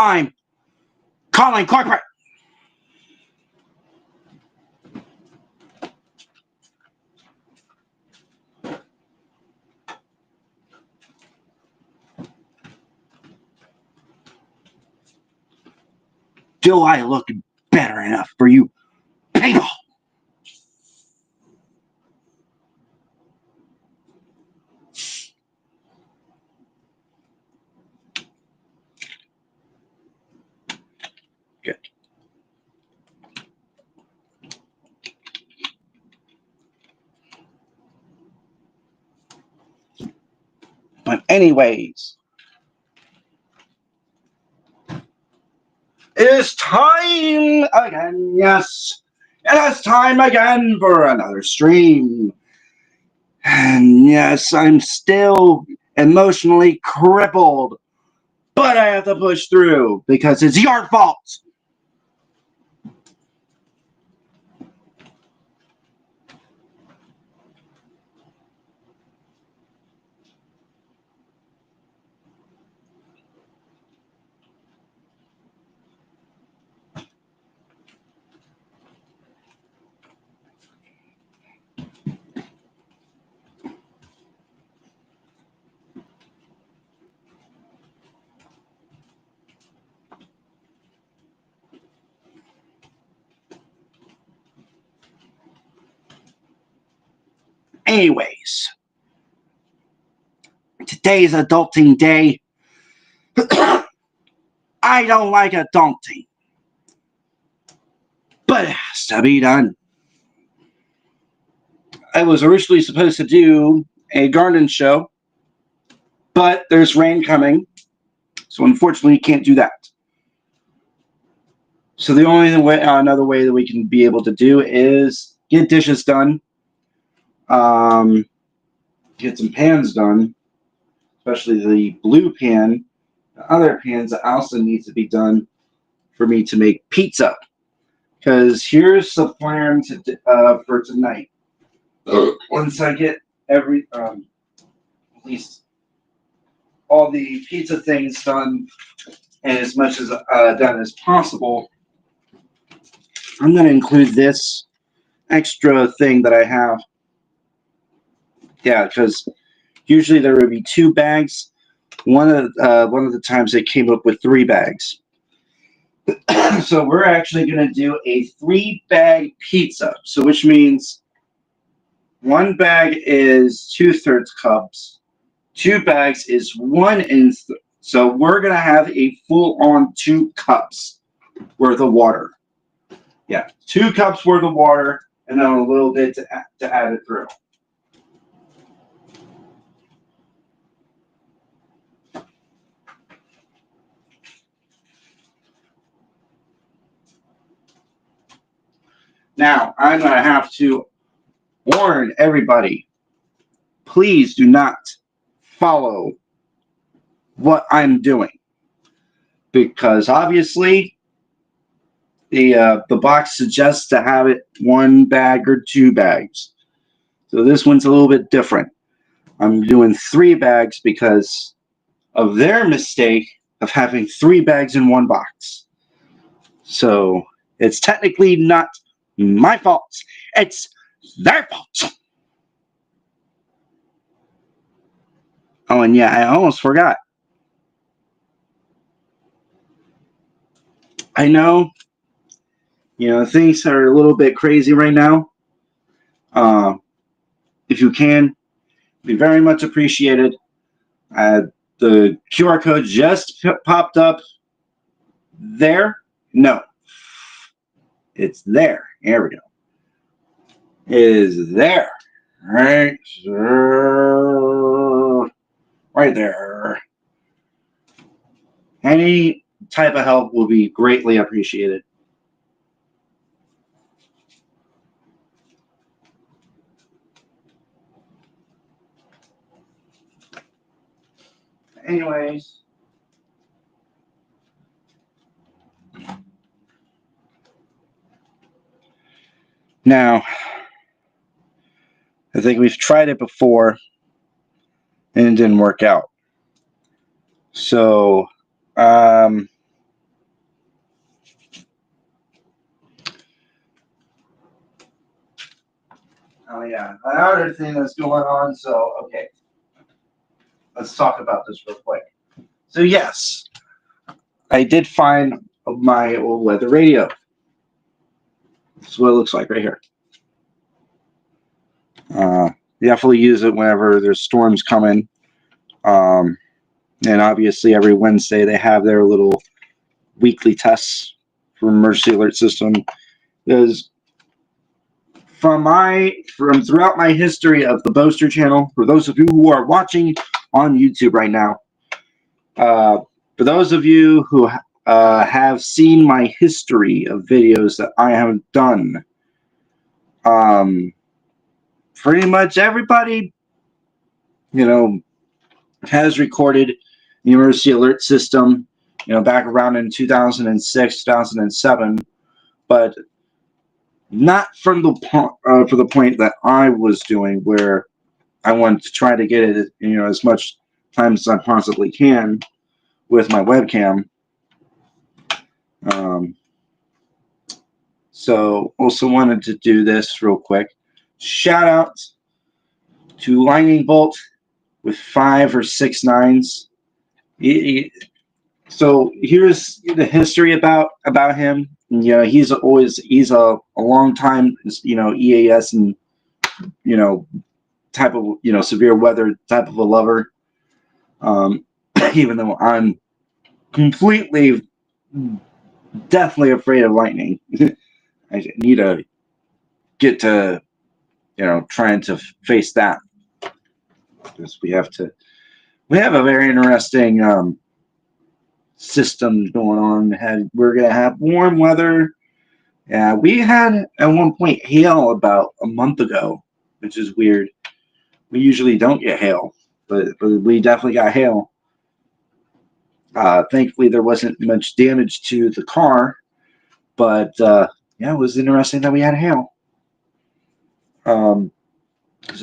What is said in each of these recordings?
I'm calling corporate. Do I look better enough for you people? Good. But anyways, it is time again, yes. It is time again for another stream. And yes, I'm still emotionally crippled, but I have to push through because it's your fault. Anyways, today's adulting day. I don't like adulting, but it has to be done. I was originally supposed to do a garden show, but there's rain coming, so unfortunately can't do that. So the only way, another way that we can be able to do is get dishes done, get some pans done, especially the blue pan. The other pans that also needs to be done for me to make pizza. Because here's the plan for tonight. Once I get at least all the pizza things done and as much as done as possible, I'm going to include this extra thing that I have. Yeah, because usually there would be 2 bags. One of the times they came up with 3 bags. So we're actually going to do a 3-bag pizza. So which means 1 bag is 2/3 cups. 2 bags is 1 so we're going to have a full-on 2 cups worth of water. Yeah, 2 cups worth of water, and then a little bit to add it through. Now, I'm going to have to warn everybody, please do not follow what I'm doing. Because obviously, the box suggests to have it 1 bag or 2 bags. So this one's a little bit different. I'm doing 3 bags because of their mistake of having 3 bags in 1 box. So it's technically not my fault. It's their fault. Oh, and yeah, I almost forgot. I know, things are a little bit crazy right now. If you can, be very much appreciated. The QR code just popped up there. No, it's there. There we go. It is there. Right there. Any type of help will be greatly appreciated. Anyways. Now, I think we've tried it before and it didn't work out. So, Oh yeah, another thing that's going on. So okay, let's talk about this real quick. So yes, I did find my old weather radio. This is what it looks like right here. Uh, Definitely use it whenever there's storms coming. Um, and obviously every Wednesday they have their little weekly tests for emergency alert system. Because from throughout my history of the Boaster channel, for those of you who are watching on YouTube right now, for those of you who have seen my history of videos that I have done, um, pretty much everybody, you know, has recorded the emergency alert system, back around in 2006, 2007, but not from the for the point that I was doing, where I wanted to try to get it, as much time as I possibly can with my webcam. Um, so also wanted to do this real quick. Shout out to Lightning Bolt with 5 or 6 nines. So here's the history about him. He's a long time EAS and type of severe weather type of a lover. Um, Even though I'm completely deathly afraid of lightning, I need to get to trying to face that, because we have a very interesting system going on. We're gonna have warm weather. Yeah, we had at one point hail about a month ago, which is weird. We usually don't get hail, but we definitely got hail. Thankfully, there wasn't much damage to the car, but yeah, it was interesting that we had hail. So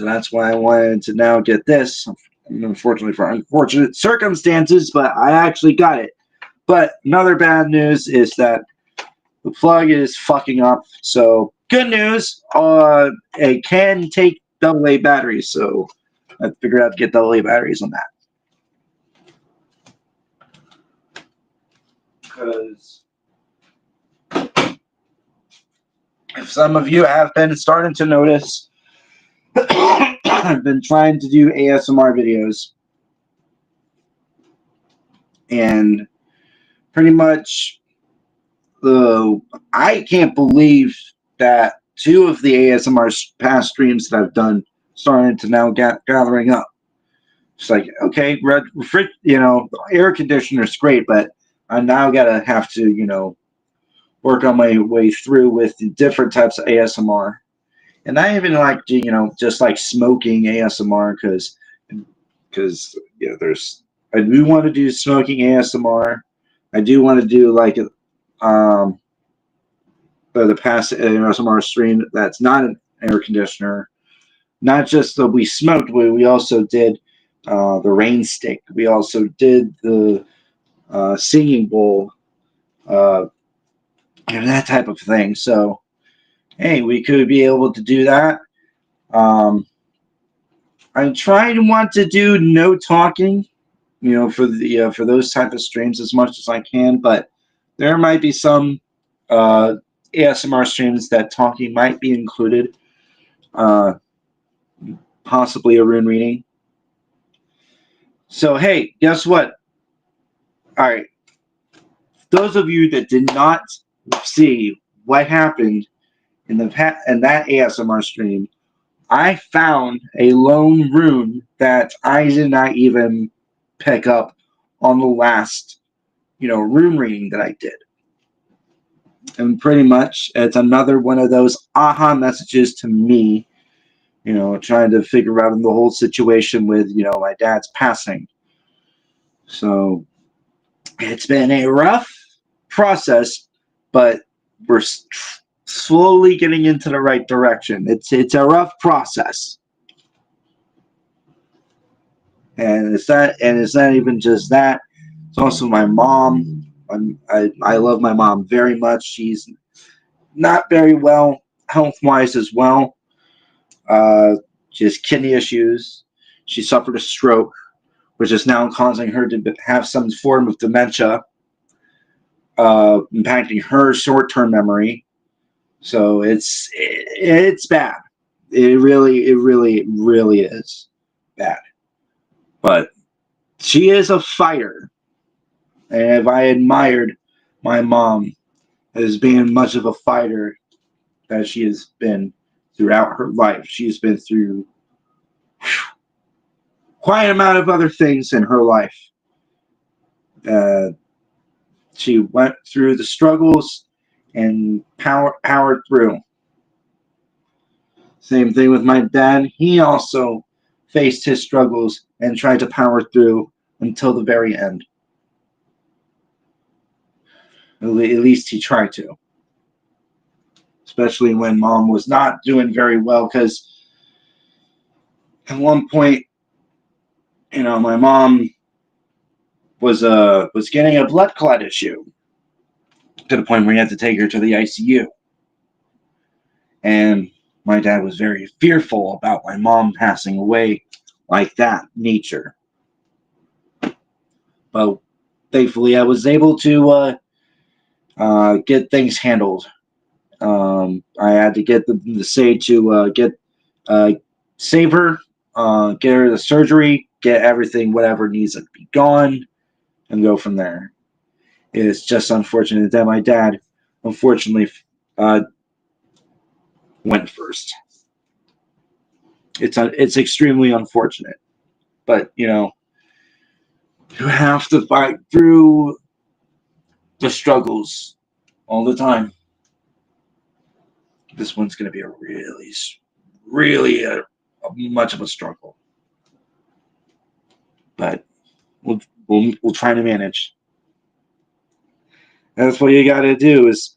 that's why I wanted to now get this. Unfortunately, for unfortunate circumstances, but I actually got it. But another bad news is that the plug is fucking up. So good news, it can take AA batteries. So I figured out to get AA batteries on that. Because if some of you have been starting to notice, I've been trying to do ASMR videos, and pretty much I can't believe that 2 of the ASMR past streams that I've done started to now gathering up. It's like, okay, air conditioner's great, but I now gotta have to, work on my way through with the different types of ASMR. And I even like to, just like smoking ASMR, because I do want to do smoking ASMR. I do want to do like the past ASMR stream that's not an air conditioner. Not just that we smoked, but we also did the rain stick. We also did the singing bowl, that type of thing. So, hey, we could be able to do that. I'm trying to want to do no talking, for those type of streams as much as I can. But there might be some ASMR streams that talking might be included, possibly a rune reading. So hey, guess what? All right, those of you that did not see what happened in that ASMR stream, I found a lone rune that I did not even pick up on the last, rune reading that I did. And pretty much it's another one of those aha messages to me, trying to figure out the whole situation with, my dad's passing. So it's been a rough process, but we're slowly getting into the right direction. It's a rough process. And it's not even just that. It's also my mom. I love my mom very much. She's not very well health-wise as well. She has kidney issues. She suffered a stroke, which is now causing her to have some form of dementia, impacting her short-term memory. So it's bad. It really is bad. But she is a fighter, and if I admired my mom as being much of a fighter that she has been throughout her life, she's been through quite an amount of other things in her life. Uh, she went through the struggles and powered through. Same thing with my dad. He also faced his struggles and tried to power through until the very end. At least he tried to. Especially when mom was not doing very well, because at one point, my mom was getting a blood clot issue to the point where he had to take her to the ICU. And my dad was very fearful about my mom passing away like that nature. But thankfully, I was able to get things handled. I had to get the say to save her, get her the surgery, get everything, whatever needs to be gone, and go from there. It's just unfortunate that my dad, unfortunately, uh, went first. It's extremely unfortunate, but you have to fight through the struggles all the time. This one's going to be a really much of a struggle, but we'll try to manage. That's what you got to do. Is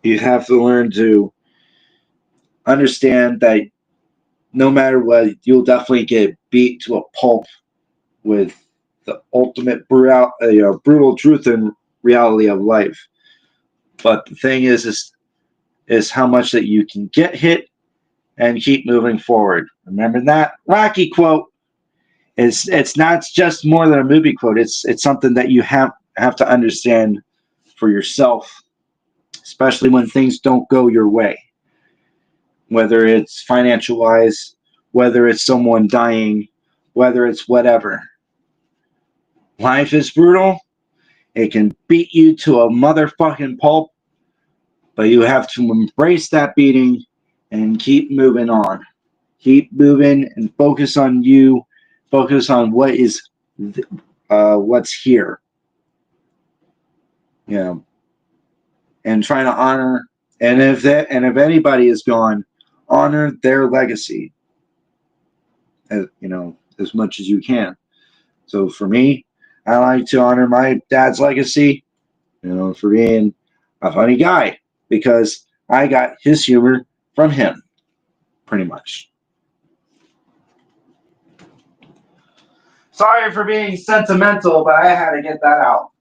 you have to learn to understand that no matter what, you'll definitely get beat to a pulp with the ultimate brutal truth and reality of life. But the thing is how much that you can get hit and keep moving forward. Remember that Rocky quote. It's not just more than a movie quote. It's something that you have to understand for yourself, especially when things don't go your way. Whether it's financial wise, whether it's someone dying, whether it's whatever. Life is brutal. It can beat you to a motherfucking pulp, but you have to embrace that beating and keep moving on. Keep moving and focus on you. Focus on what's here. And trying to honor. And if anybody is gone, honor their legacy. As much as you can. So for me, I like to honor my dad's legacy. For being a funny guy, because I got his humor from him, pretty much. Sorry for being sentimental, but I had to get that out.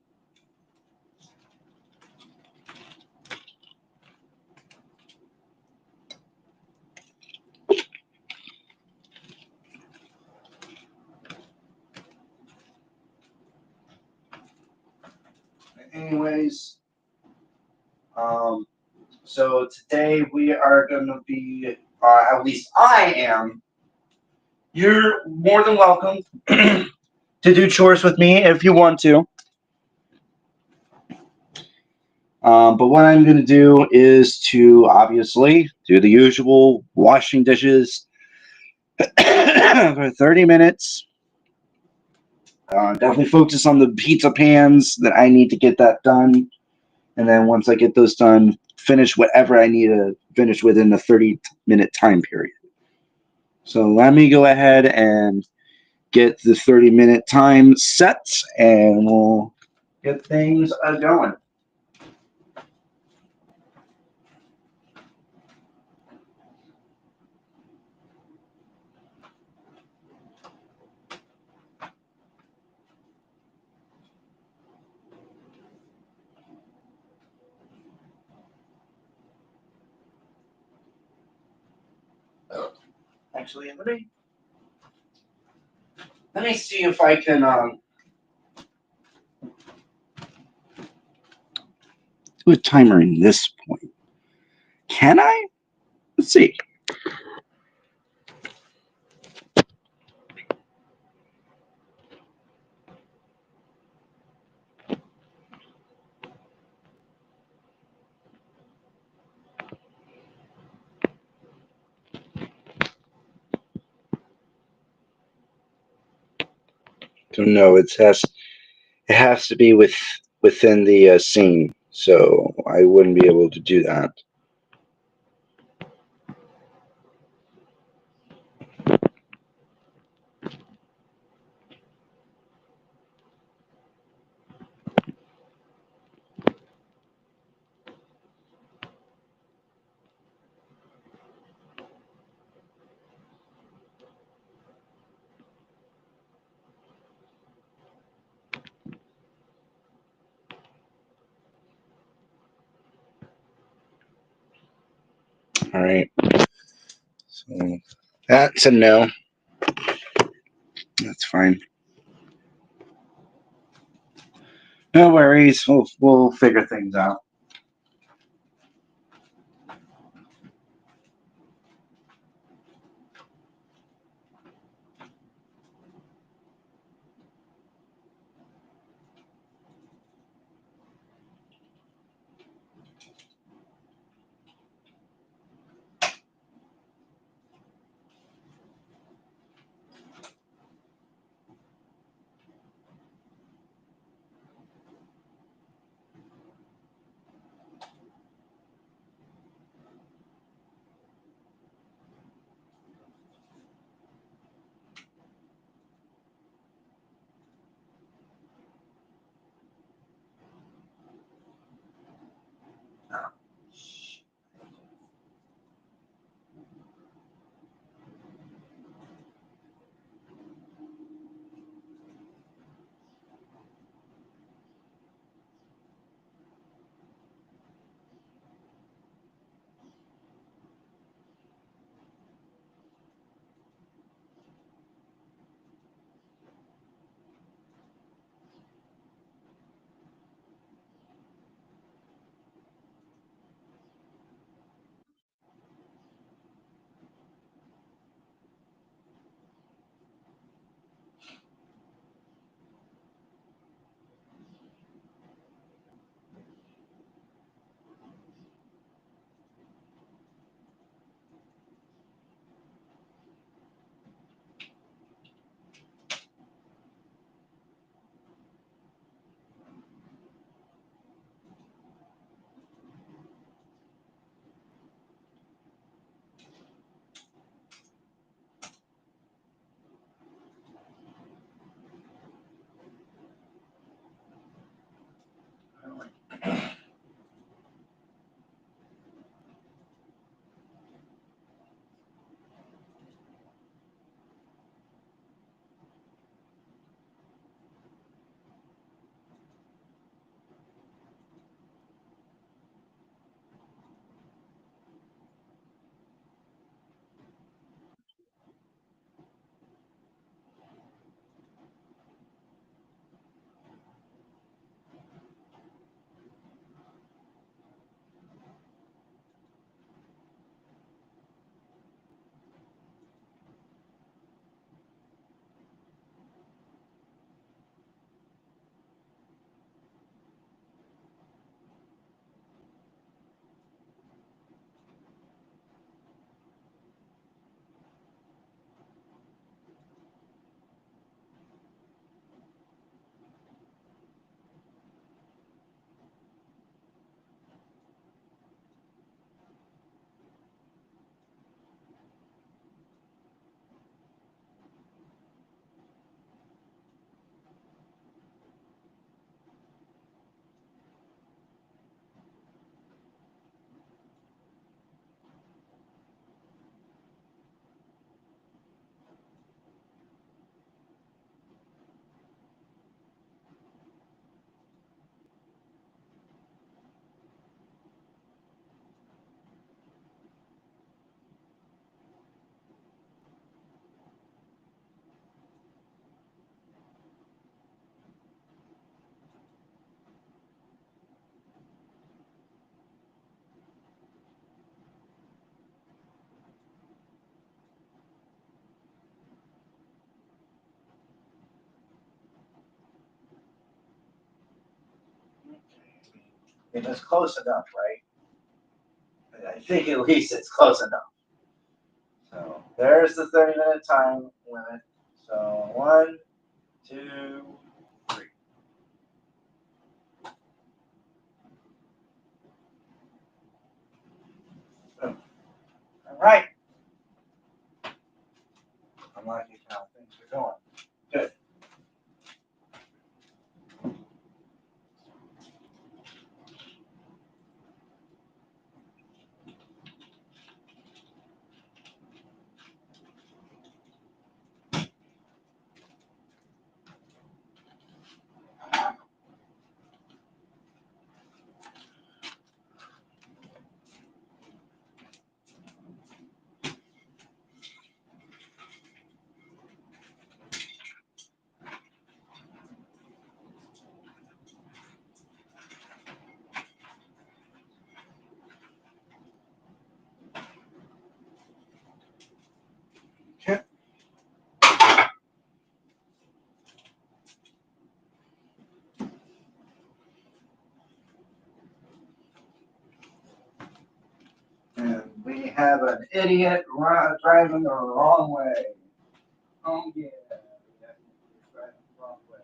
Anyways, so today we are going to be, at least I am. You're more than welcome to do chores with me if you want to. But what I'm going to do is to obviously do the usual washing dishes for 30 minutes. Definitely focus on the pizza pans that I need to get that done. And then once I get those done, finish whatever I need to finish within the 30-minute time period. So let me go ahead and get the 30-minute time set, and we'll get things going. Actually, let me see if I can do a timer in this point. Can I? Let's see. So no, it has to be within the scene, so I wouldn't be able to do that. All right. So that's a no. That's fine. No worries. We'll figure things out. If it's close enough, right? I think at least it's close enough. So there's the 30-minute time limit. So 1, 2, 3. Boom. All right. I'm liking how things are going. Good. Okay. And we have an idiot driving the wrong way. Oh, yeah. He's driving the wrong way.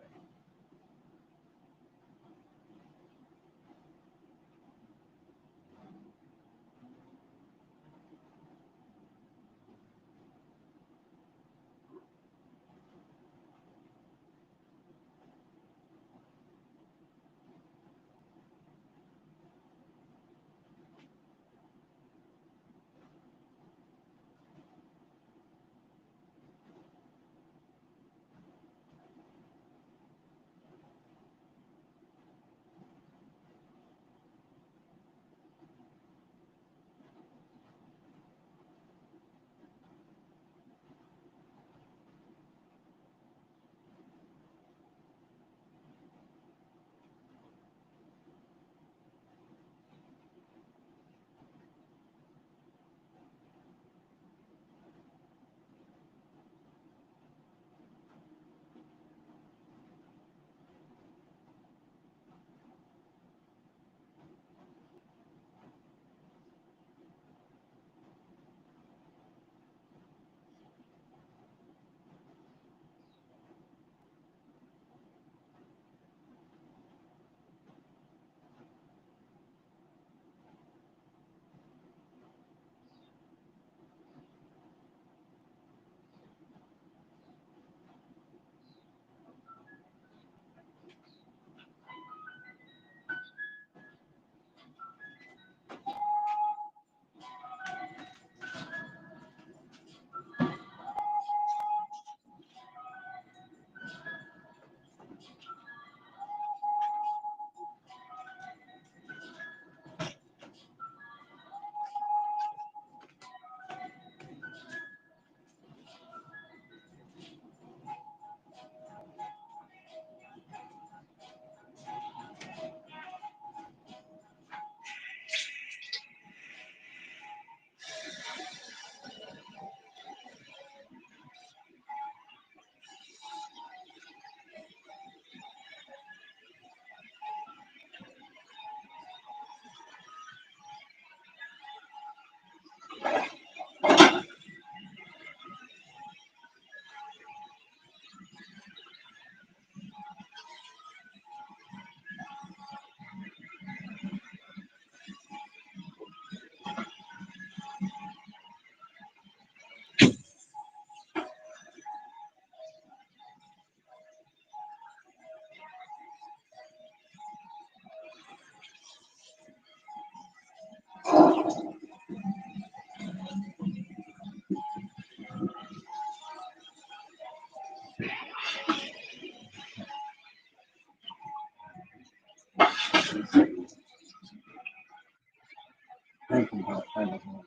Thank you.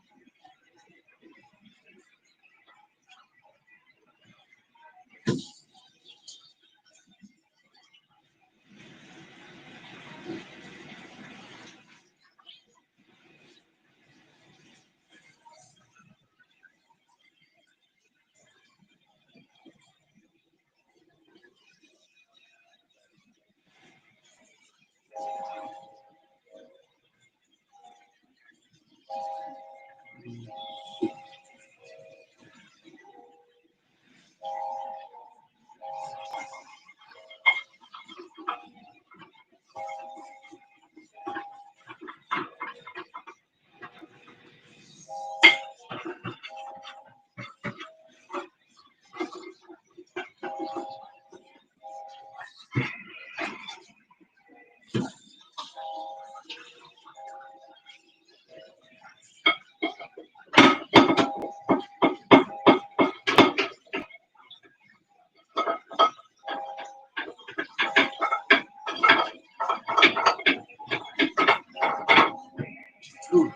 Ooh,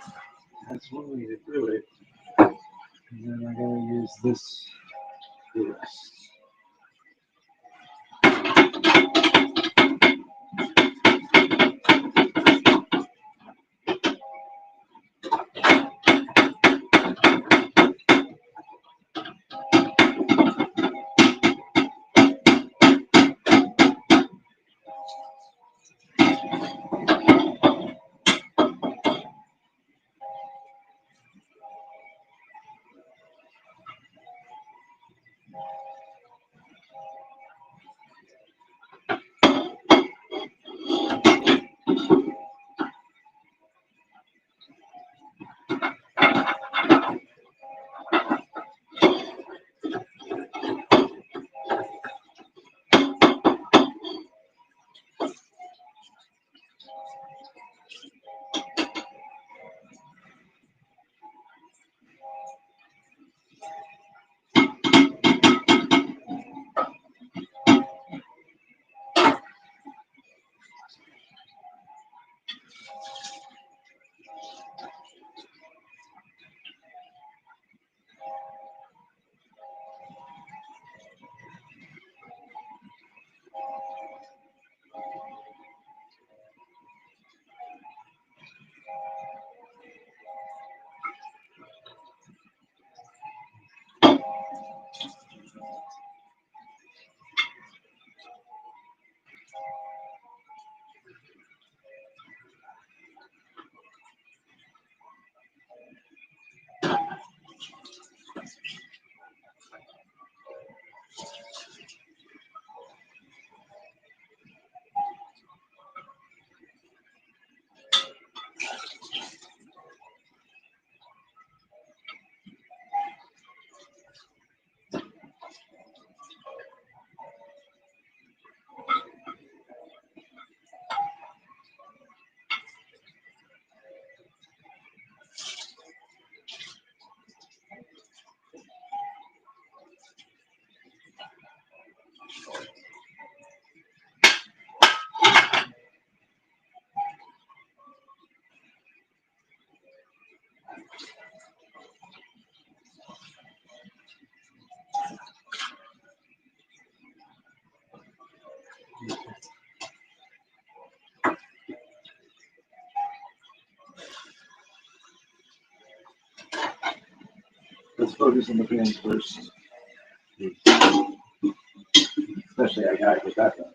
that's one way to do it. And then I gotta use this for the rest. Let's focus on the pans first. Especially I gotta get that done.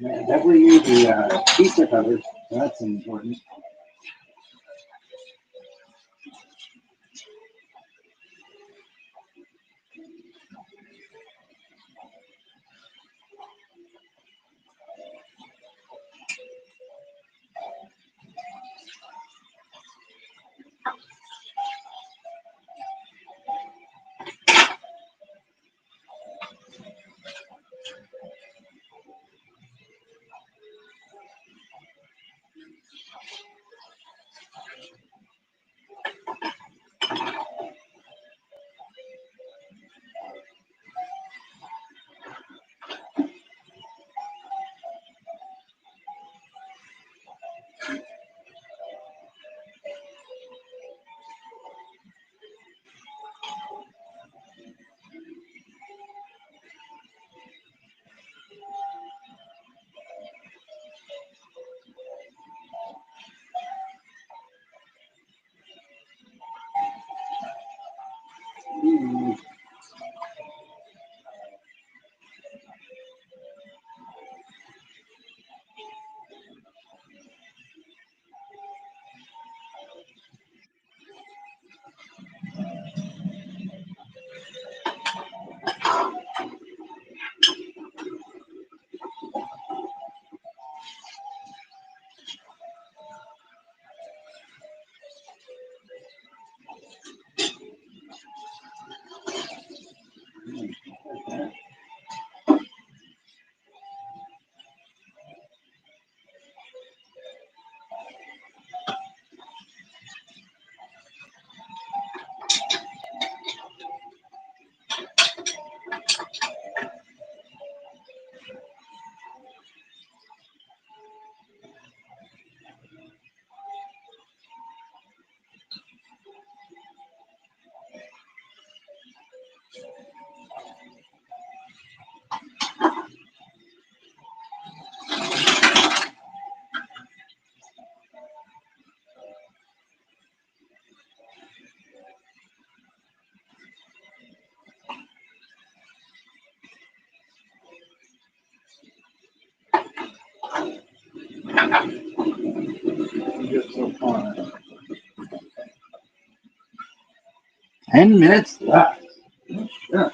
Yeah, definitely need the pizza cover. That's important. Mm. Good so far. 10 minutes left. Yeah.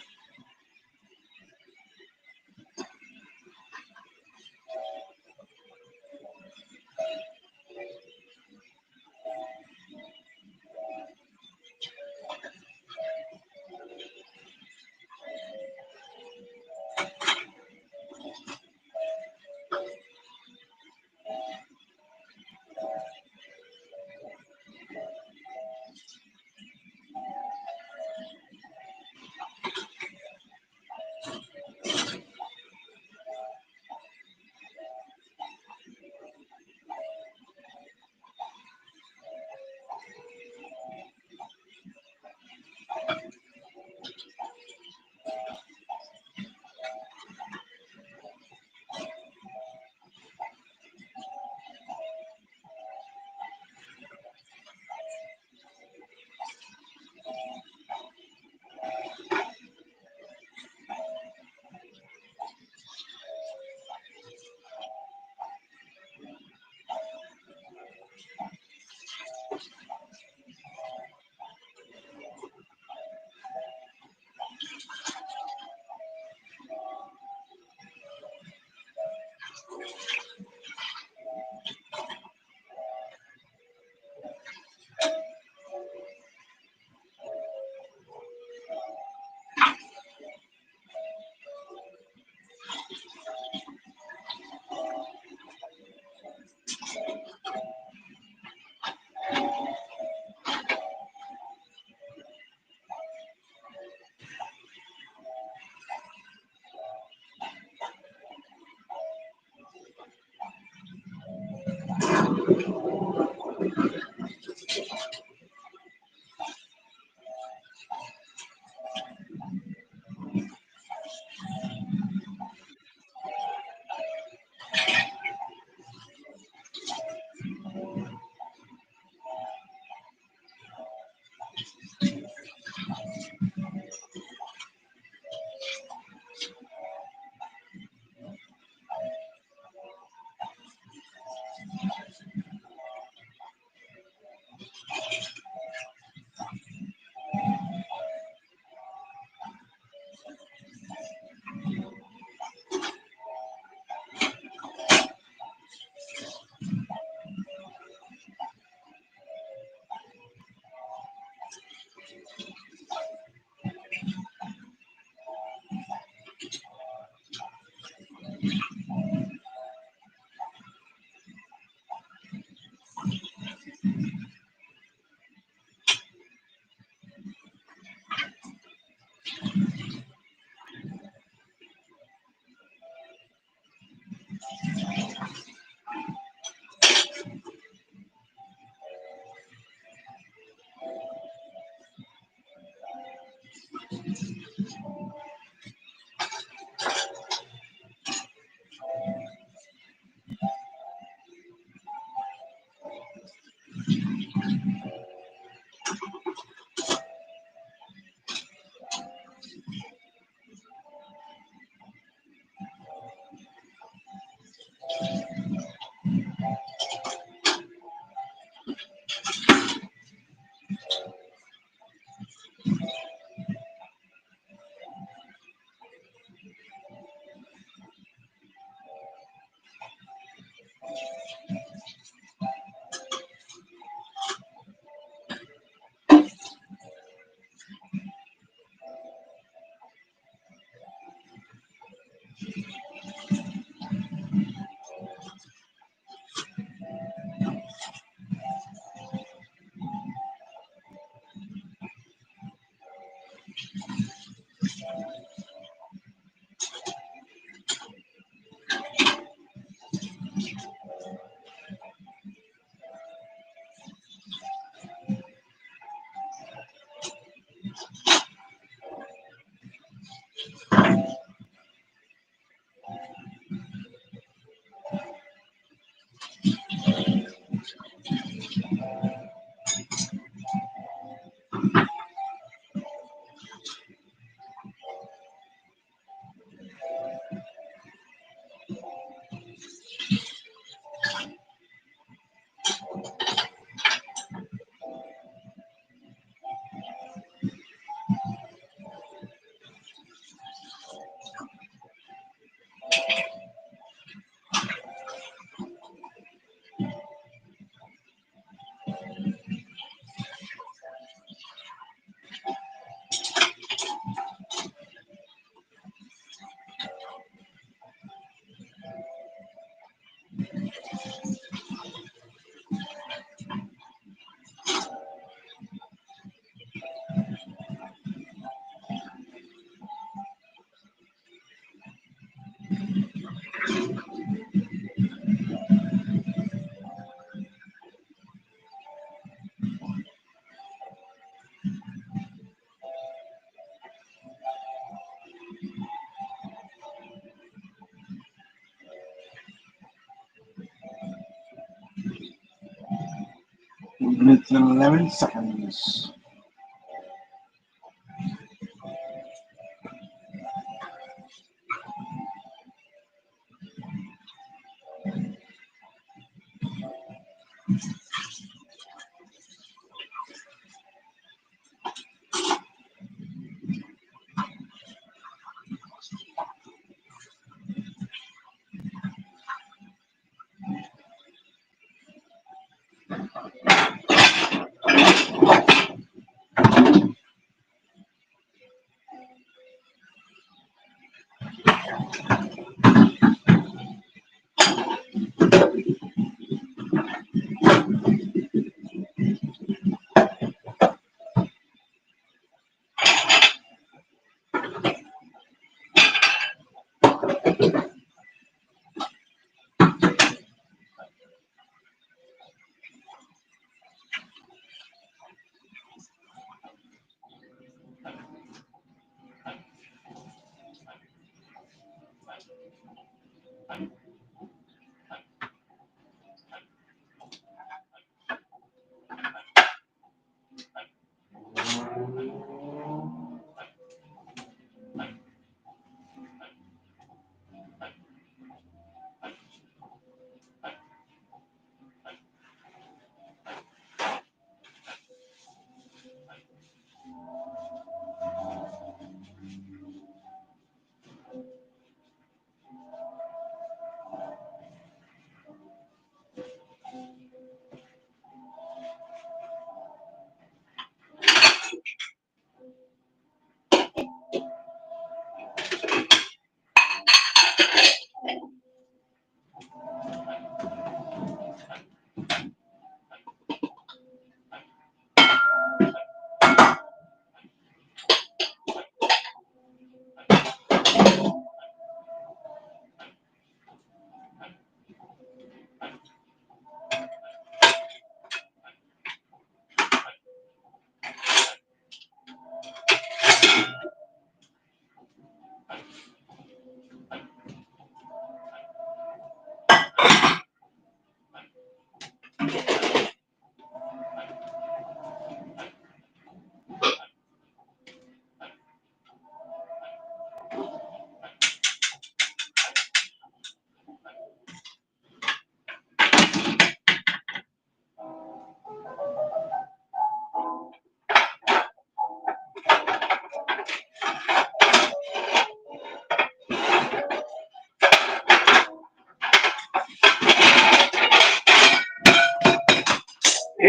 Minutes and 11 seconds.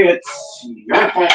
It's your fault.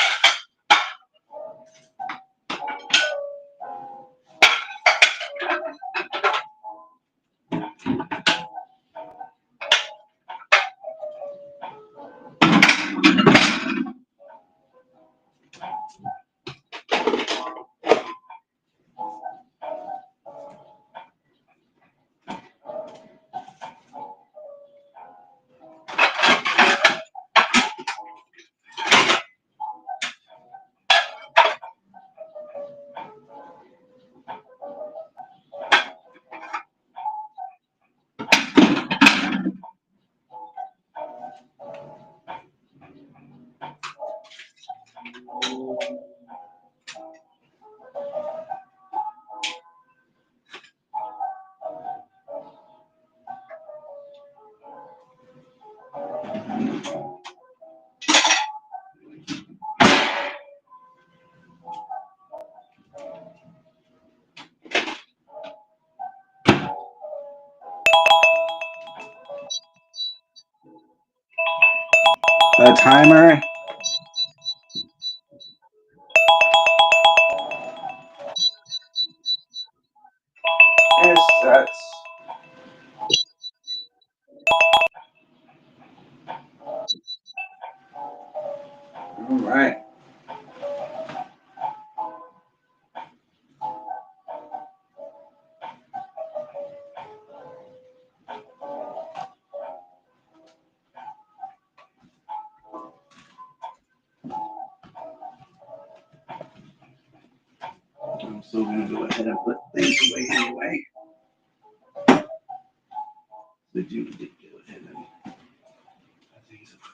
The timer is set. All right. I'm still going to go ahead and put things away anyway. Did you go ahead and put things away?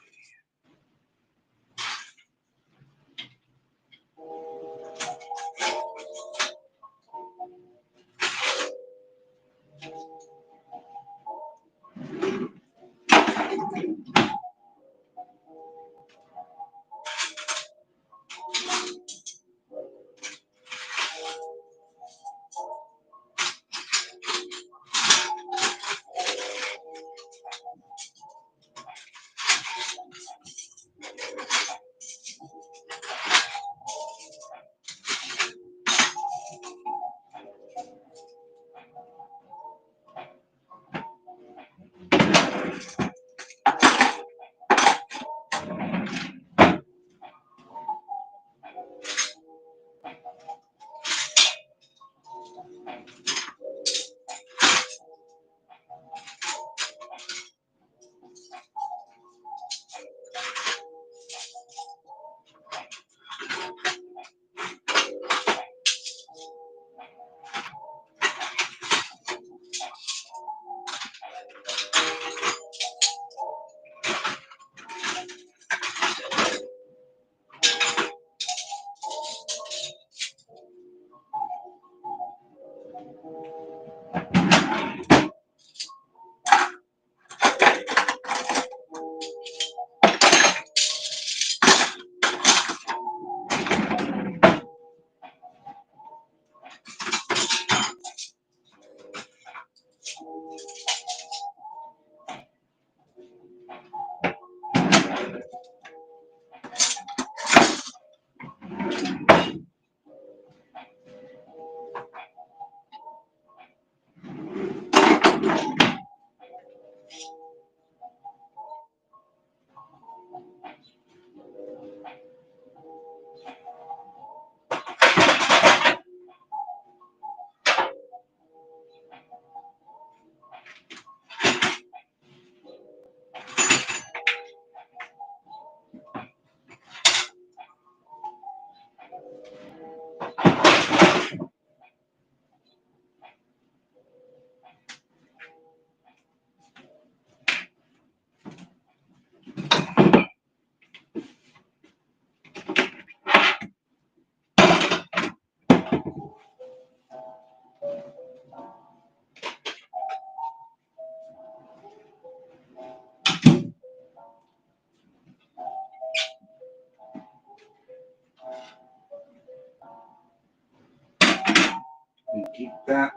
And keep that.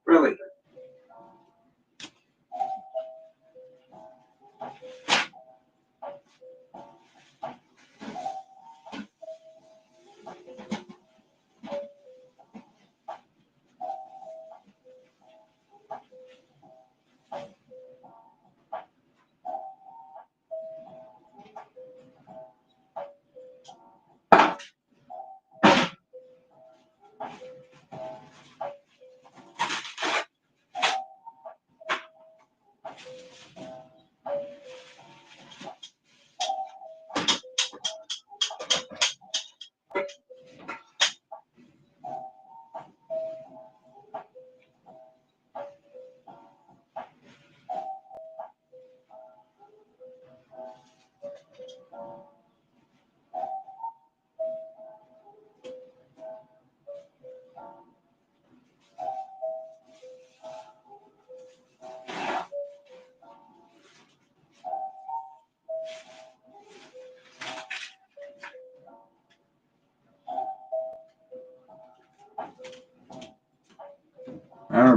Really?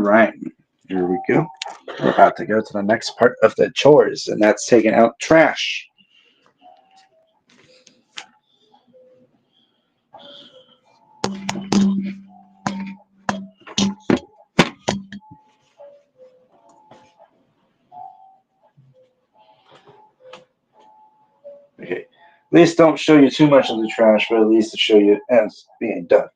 right, here we go. We're about to go to the next part of the chores, and that's taking out trash. Okay. At least don't show you too much of the trash, but at least to show you as being done.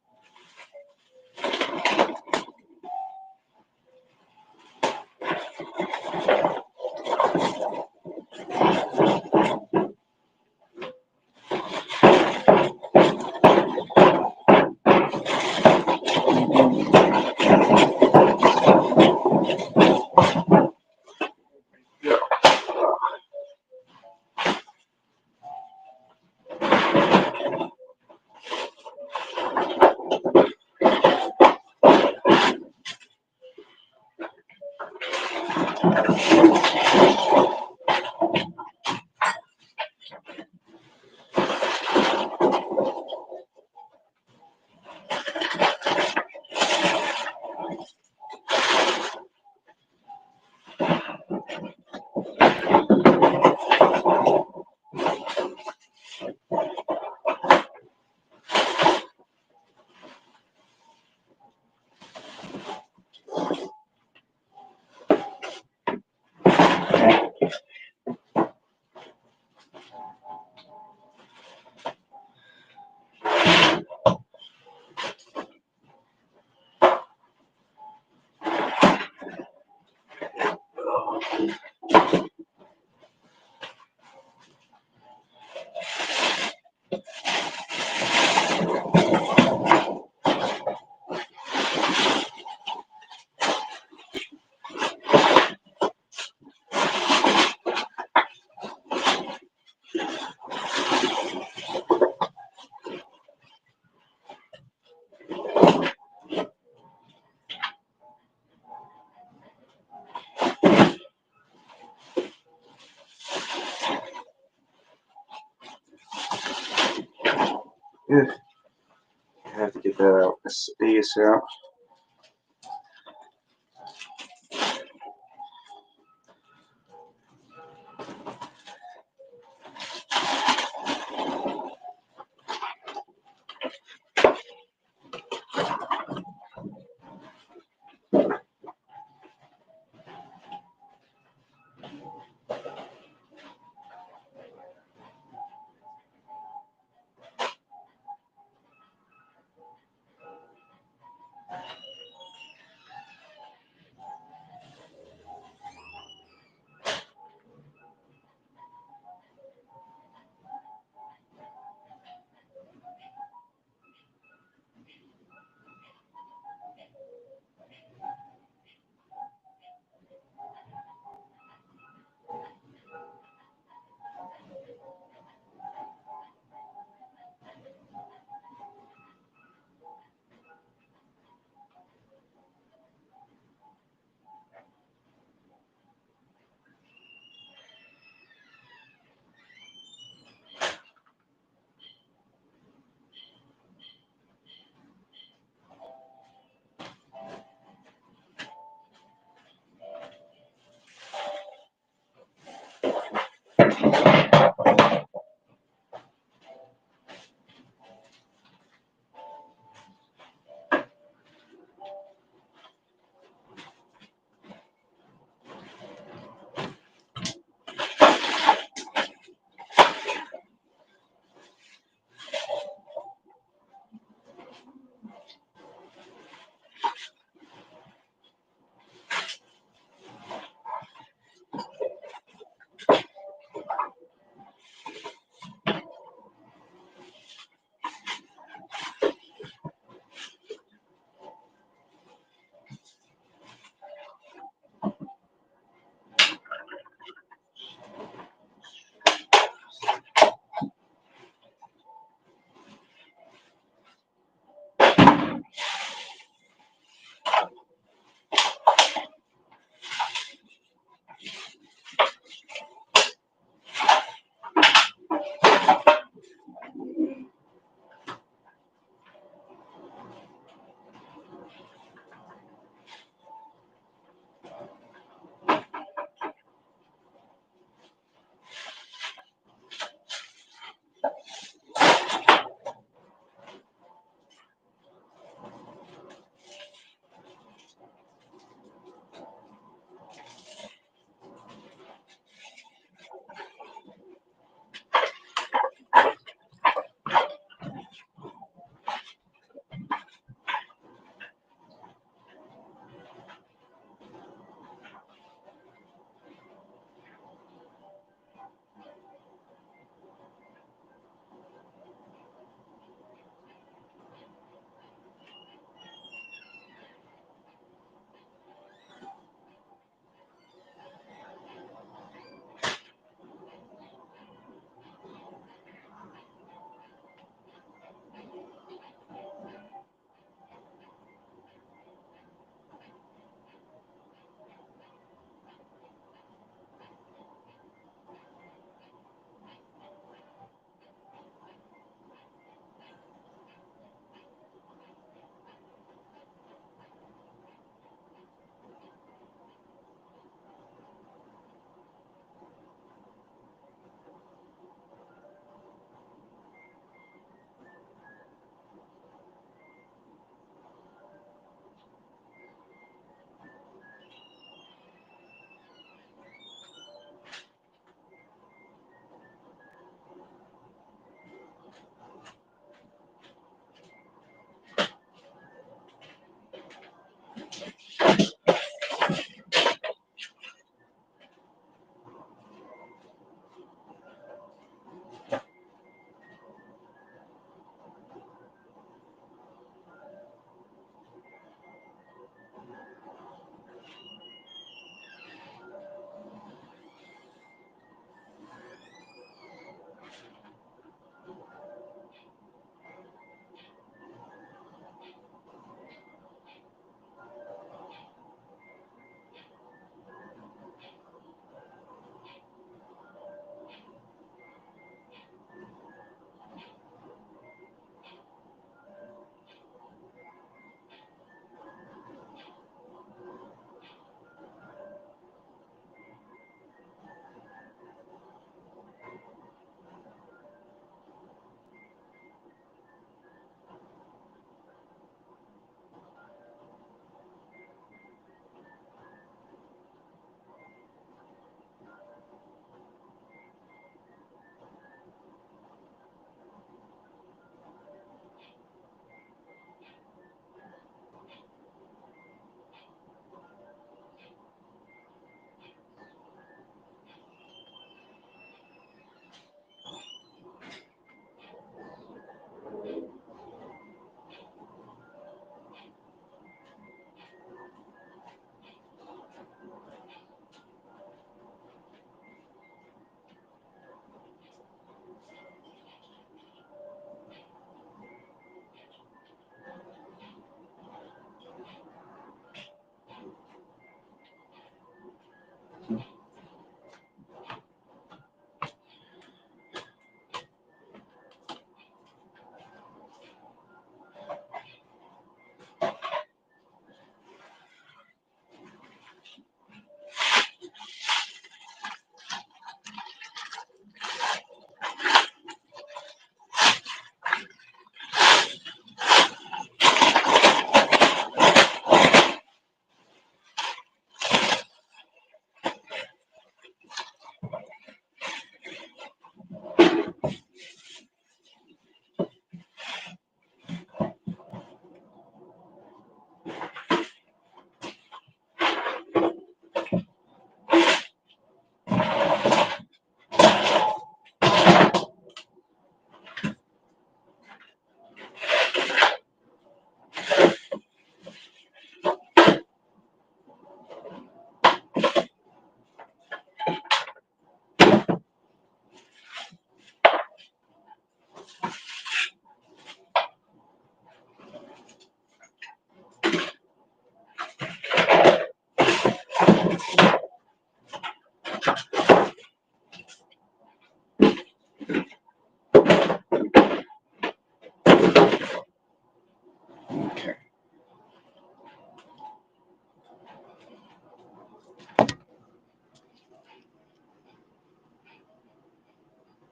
Yeah, I have to get that out. This out.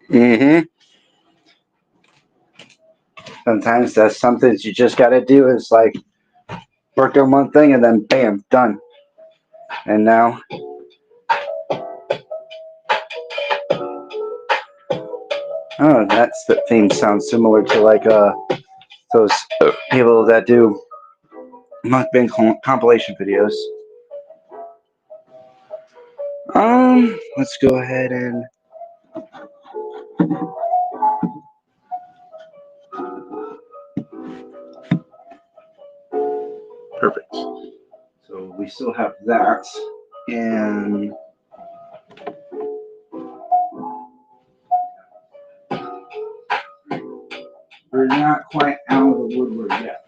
Mm-hmm. Sometimes that's something you just got to do is like work on one thing and then bam, done. And now, oh, that's the theme sounds similar to like those people that do mukbang compilation videos. Let's go ahead and perfect. So we still have that, and we're not quite out of the woodwork yet.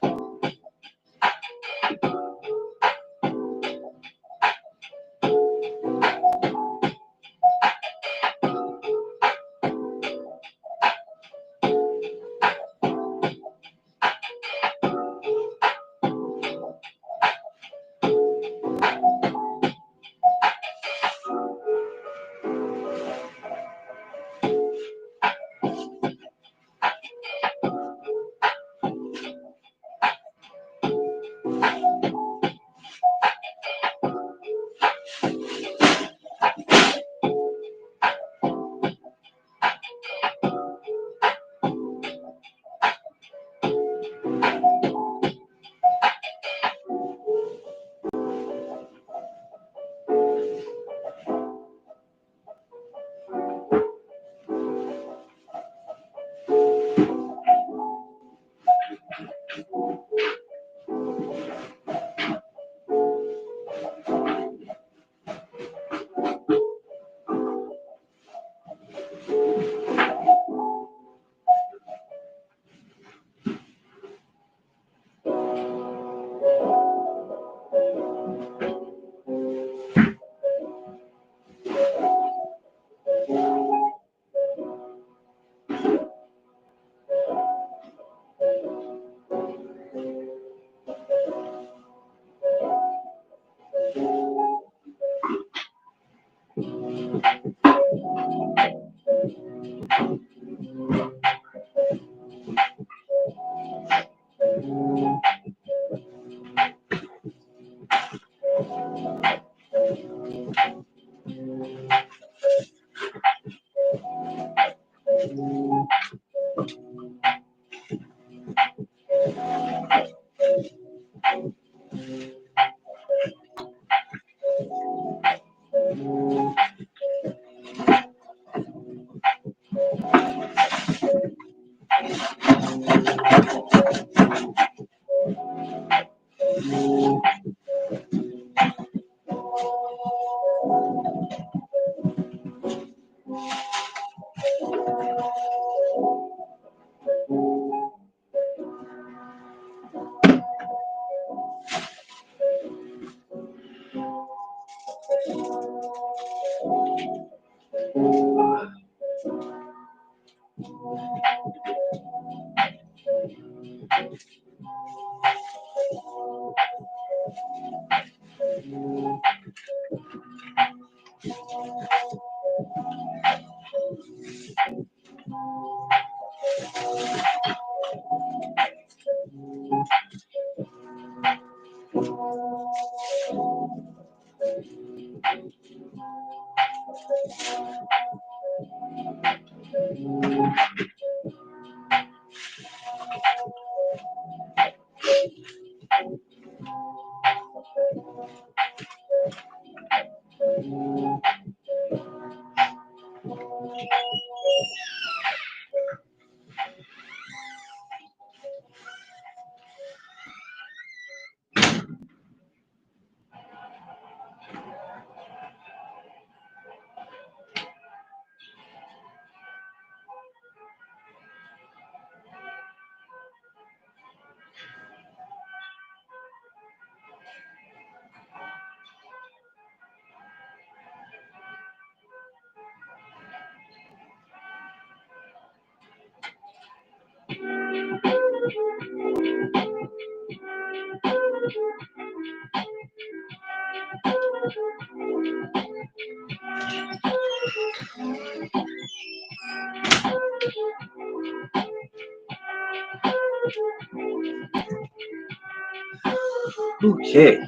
Okay.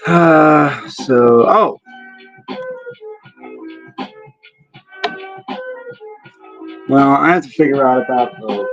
Oh. Well, I have to figure out about the.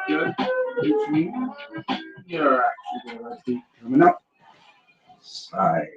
Good. Which means you're actually going to be coming up. Side.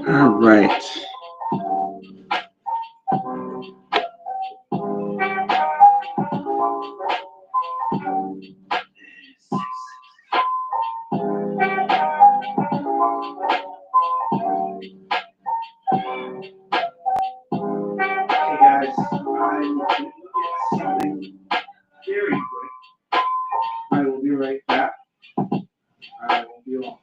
All right. Hey guys, I will get something very quick. I will be right back. I will be long.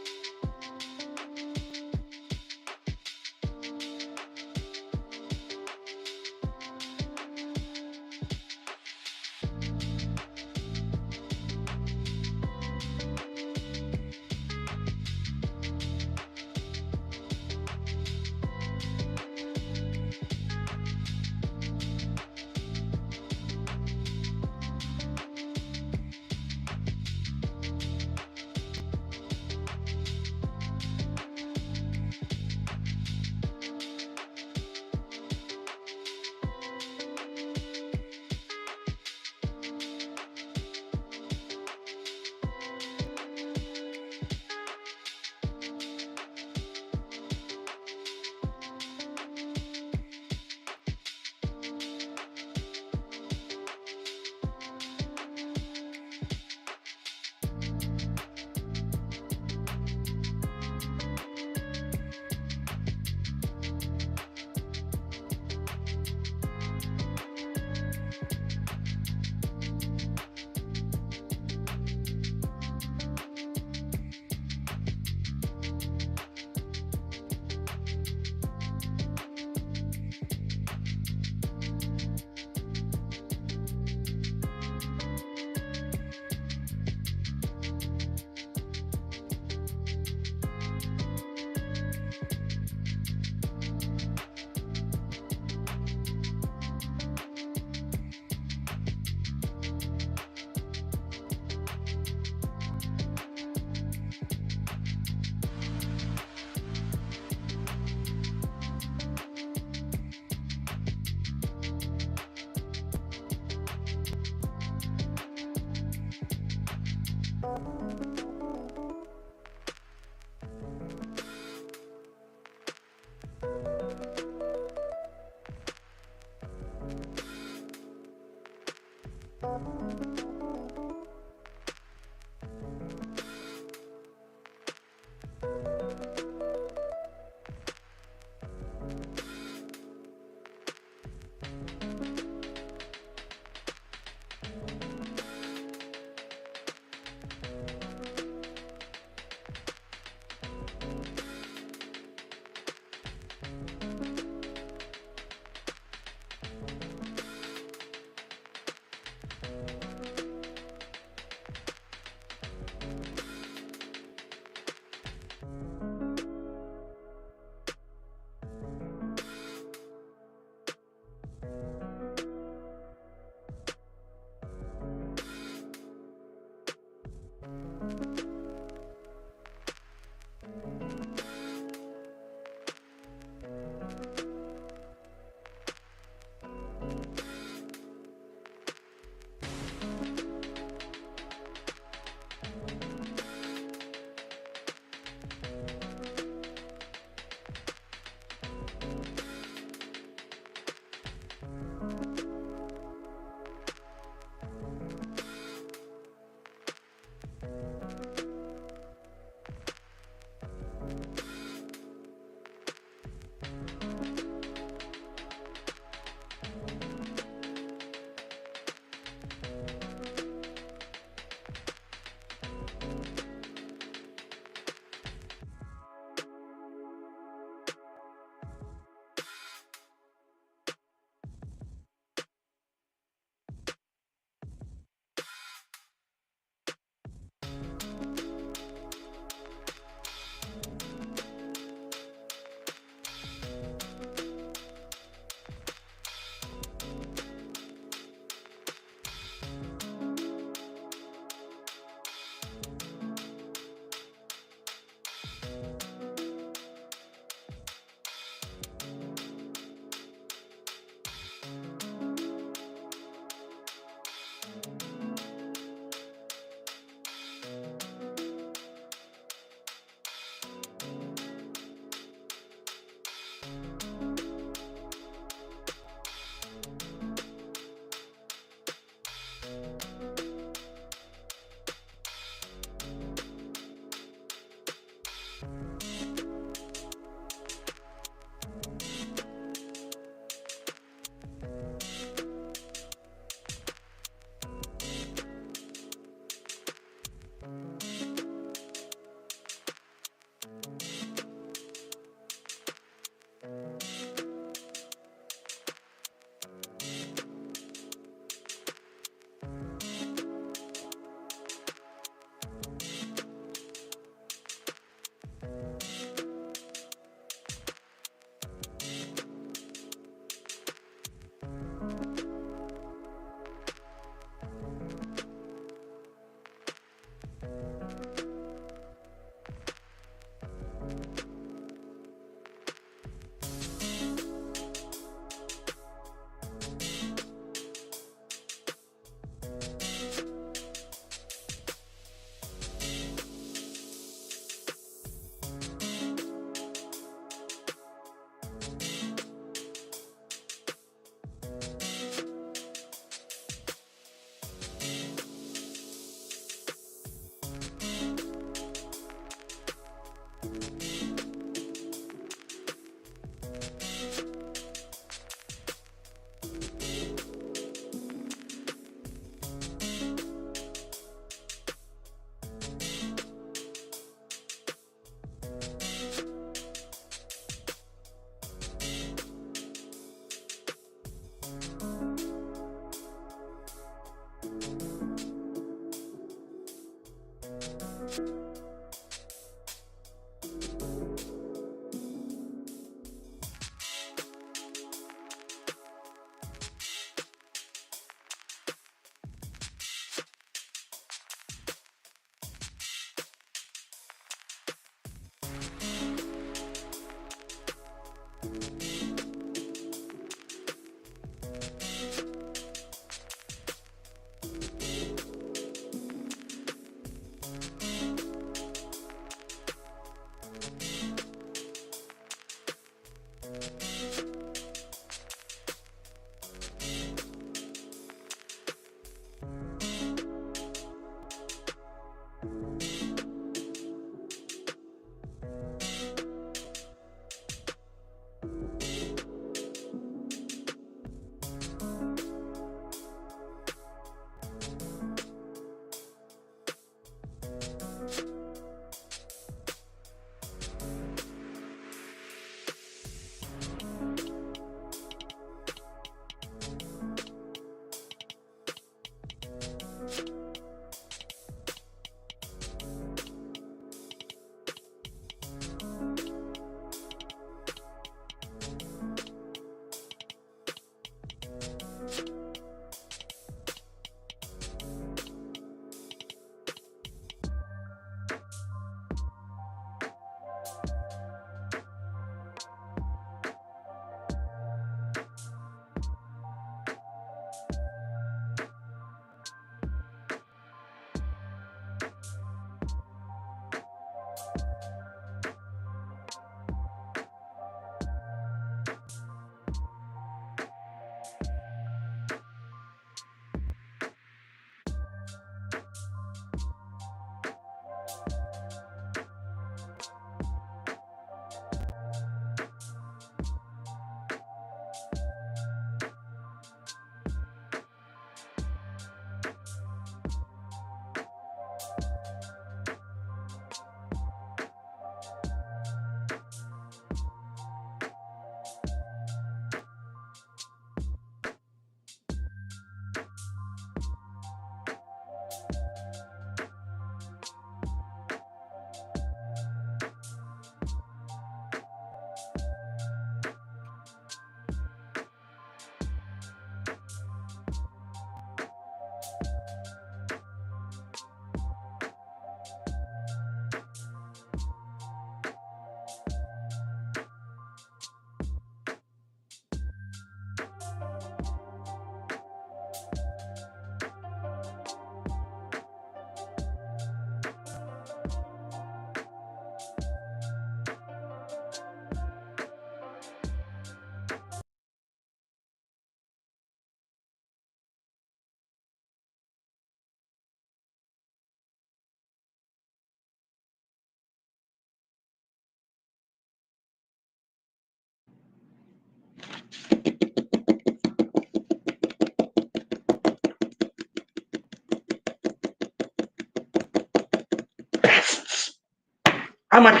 I'm a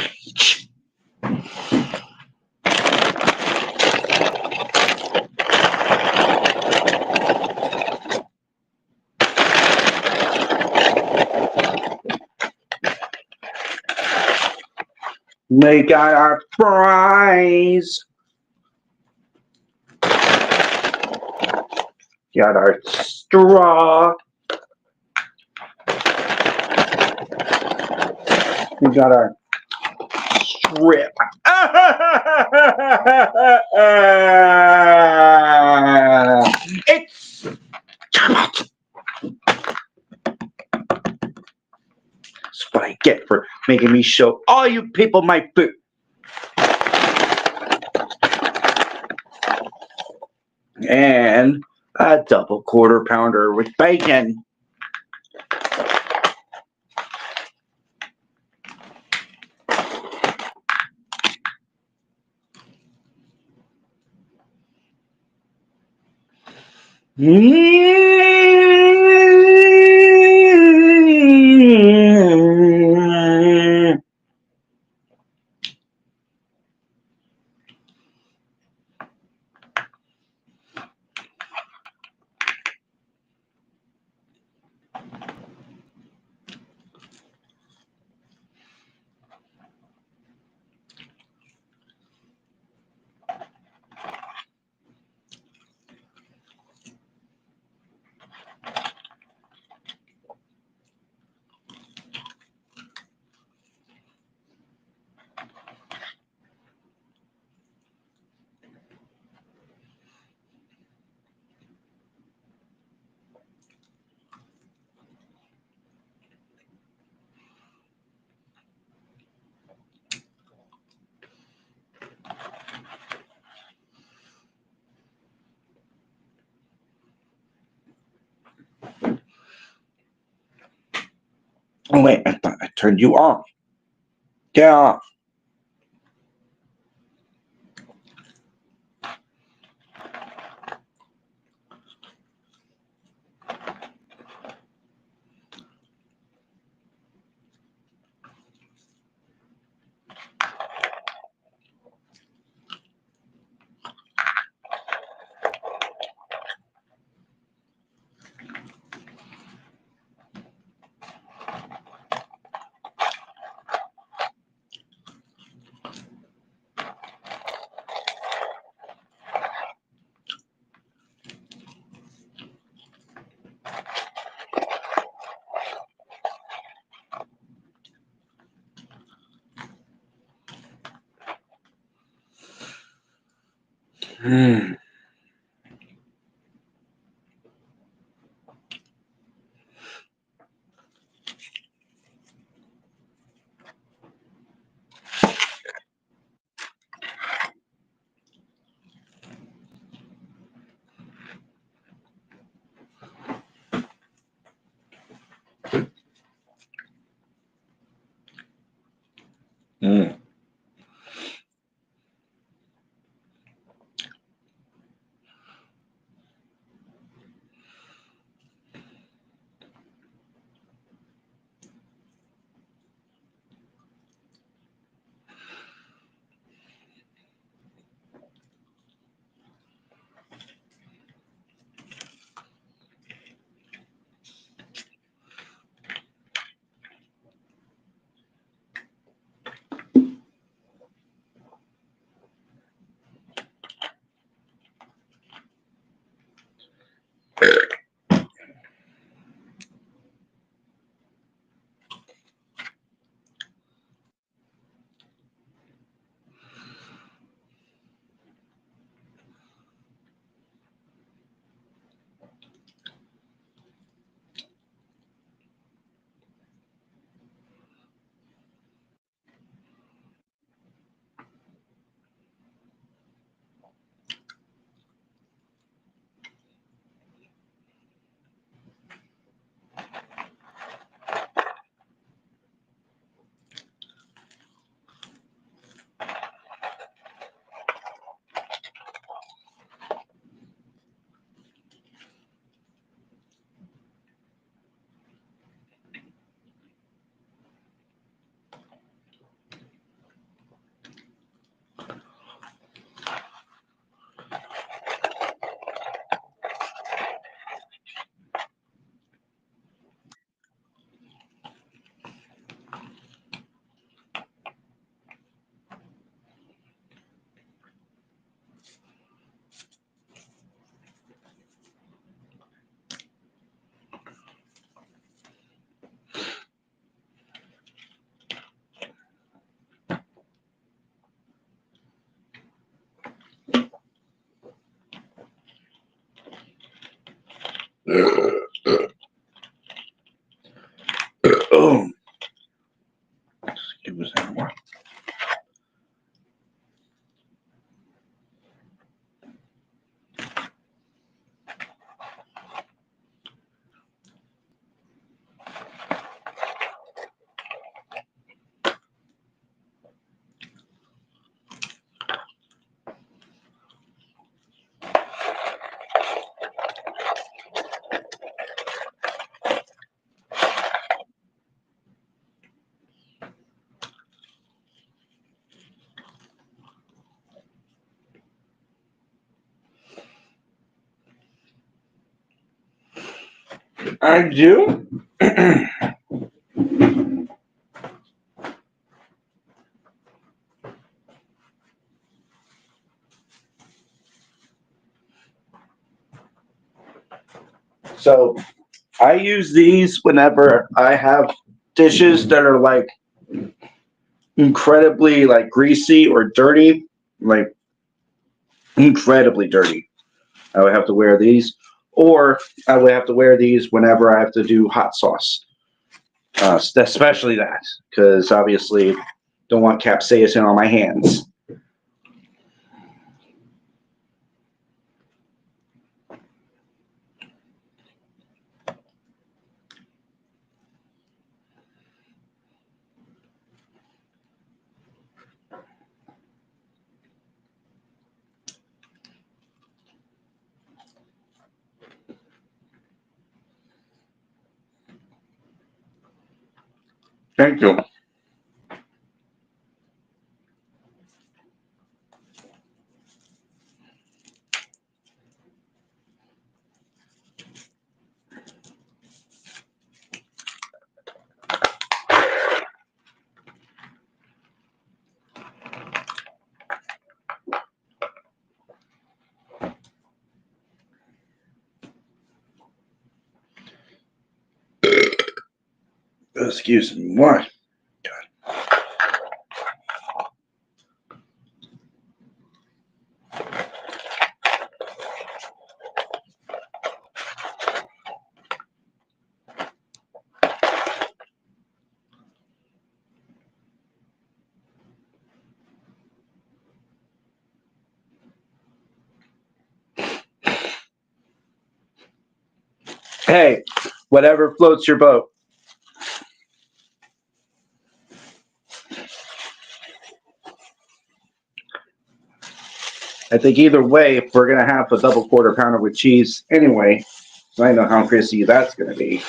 We got our fries. Got our straw. We got our strip. It's that's what I get for making me show all you people my food. And a double quarter pounder with bacon. Oh wait, I thought I turned you off. Get off. Mm. Mm. Oh, excuse me. I do. So I use these whenever I have dishes that are like incredibly like greasy or dirty, like incredibly dirty. I would have to wear these, or I would have to wear these whenever I have to do hot sauce. Especially that, because obviously don't want capsaicin on my hands. Thank you. Excuse me. What? Hey, whatever floats your boat. I think either way, if we're gonna have a double quarter pounder with cheese anyway, I know how crispy that's gonna be.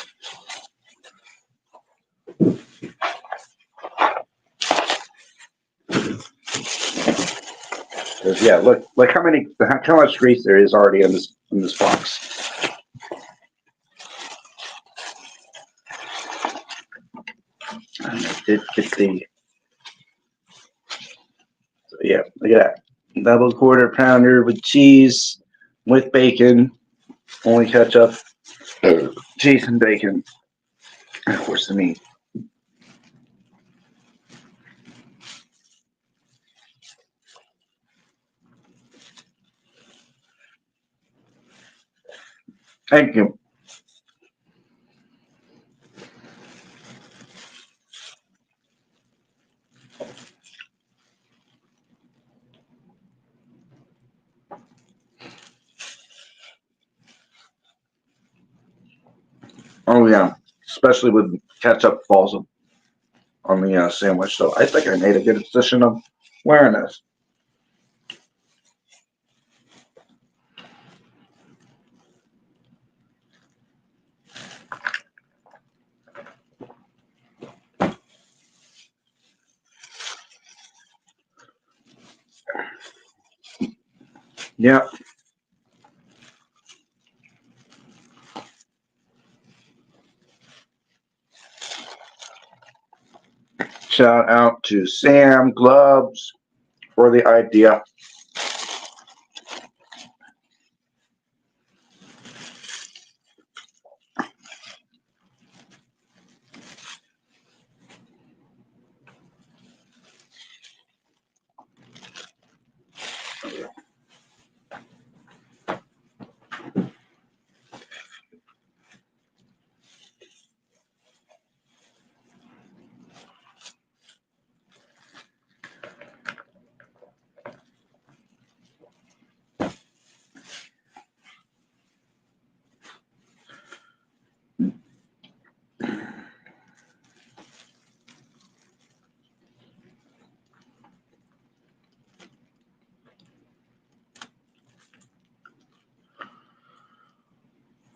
Because yeah, look how much grease there is already in this box. And I did get the so yeah, look at that. Double quarter pounder with cheese, with bacon, only ketchup, cheese and bacon, and of course the meat. Thank you. Oh yeah, especially with ketchup falls on the sandwich. So I think I made a good decision of wearing this. Yeah. Shout out to Sam Gloves for the idea.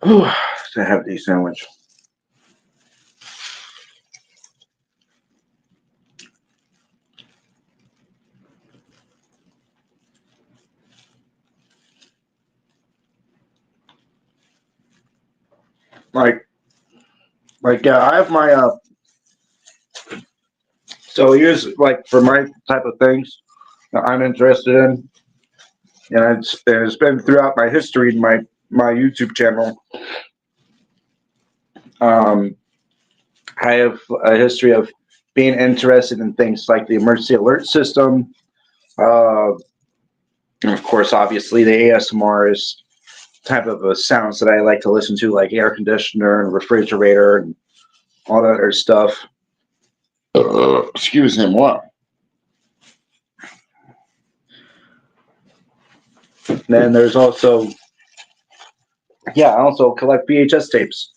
Ooh, it's a hefty sandwich. Like, I have my so here's like for my type of things that I'm interested in, and it's been throughout my history in my YouTube channel. Um, I have a history of being interested in things like the emergency alert system, and of course, obviously, the ASMR is type of a sounds that I like to listen to, like air conditioner and refrigerator and all that other stuff. Excuse him, what? Then there's also, yeah, I also collect VHS tapes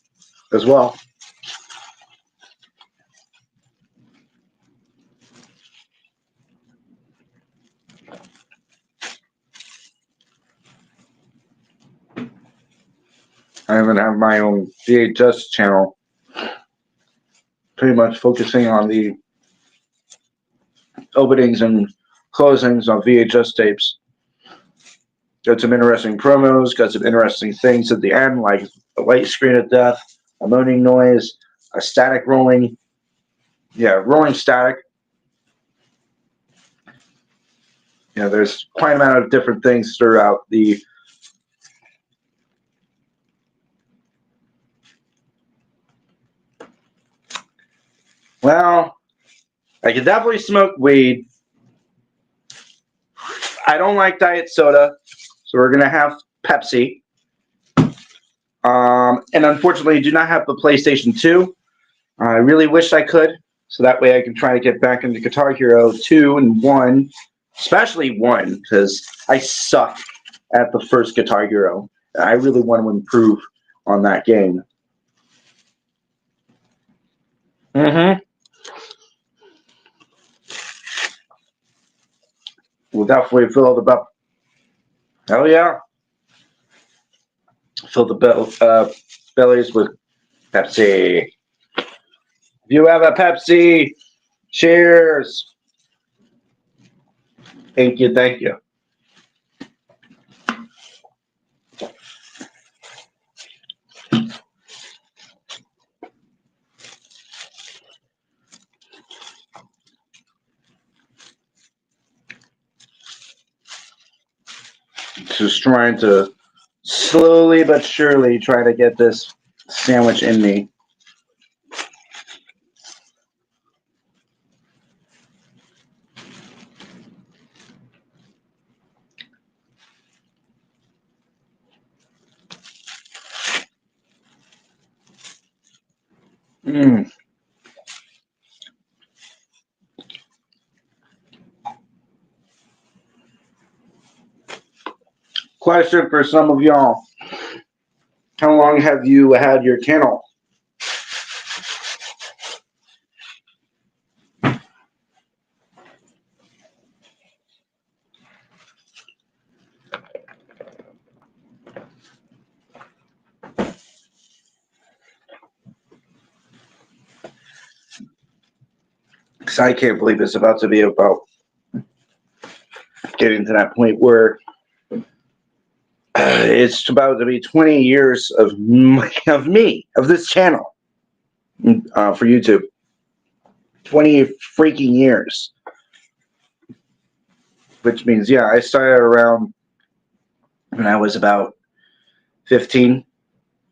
as well. I even have my own VHS channel, pretty much focusing on the openings and closings on VHS tapes. Got some interesting promos, got some interesting things at the end, like a light screen of death, a moaning noise, a static rolling, yeah, rolling static. There's quite an amount of different things throughout the. Well, I can definitely smoke weed. I don't like diet soda, so we're gonna have Pepsi. And unfortunately, I do not have the PlayStation 2. I really wish I could, so that way I can try to get back into Guitar Hero 2 and 1, especially 1, because I suck at the first Guitar Hero. I really want to improve on that game. Mm-hmm. We'll definitely fill the bell. Hell yeah. Fill the bellies with Pepsi. If you have a Pepsi, cheers. Thank you, thank you. Just trying to slowly but surely try to get this sandwich in me. Mm. Question for some of y'all. How long have you had your channel? Because I can't believe it's about to be about getting to that point where it's about to be 20 years of me, of this channel for YouTube. 20 freaking years. Which means, yeah, I started around when I was about 15.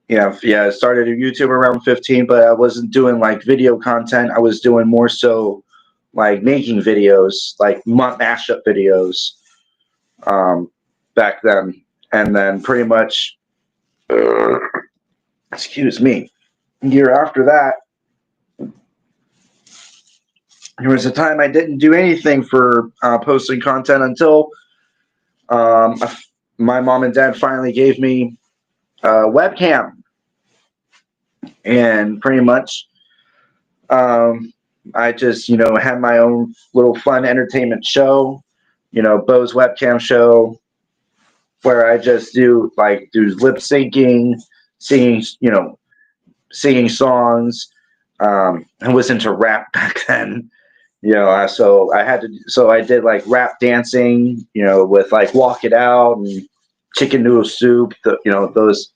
Yeah, I started YouTube around 15, but I wasn't doing like video content. I was doing more so like making videos, like mashup videos back then. And then pretty much, excuse me, a year after that, there was a time I didn't do anything for posting content until my mom and dad finally gave me a webcam. And pretty much, I just, had my own little fun entertainment show, Bo's webcam show, where I just do lip syncing, singing, singing songs. I was into rap back then. So I did like rap dancing, with like Walk It Out and Chicken Noodle Soup, those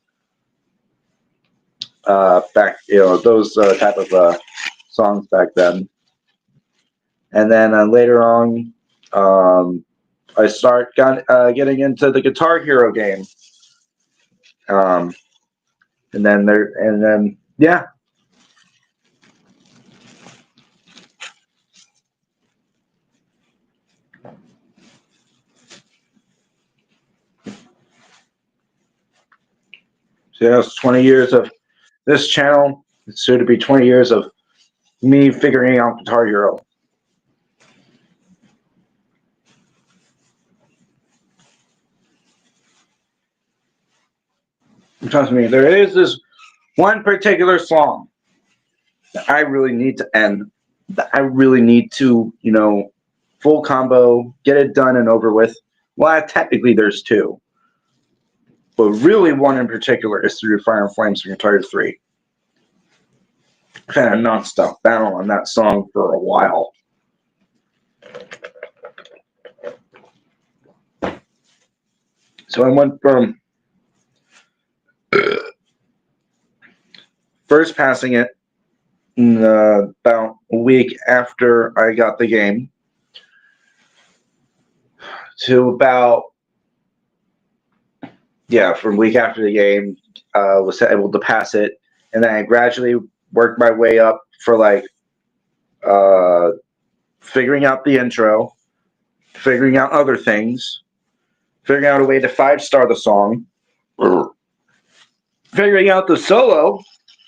those type of songs back then. And then later on, I getting into the Guitar Hero game. Um, and then yeah. So yeah, it's 20 years of this channel. It's soon to be 20 years of me figuring out Guitar Hero. Trust me, there is this one particular song that I really need to end. That I really need to, full combo, get it done and over with. Well, technically there's two. But really one in particular is Through Fire and Flames from Guitar Hero 3. I've had a non-stop battle on that song for a while. So I went from first passing it about a week after I got the game to about, from a week after the game, was able to pass it. And then I gradually worked my way up for like figuring out the intro, figuring out other things, figuring out a way to 5-star the song, figuring out the solo.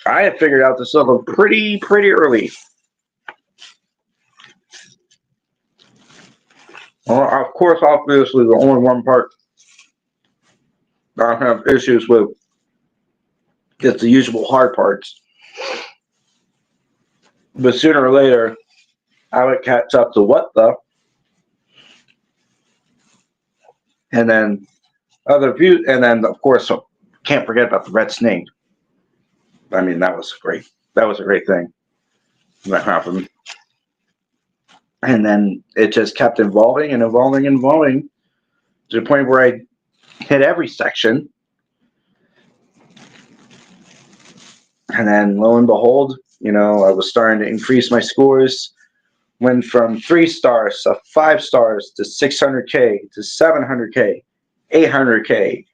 I had figured out the solo pretty early. Well, of course, obviously, the only one part I have issues with is the usual hard parts. But sooner or later, I would catch up to what the, and then other views, and then of course, can't forget about the red snake. I mean, that was great. That was a great thing that happened. And then it just kept evolving and evolving and evolving to the point where I hit every section. And then lo and behold, I was starting to increase my scores. Went from 3 stars to 5 stars to 600K to 700K, 800K.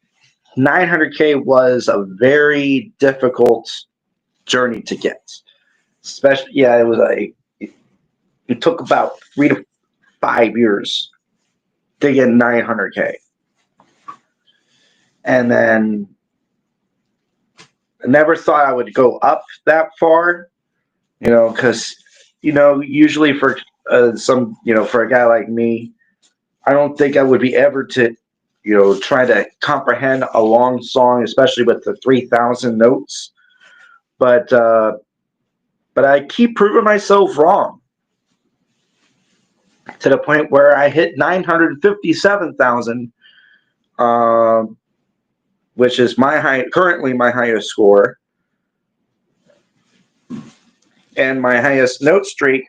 900K was a very difficult journey to get. Especially, it was it took about 3 to 5 years to get 900K. And then I never thought I would go up that far, because, usually for for a guy like me, I don't think I would be ever to, try to comprehend a long song, especially with the 3,000 notes. But I keep proving myself wrong to the point where I hit 957,000, which is currently my highest score, and my highest note streak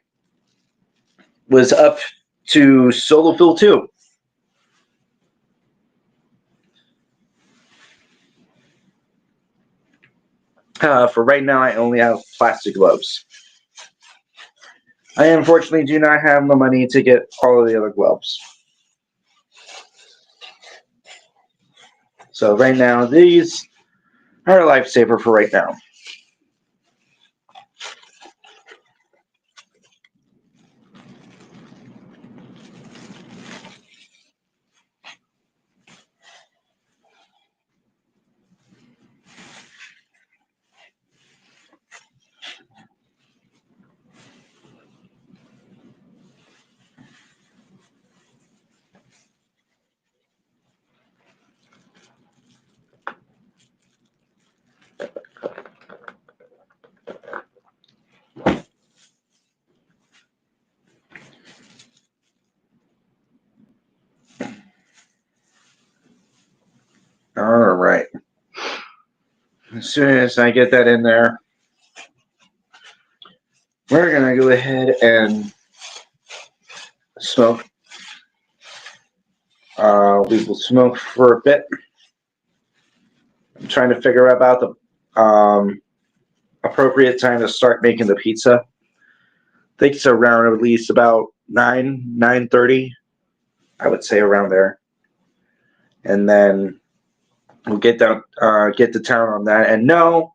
was up to Solo Fill 2. For right now, I only have plastic gloves. I unfortunately do not have the money to get all of the other gloves. So right now, these are a lifesaver for right now. as soon as I get that in there, we're gonna go ahead and smoke. We will smoke for a bit. I'm trying to figure out about the appropriate time to start making the pizza. I think it's around at least about 9:30. I would say around there, and then we'll get down, get to town on that. And no,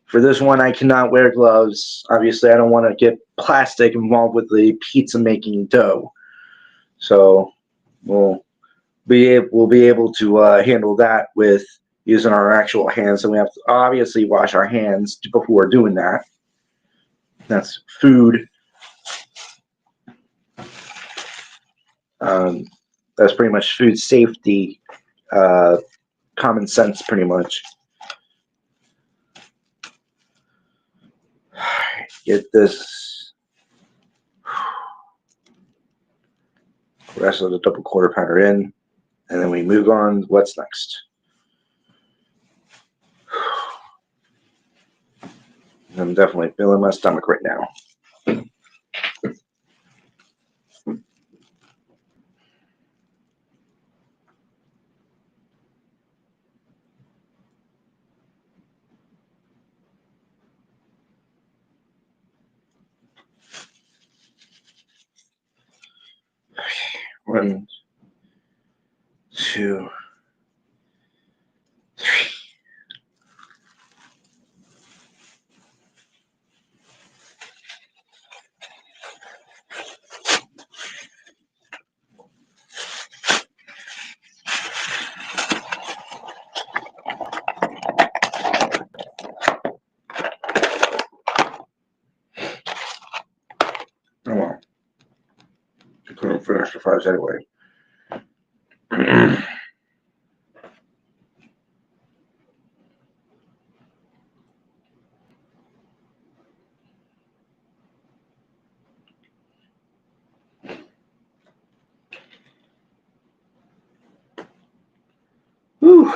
for this one, I cannot wear gloves. Obviously, I don't want to get plastic involved with the pizza making dough. So we'll be able to handle that with using our actual hands. And we have to obviously wash our hands before doing that. That's food. Um, that's pretty much food safety, common sense, pretty much. Get this rest of the double quarter pounder in, and then we move on. What's next? I'm definitely feeling my stomach right now. One, two, three. Oh well. I couldn't finish the fries anyway. Whew.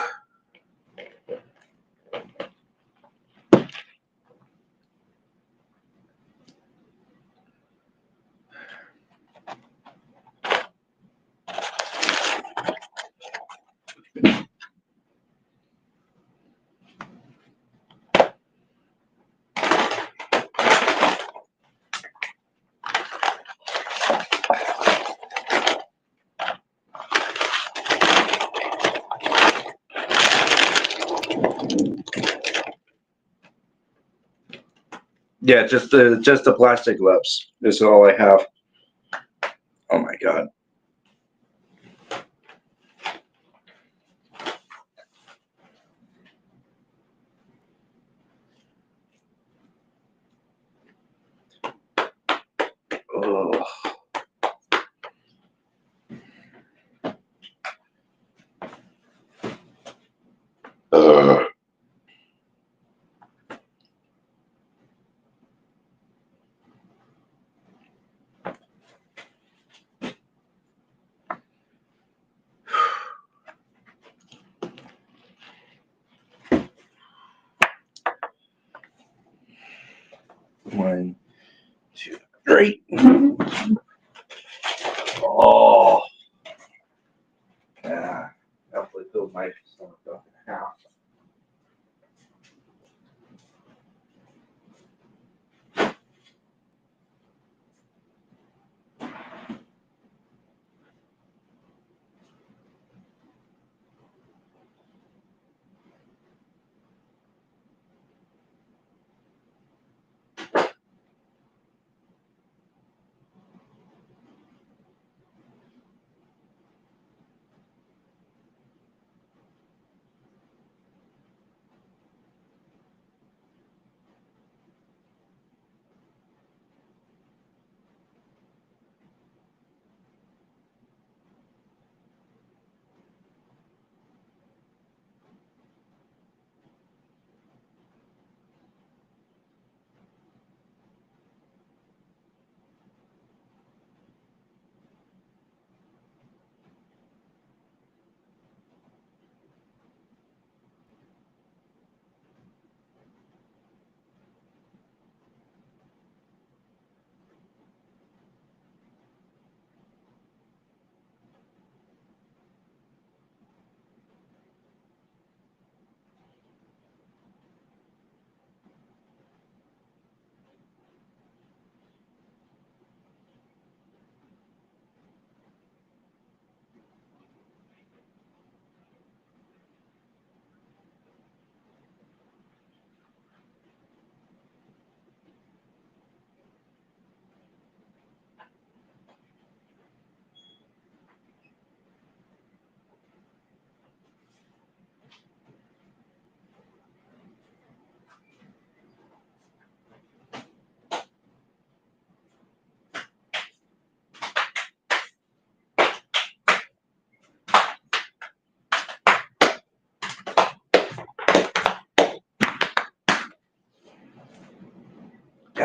Yeah, just the plastic gloves is all I have. Oh my god. Oh. Uh. One, two, three. Oh. Yeah. Hopefully filled my stomach up in half.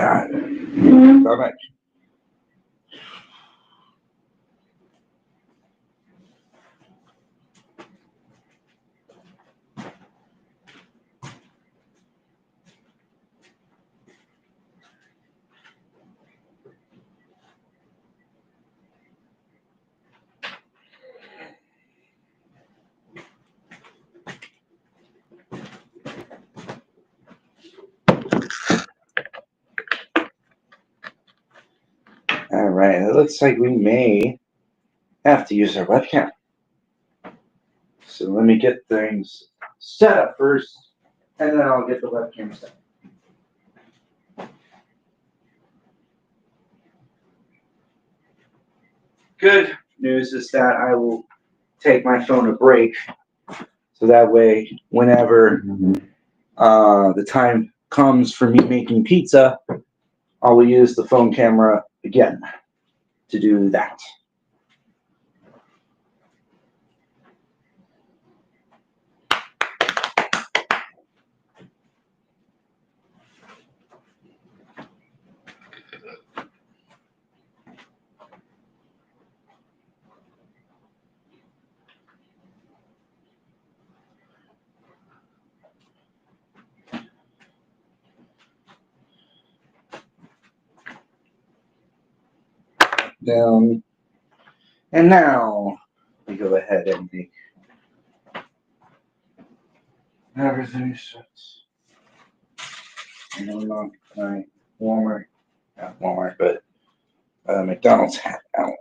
God. All right. All right. It looks like we may have to use our webcam. So let me get things set up first, and then I'll get the webcam set. Good news is that I will take my phone a break, so that way, whenever the time comes for me making pizza, I will use the phone camera again to do that. Down. And now we go ahead and make everything set. And I'm not my Walmart, not Walmart, but McDonald's hat out.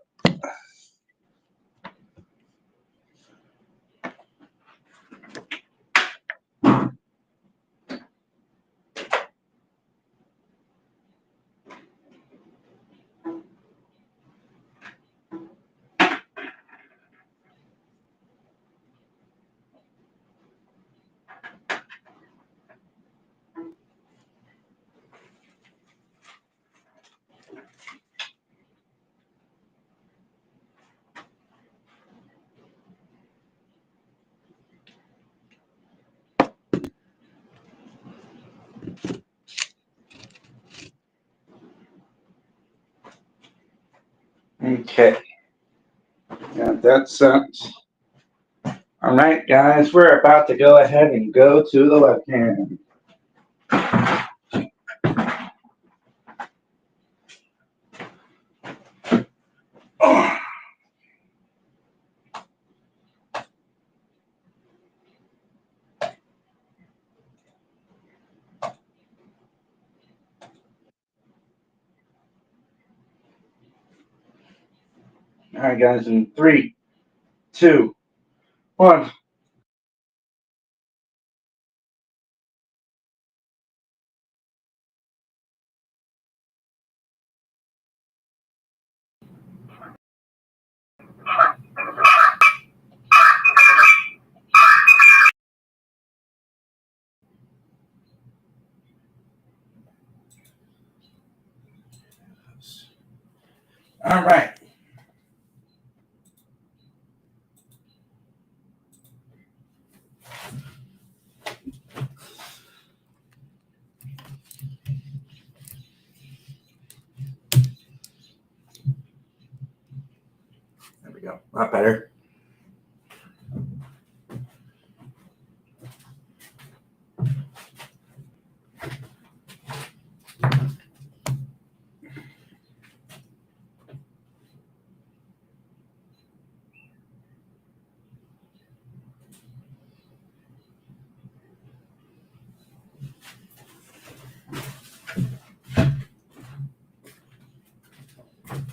Okay. Got that set. All right, guys, we're about to go ahead and go to the webcam. Oh. All right, guys, in 3, 2, 1. All right. There we go. A lot better.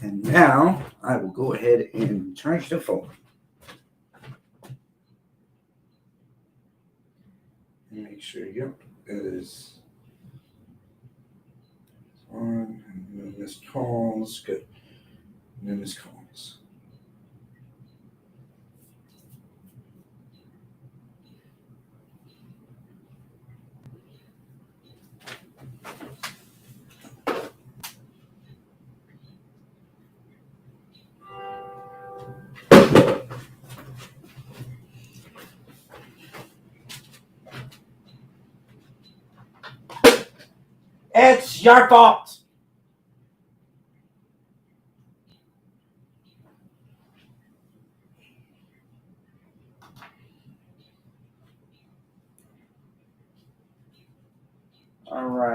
And now I will go ahead and charge the phone. And make sure it is on. No missed calls. Good. No missed calls. It's your fault.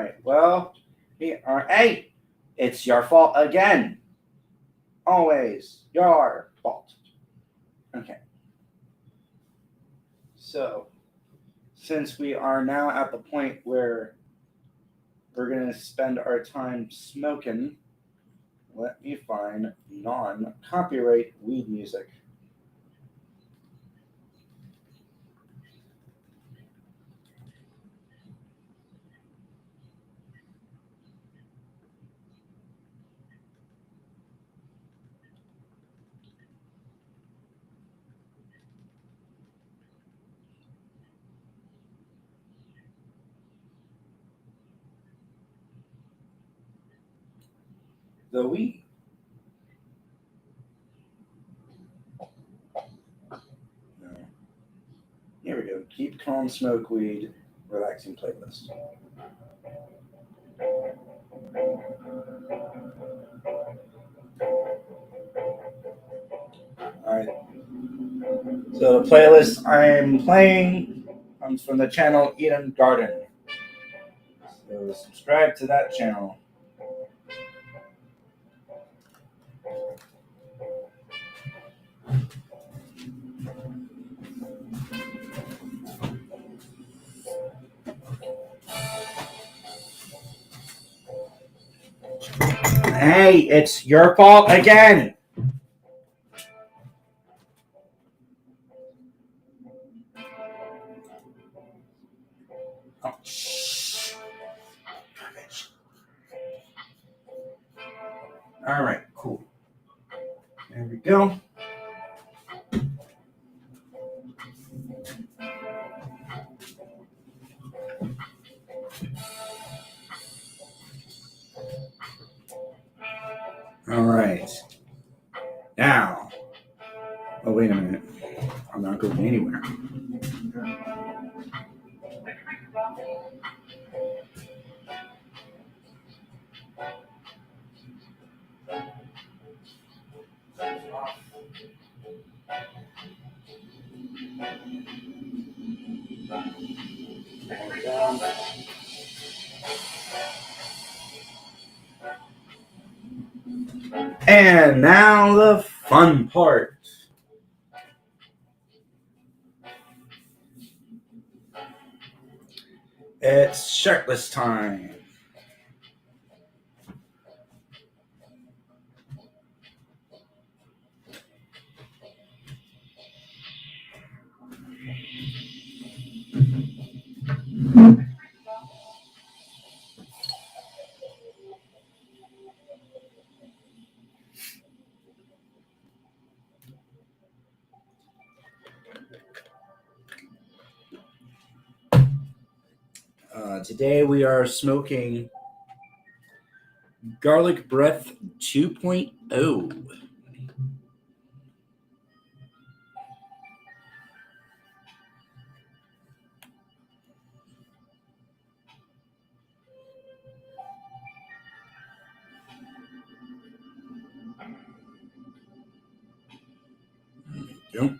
right. Well, hey, it's your fault again. Always your fault. Okay. So, since we are now at the point where we're going to spend our time smoking, let me find non-copyright weed music. The weed. No. Here we go. Keep calm, smoke weed, relaxing playlist. Alright. So the playlist I'm playing comes from the channel Eden Garden. So subscribe to that channel. Hey, it's your fault again. Oh, shh. All right, cool. There we go. All right. Now, oh, wait a minute. I'm not going anywhere. And now the fun part. It's shirtless time. Today we are smoking Garlic Breath 2.0. Yep.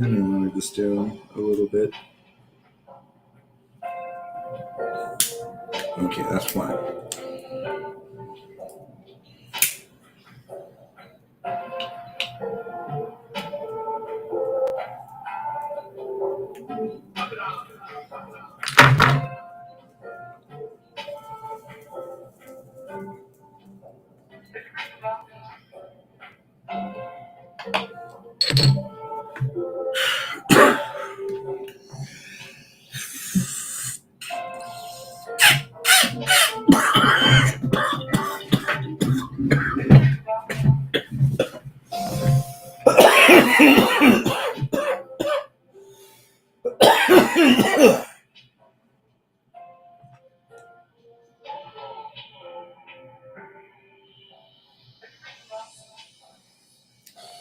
I'm going to move this down a little bit. Okay, that's fine.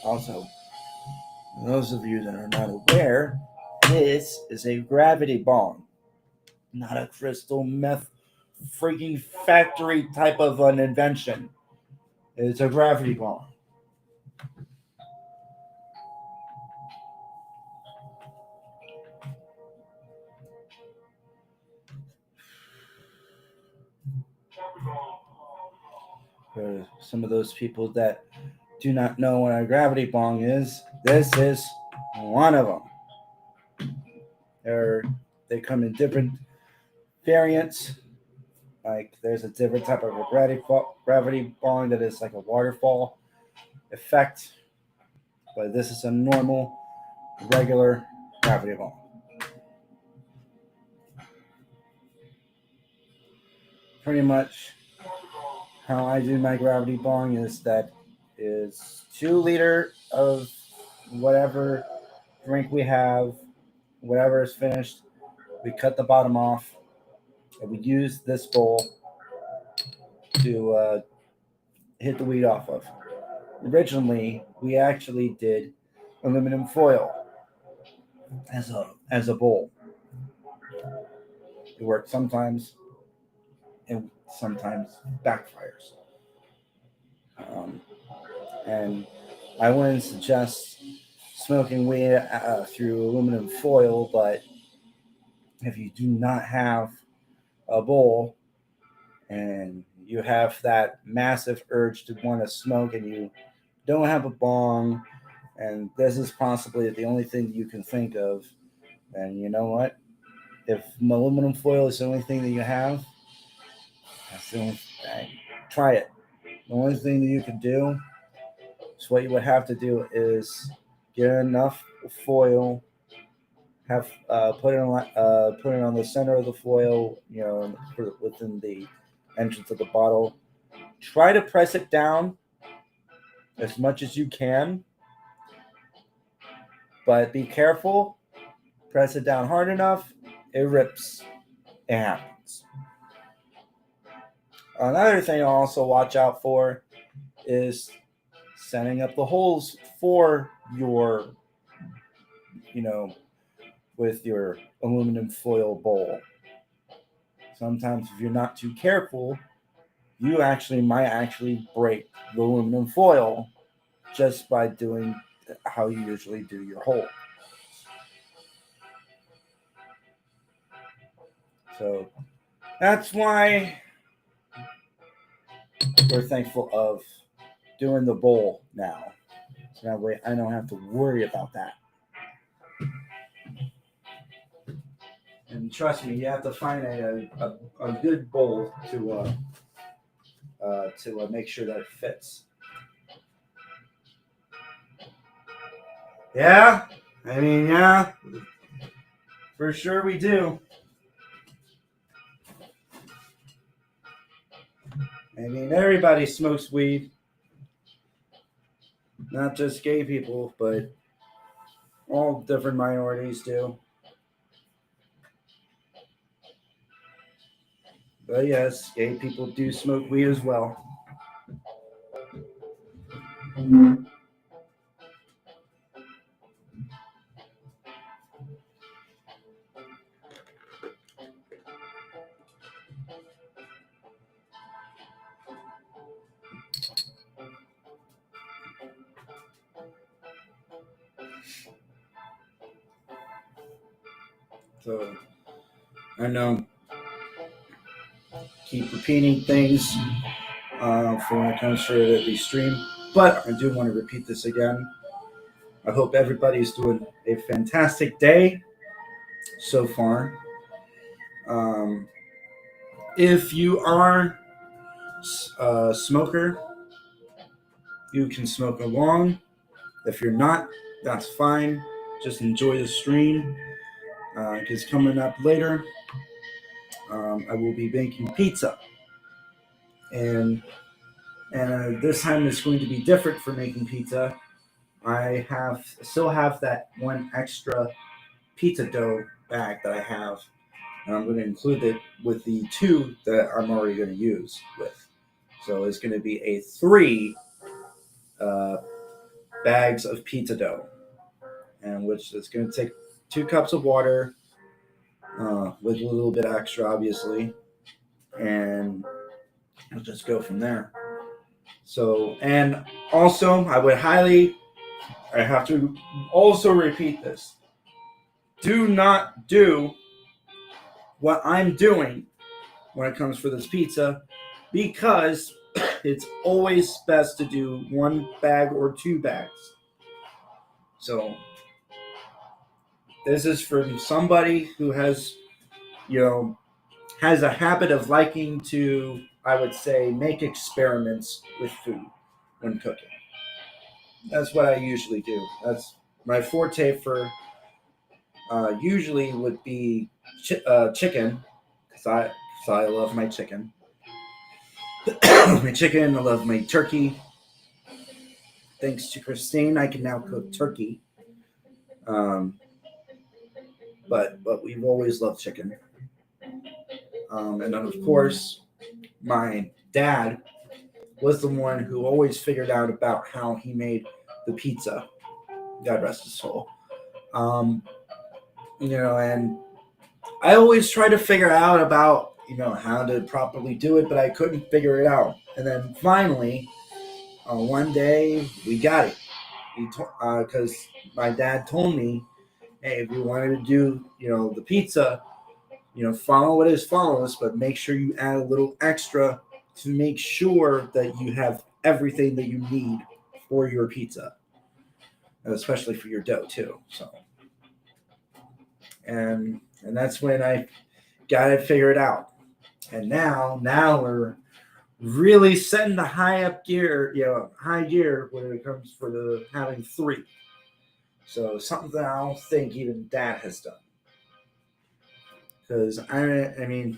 Also, those of you that are not aware, this is a gravity bong, not a crystal meth freaking factory type of an invention. It's a gravity bong. For some of those people that do not know what a gravity bong is, this is one of them. They come in different variants. Like there's a different type of a gravity bong that is like a waterfall effect, but this is a normal, regular gravity bong. Pretty much how I do my gravity bong is that is 2 liter of whatever drink we have, whatever is finished. We cut the bottom off, and we use this bowl to hit the weed off of. Originally, we actually did aluminum foil as a bowl. It works sometimes, and sometimes backfires. Um, and I wouldn't suggest smoking weed through aluminum foil, but if you do not have a bowl and you have that massive urge to want to smoke and you don't have a bong and this is possibly the only thing you can think of, then you know what? If aluminum foil is the only thing that you have, that's the only thing. Try it. The only thing that you can do is what you would have to do is get enough foil, have put it on the center of the foil, within the entrance of the bottle. Try to press it down as much as you can, but be careful. Press it down hard enough, it rips. It happens. Another thing to also watch out for is setting up the holes for your, with your aluminum foil bowl. Sometimes if you're not too careful, you might break the aluminum foil just by doing how you usually do your hole. So that's why we're thankful of doing the bowl now. So that way I don't have to worry about that. And trust me, you have to find a good bowl to make sure that it fits. Yeah, yeah, for sure we do. Everybody smokes weed, not just gay people, but all different minorities do. But yes, gay people do smoke weed as well. So I know keep repeating things for when it comes to the stream, but I do want to repeat this again. I hope everybody's doing a fantastic day so far. Um, if you are a smoker, you can smoke along. If you're not, that's fine. Just enjoy the stream. Because coming up later, I will be making pizza, and this time is going to be different for making pizza. I still have that one extra pizza dough bag that I have, and I'm going to include it with the 2 that I'm already going to use with. So it's going to be a 3 bags of pizza dough, and which is going to take 2 cups of water with a little bit extra, obviously, and we'll just go from there. So, and also, I have to also repeat this: do not do what I'm doing when it comes for this pizza, because it's always best to do 1 bag or 2 bags. So this is from somebody who you know, has a habit of liking to, I would say, make experiments with food when cooking. That's what I usually do. That's my forte for usually would be chicken, cause I love my chicken. My chicken, I love my turkey. Thanks to Christine, I can now cook turkey. Um, but we've always loved chicken. And then of course, my dad was the one who always figured out about how he made the pizza. God rest his soul. Um, and I always try to figure out about how to properly do it, but I couldn't figure it out. And then finally, one day we got it. Because my dad told me, hey, if you wanted to do the pizza, follow what is follows, but make sure you add a little extra to make sure that you have everything that you need for your pizza, especially for your dough too. So, and that's when I got it figured out. And now we're really setting the high gear when it comes for the having 3. So something that I don't think even Dad has done. Because I mean,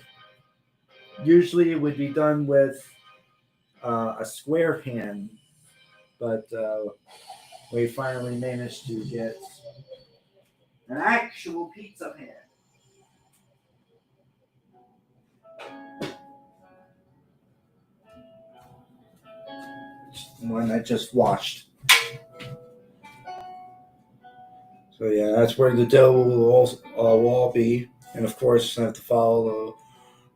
usually it would be done with a square pan, but we finally managed to get an actual pizza pan. One I just washed. So yeah, that's where the dough will all be, and of course I have to follow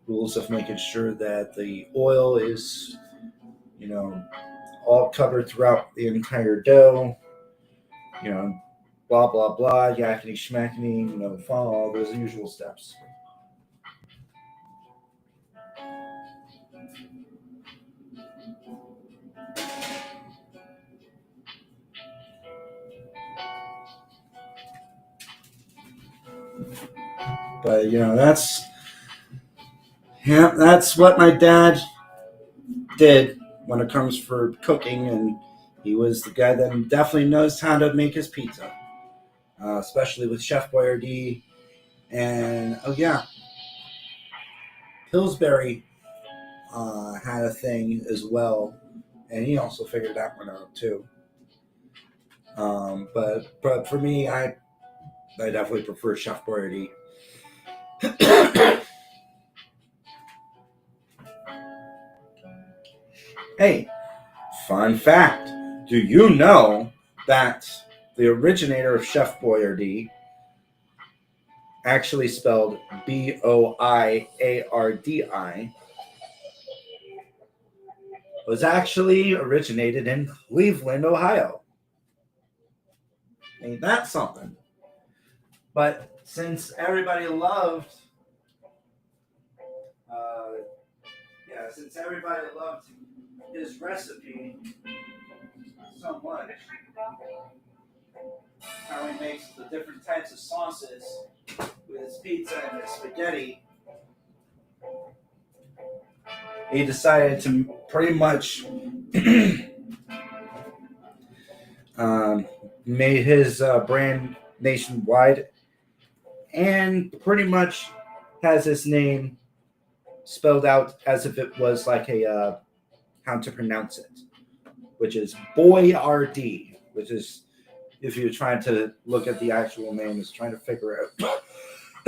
the rules of making sure that the oil is, you know, all covered throughout the entire dough. You know, blah blah blah, yakety schmackety. Follow all those usual steps. But that's what my dad did when it comes for cooking, and he was the guy that definitely knows how to make his pizza, especially with Chef Boyardee. And oh yeah, Pillsbury had a thing as well, and he also figured that one out too. But for me, I definitely prefer Chef Boyardee. Hey, fun fact: do you know that the originator of Chef Boyardee, actually spelled Boiardi, was actually originated in Cleveland, Ohio? Ain't that something? But uh, since everybody loved his recipe so much, how he makes the different types of sauces with his pizza and his spaghetti, he decided to pretty much um, made his brand nationwide, and pretty much has his name spelled out as if it was like a how to pronounce it, which is Boyardee, which is, if you're trying to look at the actual name, is trying to figure out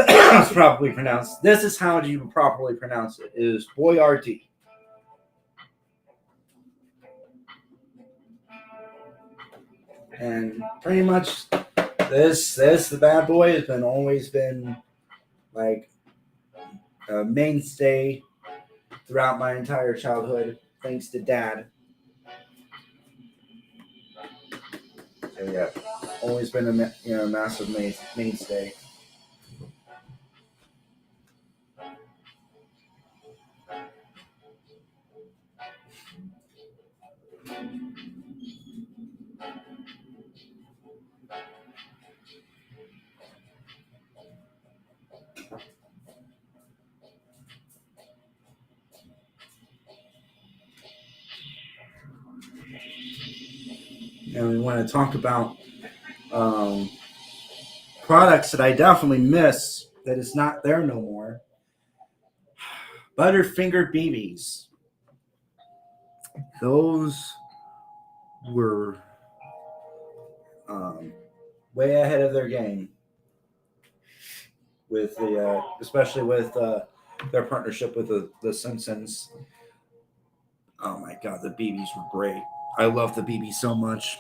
how it's properly pronounced. This is how you properly pronounce it. It is Boyardee. And pretty much the bad boy has always been like a mainstay throughout my entire childhood, thanks to Dad. So yeah, always been a massive mainstay. And we want to talk about um, products that I definitely miss that is not there no more. Butterfinger BBs. Those were um, way ahead of their game with especially with their partnership with the Simpsons. Oh my God, the BBs were great. I love the BB so much.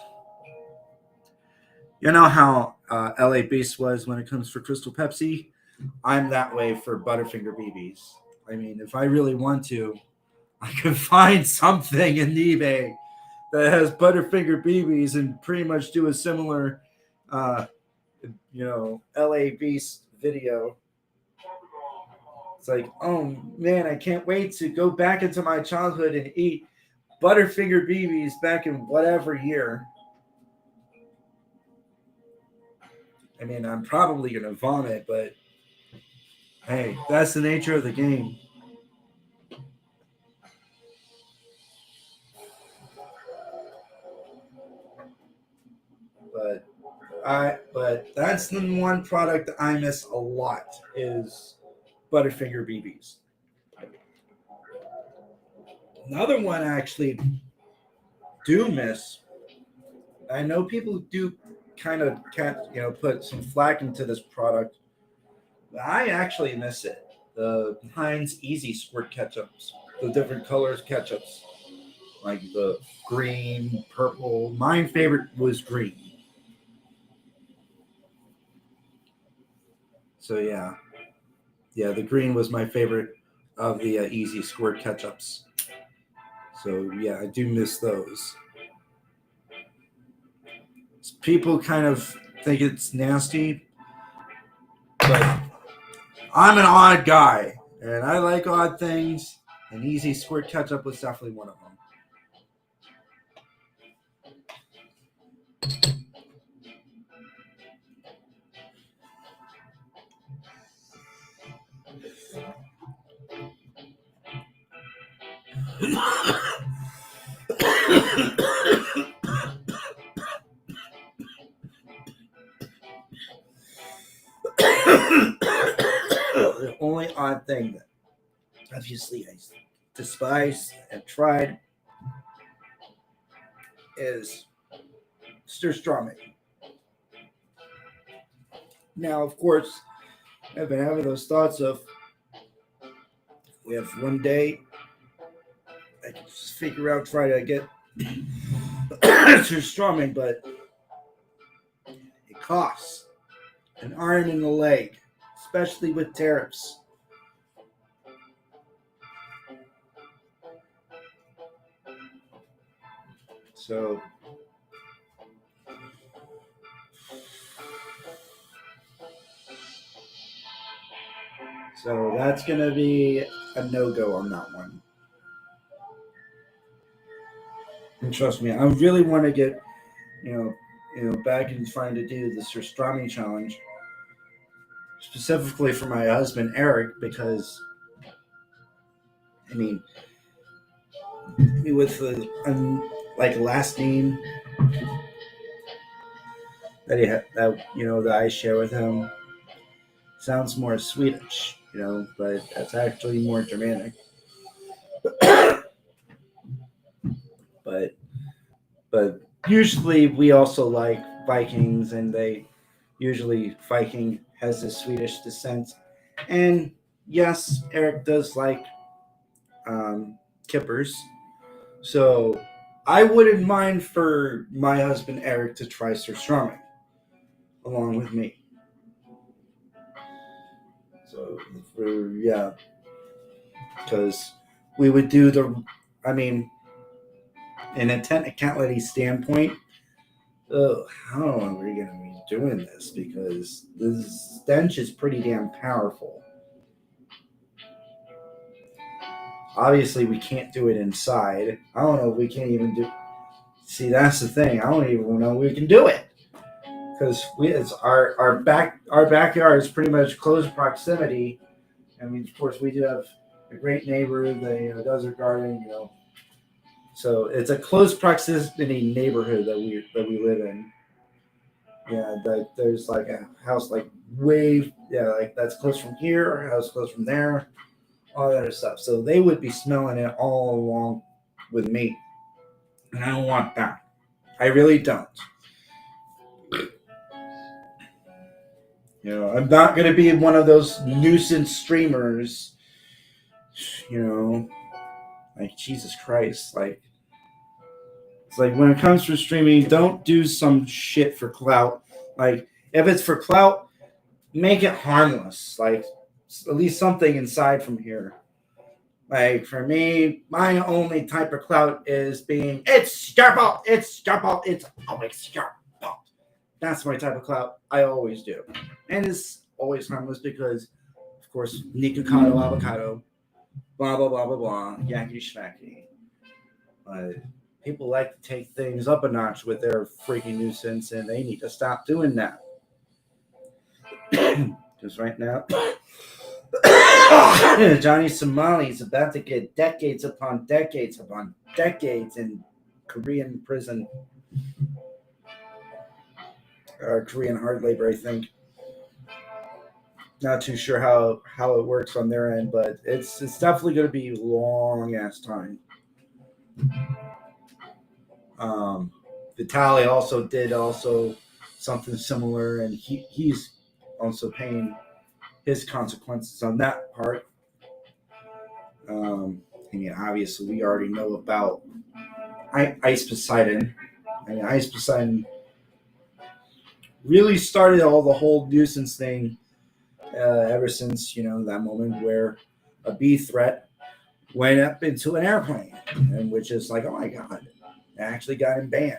You know how LA Beast was when it comes for Crystal Pepsi? I'm that way for Butterfinger BBs. I mean, if I really want to, I could find something in eBay that has Butterfinger BBs and pretty much do a similar, uh, LA Beast video. It's like, oh man, I can't wait to go back into my childhood and eat Butterfinger BBs back in whatever year. I mean, I'm probably going to vomit, but hey, that's the nature of the game. But but that's the one product that I miss a lot is Butterfinger BBs. Another one I actually do miss. I know people do kind of put some flack into this product, but I actually miss it. The Heinz Easy Squirt ketchups, the different colors ketchups, like the green, purple. My favorite was green. So yeah, the green was my favorite of the Easy Squirt ketchups. So yeah, I do miss those. People kind of think it's nasty, but I'm an odd guy, and I like odd things. And Easy Squirt ketchup was definitely one of them. The only odd thing that obviously I despise and tried is stirstroming. Now, of course, I've been having those thoughts of we have one day I can just figure out try to get stirstroming, but it costs an arm and a leg, especially with tariffs. So so that's gonna be a no-go on that one. And trust me, I really want to get you know back and trying to do the Surstrami challenge specifically for my husband Eric because I mean with the like last name that that I share with him sounds more Swedish, but that's actually more Germanic. But but usually we also like Vikings, and they usually Viking has a Swedish descent. And yes, Eric does like kippers. So I wouldn't mind for my husband Eric to try surstrumming along with me. So yeah, because we would do the. I mean, in a technicality standpoint, how are we going to be doing this? Because the stench is pretty damn powerful. Obviously, we can't do it inside. I don't know if we can't even do. See, that's the thing. I don't even know we can do it because it's our backyard is pretty much close proximity. I mean, of course, we do have a great neighbor that does our gardening. So it's a close proximity neighborhood that we live in. Yeah, there's like a house like like that's close from here, or a house close from there, all that other stuff. So they would be smelling it all along with me, and I don't want that. I really don't. I'm not going to be one of those nuisance streamers. Like Jesus Christ, like it's like when it comes to streaming, don't do some shit for clout. Like if it's for clout, make it harmless. Like at least something inside from here. Like for me, my only type of clout is being it's your fault, it's always your fault. That's my type of clout. I always do, and it's always harmless because, of course, Nikocado avocado, blah blah blah blah blah, yakety schmackety. But people like to take things up a notch with their freaking nuisance, and they need to stop doing that. Because right now, Johnny Somali is about to get decades upon decades upon decades in Korean prison, or Korean hard labor, I think. Not too sure how it works on their end, but it's definitely going to be long ass time. Vitaly also did something similar, and he's also paying his consequences on that part. I mean, obviously, we already know about Ice Poseidon. I mean, Ice Poseidon really started all the whole nuisance thing ever since that moment where a bee threat went up into an airplane, and which is like, oh my god, it actually got him banned.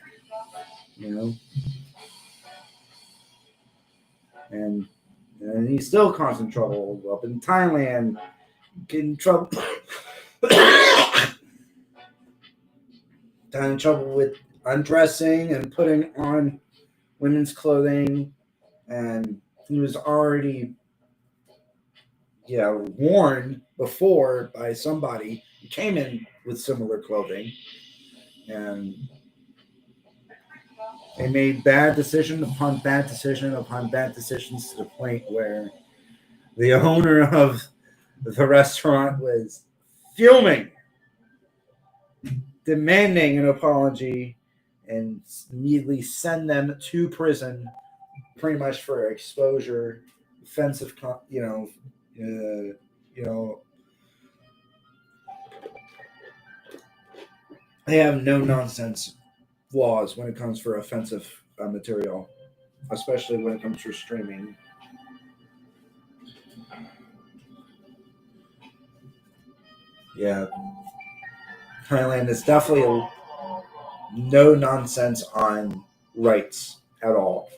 And he's still causing trouble up in Thailand, getting trouble, in trouble with undressing and putting on women's clothing, and he was already warned before by somebody who came in with similar clothing, and they made bad decision upon bad decision upon bad decisions to the point where the owner of the restaurant was fuming, demanding an apology, and immediately send them to prison, pretty much for exposure, offensive, they have no nonsense laws when it comes for offensive material, especially when it comes to streaming. Yeah, Thailand is definitely no nonsense on rights at all.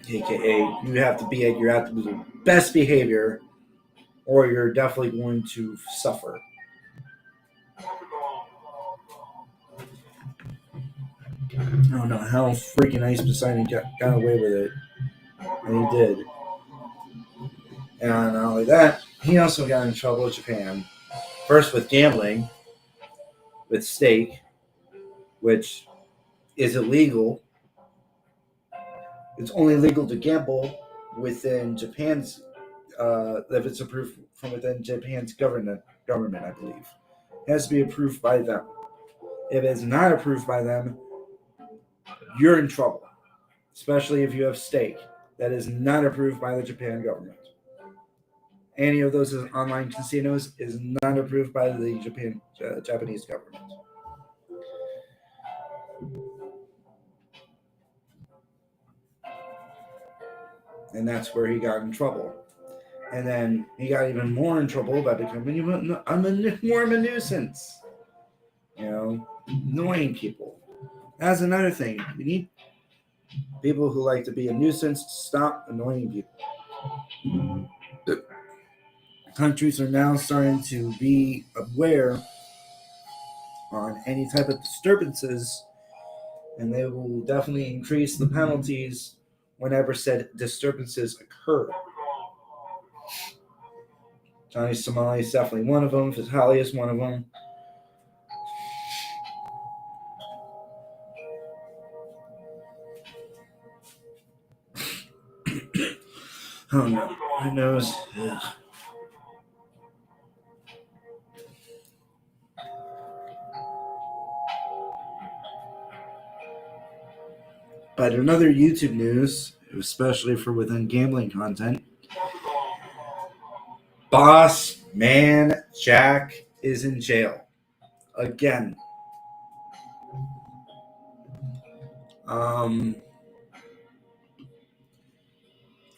AKA, you have to be the best behavior, or you're definitely going to suffer. I don't know how freaking Ice Poseidon got away with it, and he did. And not only that, he also got in trouble with Japan. First with gambling, with stake, which is illegal. It's only legal to gamble within Japan's, if it's approved from within Japan's government, I believe. It has to be approved by them. If it's not approved by them, you're in trouble, especially if you have stake that is not approved by the Japan government. Any of those online casinos is not approved by the Japanese government. and that's where he got in trouble. And then he got even more in trouble by becoming more of a nuisance. Annoying people. That's another thing. We need people who like to be a nuisance to stop annoying people. Countries are now starting to be aware on any type of disturbances, and they will definitely increase the penalties whenever said disturbances occur. Johnny Somali is definitely one of them. Fatali is one of them. Oh no, my nose. Ugh. But another YouTube news, especially for within gambling content, Boss Man Jack is in jail again.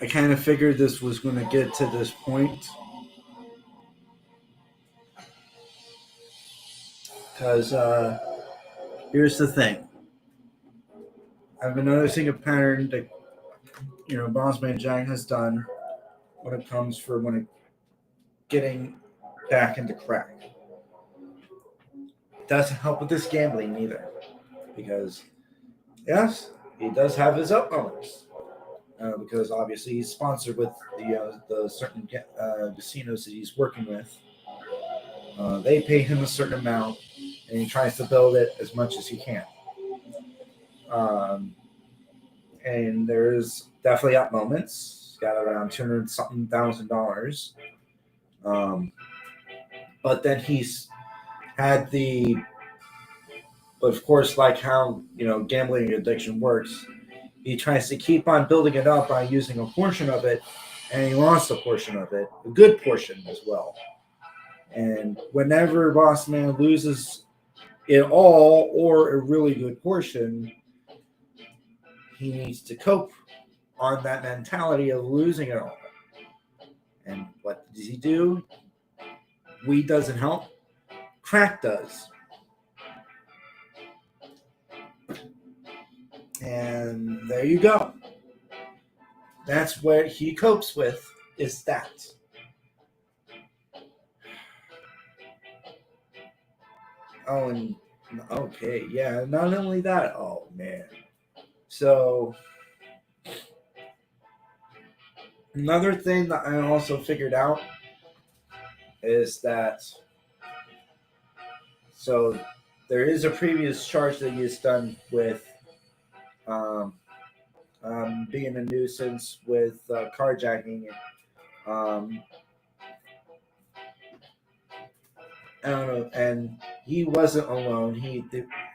I kind of figured this was going to get to this point because here's the thing. I've been noticing a pattern that Boss Man Jack has done when it comes for getting back into crack. It doesn't help with this gambling either, because yes, he does have his uprunners. Because obviously he's sponsored with the certain casinos that he's working with. They pay him a certain amount, and he tries to build it as much as he can. And there's definitely up moments. He's got around $200,000. But then he's had but of course, like how gambling addiction works, he tries to keep on building it up by using a portion of it, and he lost a portion of it, a good portion as well. And whenever Boss Man loses it all or a really good portion, he needs to cope on that mentality of losing it all. And what does he do? Weed doesn't help. Crack does. And there you go. That's what he copes with, is that. Oh, and okay, yeah, not only that, oh man. So, another thing that I also figured out is that, so there is a previous charge that he's done with being a nuisance with carjacking. I don't know, and he wasn't alone. He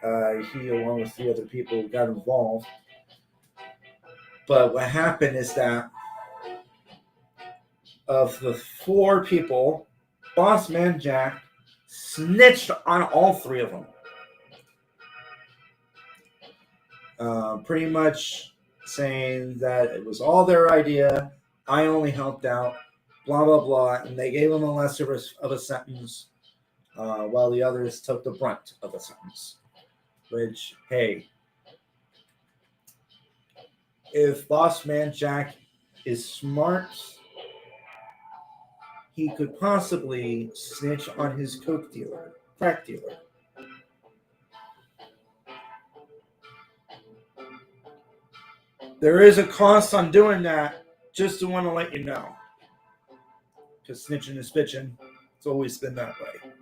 along with 3 other people got involved. But what happened is that of the 4 people, Boss Man Jack snitched on all 3 of them. Pretty much saying that it was all their idea. I only helped out, blah, blah, blah. And they gave him a lesser of a sentence, while the others took the brunt of the sentence. Which, hey, if Boss Man Jack is smart, he could possibly snitch on his crack dealer. There is a cost on doing that, just to want to let you know. Because snitching is bitching. It's always been that way.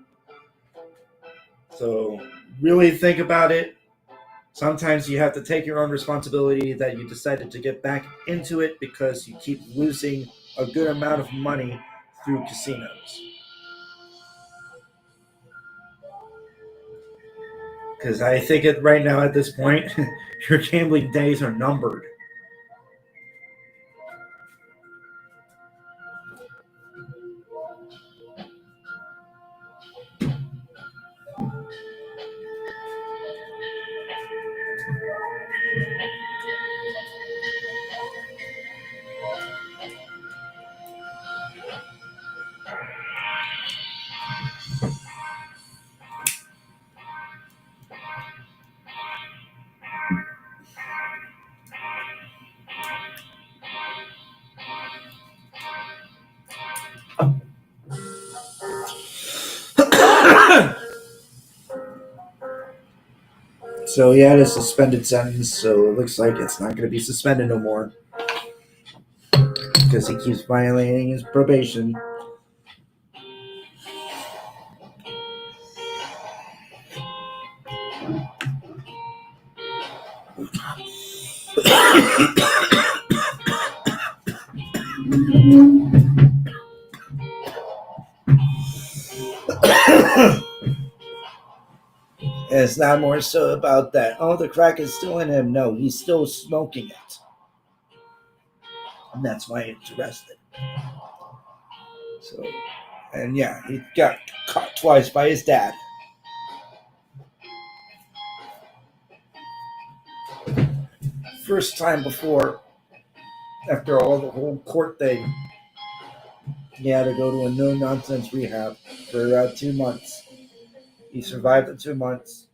So really think about it. Sometimes you have to take your own responsibility that you decided to get back into it because you keep losing a good amount of money through casinos. Because I think right now at this point, your gambling days are numbered. So he had a suspended sentence, so it looks like it's not going to be suspended no more because he keeps violating his probation. And it's not more so about that. Oh, the crack is still in him. No, he's still smoking it. And that's why he's arrested. So, and yeah, he got caught twice by his dad. First time before, after all the whole court thing, he had to go to a no nonsense rehab for 2 months. He survived the 2 months.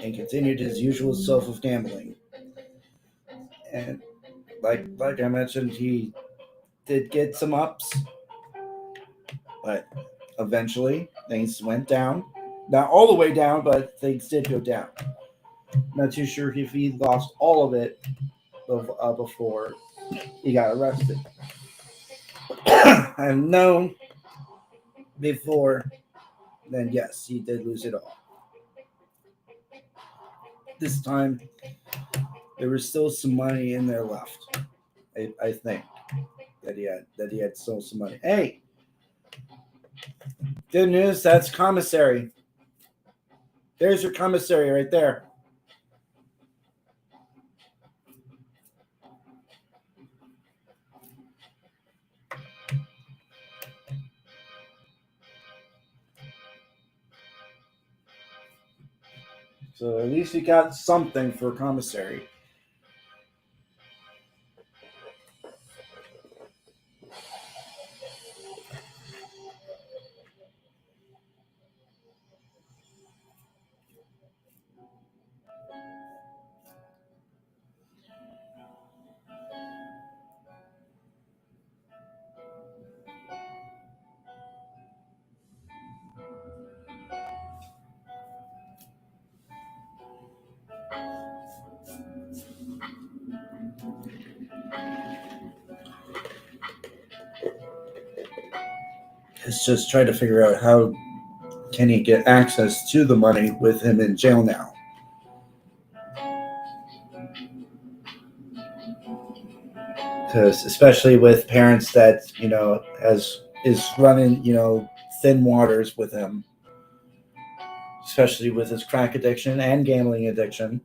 And continued his usual self of gambling. And like I mentioned, he did get some ups, but eventually things went down. Not all the way down, but things did go down. Not too sure if he lost all of it before he got arrested. I've known before, then yes, he did lose it all. This time, there was still some money in there left. I think that he had still some money. Hey, good news. That's commissary. There's your commissary right there. So at least we got something for commissary. It's just trying to figure out how can he get access to the money with him in jail now. Because especially with parents that as is running thin waters with him, especially with his crack addiction and gambling addiction.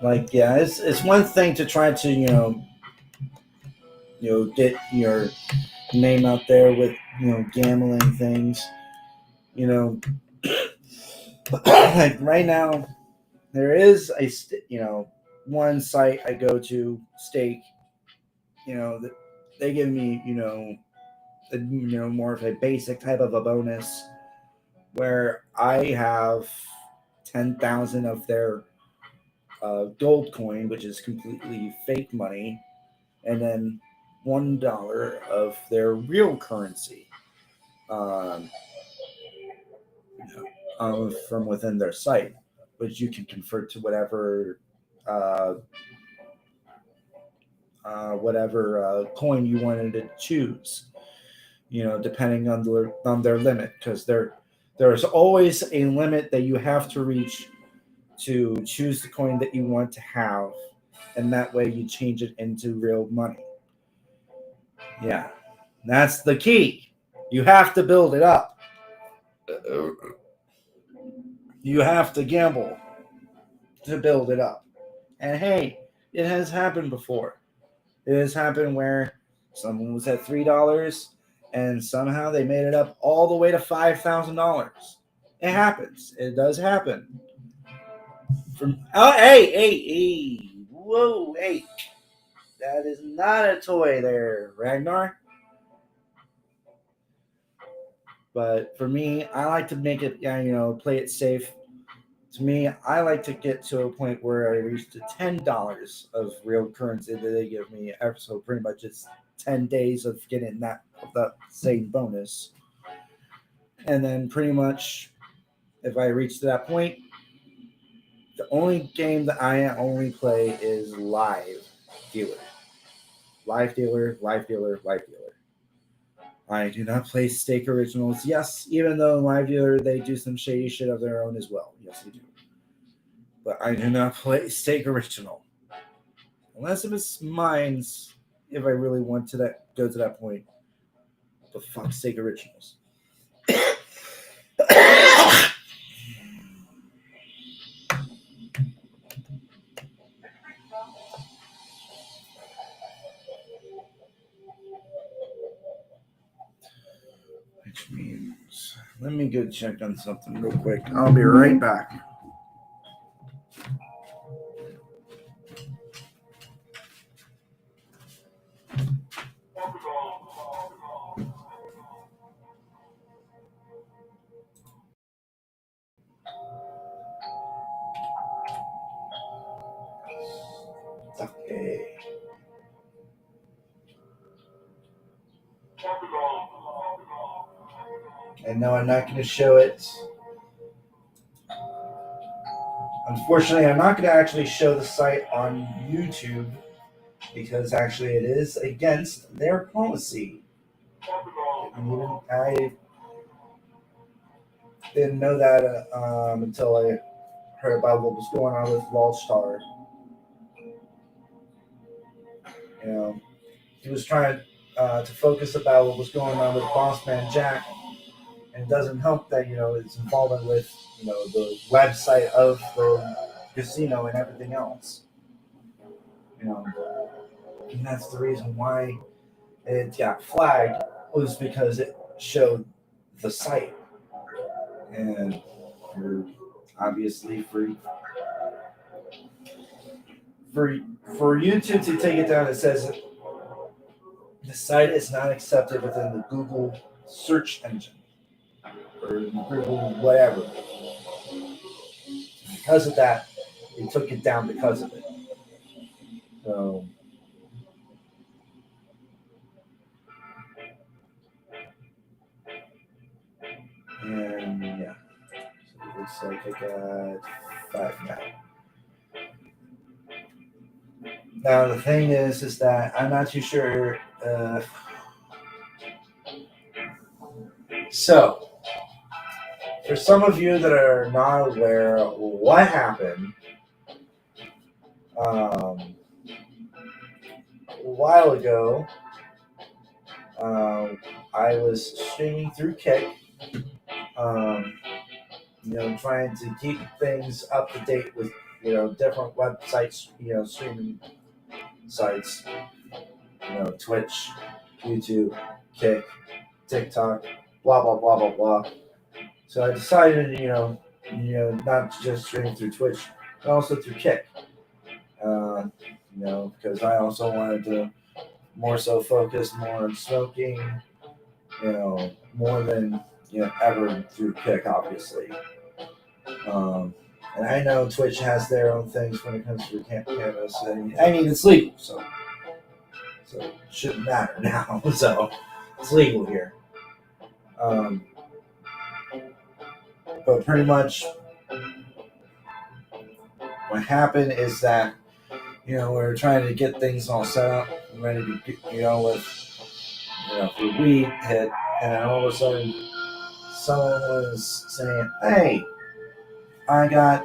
Like, yeah, it's one thing to try to get your name out there with gambling things. Like right now, there is one site I go to, Stake. That they give me more of a basic type of a bonus where I have 10,000 of their gold coin, which is completely fake money, and then $1 of their real currency um, from within their site, which you can convert to uh, whatever coin you wanted to choose. Depending on their limit, because there's always a limit that you have to reach to choose the coin that you want to have, and that way you change it into real money. Yeah, that's the key. You have to build it up. You have to gamble to build it up. And hey, it has happened before. It has happened where someone was at $3 and somehow they made it up all the way to $5,000. It happens. It does happen. Hey, whoa, hey, that is not a toy there, Ragnar. But for me, I like to make it, play it safe. to me, I like to get to a point where I reach to $10 of real currency that they give me. So pretty much it's 10 days of getting that same bonus, and then pretty much if I reach to that point, the only game that I only play is live dealer, live dealer, live dealer, live dealer. I do not play stake originals. Yes, even though in live dealer they do some shady shit of their own as well. Yes, they do. But I do not play stake original unless if it's mines. If I really want to go to that point, the fuck stake originals. Which means, let me go check on something real quick. I'll be right back. Okay. And no, I'm not going to show it. Unfortunately, I'm not going to actually show the site on YouTube because actually it is against their policy. I didn't know that until I heard about what was going on with Wallstar. You know, he was trying to focus about what was going on with Bossman Jack, and it doesn't help that it's involvement with the website of the casino and everything else. And that's the reason why it got flagged was because it showed the site, and obviously for YouTube to take it down, it says the site is not accepted within the Google search engine or Google whatever. Because of that, they took it down because of it. So, and yeah, so it looks like I got 5 now. Now the thing is that I'm not too sure. So, for some of you that are not aware what happened, a while ago, I was streaming through Kick, trying to keep things up to date with, different websites, streaming sites, Twitch, YouTube, Kick, TikTok, blah, blah, blah, blah, blah. So I decided, not to just stream through Twitch, but also through Kick. Because I also wanted to more so focus more on smoking, more than ever through Kick, obviously. And I know Twitch has their own things when it comes to cannabis. I mean, it's legal, so it shouldn't matter now. So it's legal here. But pretty much what happened is that we're trying to get things all set up and ready to with for weed hit, and then all of a sudden someone was saying, "Hey, I got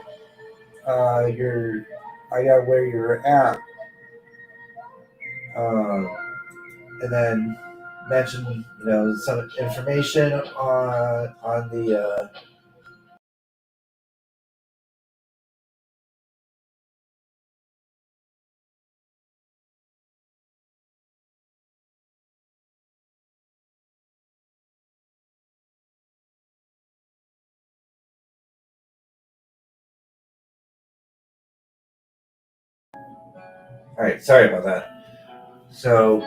where you're at," and then mentioned some information on the all right, sorry about that. So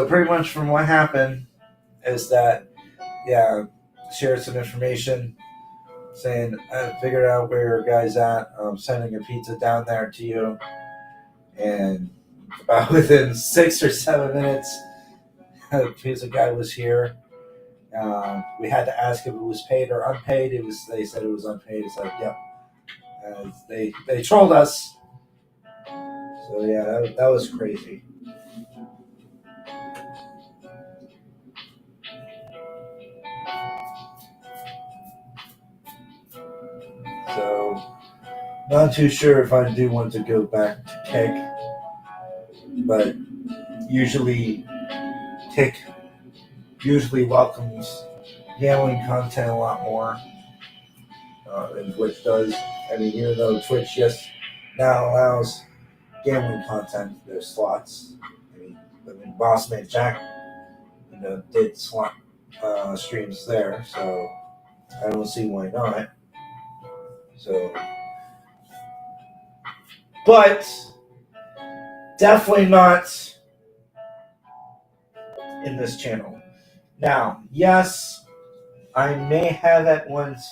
pretty much from what happened is that shared some information saying, I figured out where your guy's at. I'm sending a pizza down there to you. And about within 6 or 7 minutes, the pizza guy was here. We had to ask if it was paid or unpaid. They said it was unpaid. It's like, yep. They trolled us. So yeah, that was crazy. So not too sure if I do want to go back to Kick, but usually Kick usually welcomes gambling content a lot more than Twitch does. I mean, even though Twitch now allows gambling content, there's slots. I mean, Bossman Jack, did slot streams there, so I don't see why not. So, but definitely not in this channel. Now, yes, I may have at once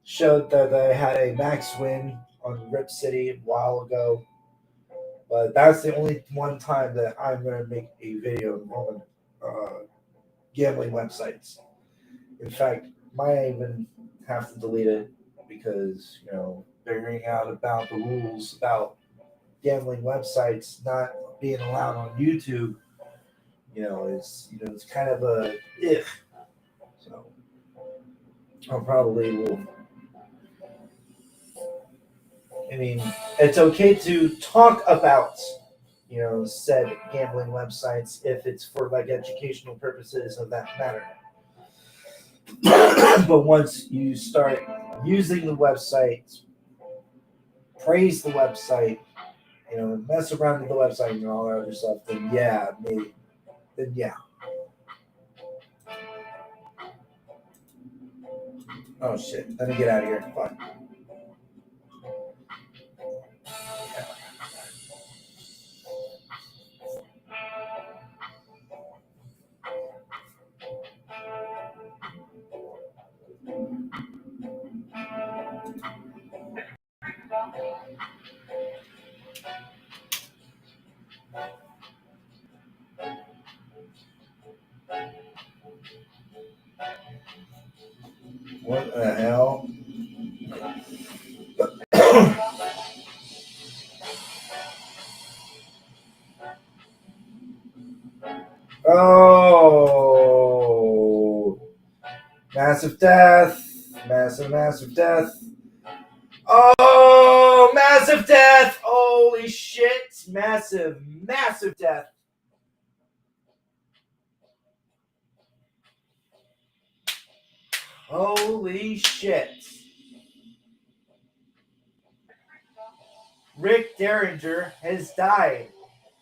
showed that I had a max win on Rip City a while ago, but that's the only one time that I'm going to make a video involving gambling websites. In fact, might even have to delete it because figuring out about the rules about gambling websites not being allowed on YouTube, it's kind of a if. So I'll probably will. I mean, it's okay to talk about said gambling websites if it's for like educational purposes of that matter. But once you start using the website, praise the website, mess around with the website and all that other stuff, then yeah, maybe. Then yeah. Oh shit. Let me get out of here. Fuck. What the hell? Oh, massive death. Massive death. Oh, massive death. Holy shit. Massive death. Holy shit. Rick Derringer has died.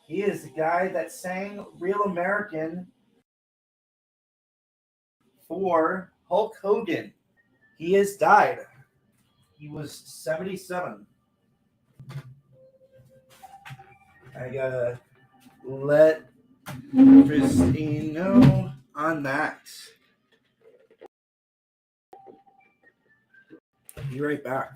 He is the guy that sang Real American for Hulk Hogan. He has died. He was 77. I gotta let Christine know on that. Be right back.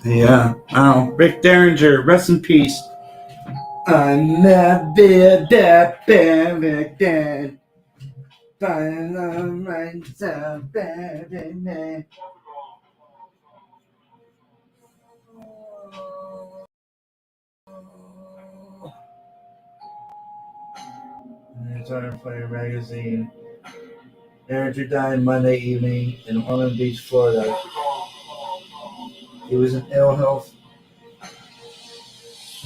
Yeah. Oh, Rick Derringer, rest in peace. I'm not dead, Rick dead. Return Player magazine. Derringer died Monday evening in Ormond Beach, Florida. He was in ill health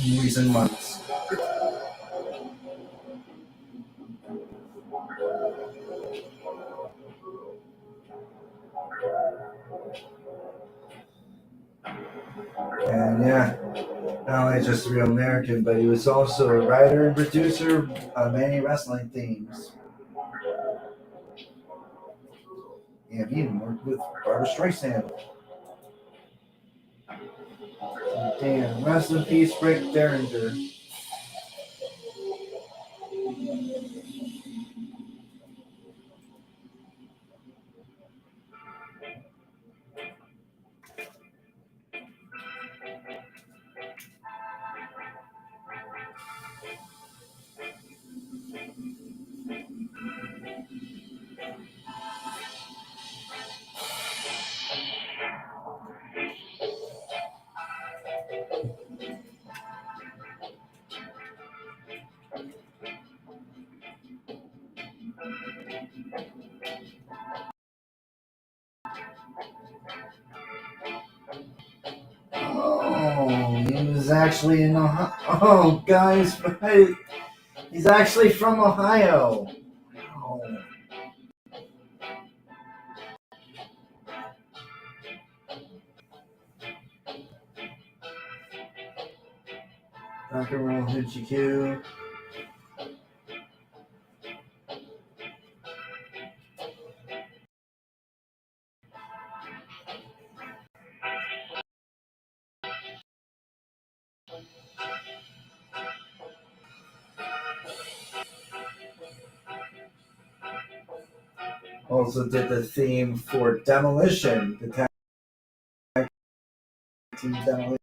in recent months. And yeah, not only just a real American, but he was also a writer and producer of many wrestling themes. And he even worked with Barbara Streisand. Damn, rest in peace, Rick Derringer. Oh, he was actually in Ohio. Oh, guys, he's actually from Ohio. Oh. Rock and Roll Hoochie Coo. Also did the theme for Demolition, the tag team Demolition.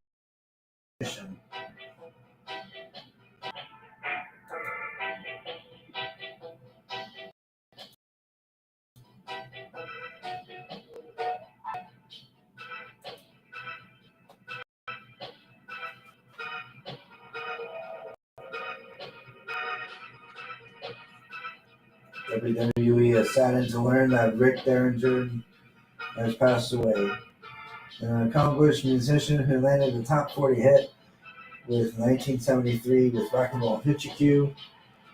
WWE is saddened to learn that Rick Derringer has passed away. An accomplished musician who landed a top 40 hit with 1973 with Rock and Roll Hoochie Coo.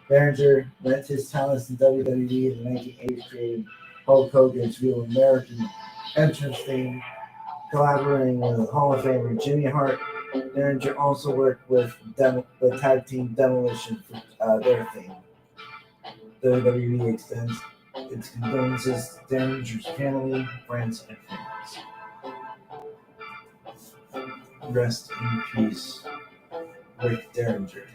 Derringer lent his talents in WWE in the 1980s, creating Hulk Hogan's Real American entrance theme, collaborating with Hall of Famer Jimmy Hart. Derringer also worked with the tag team Demolition for their theme. WWE extends its condolences to Derringer's family, friends, and fans. Rest in peace, Rick Derringer.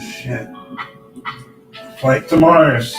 Shit. Flight to Mars.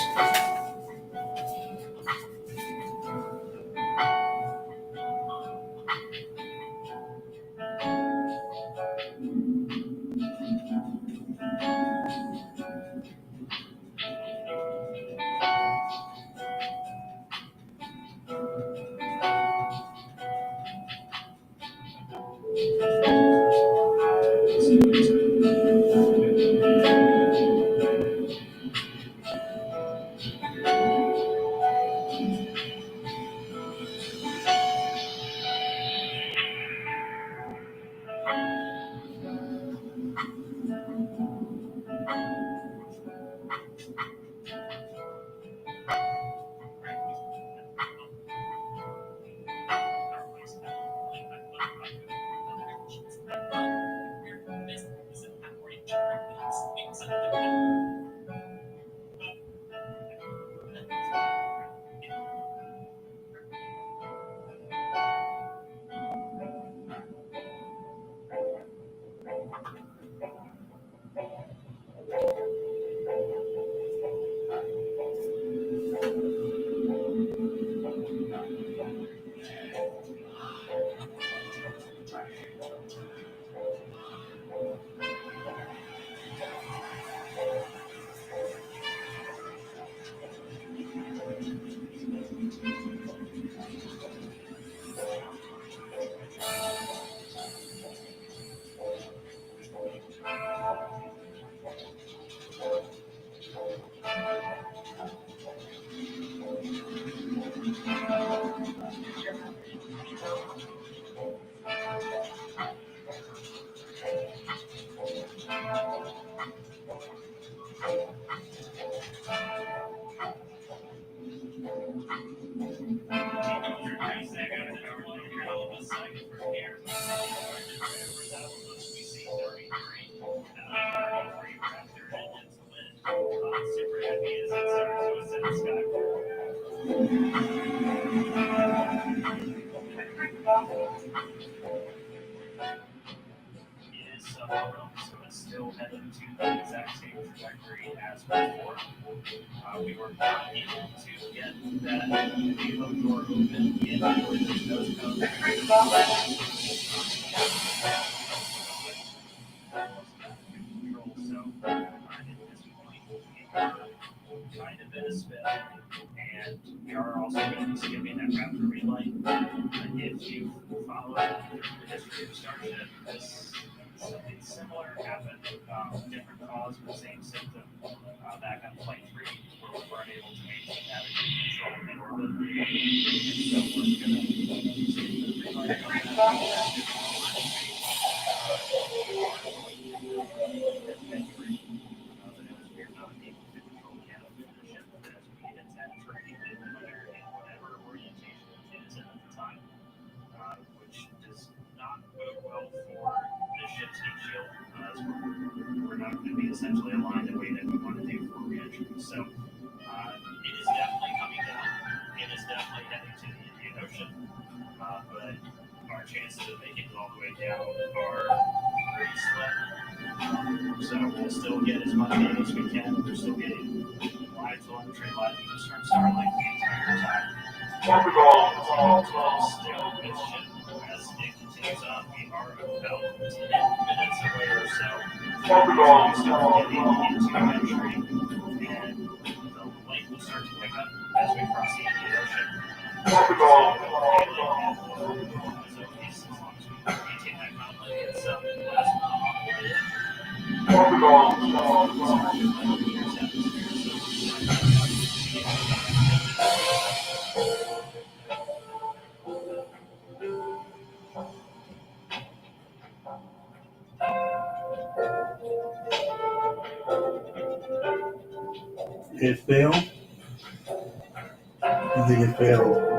It failed? You think it failed?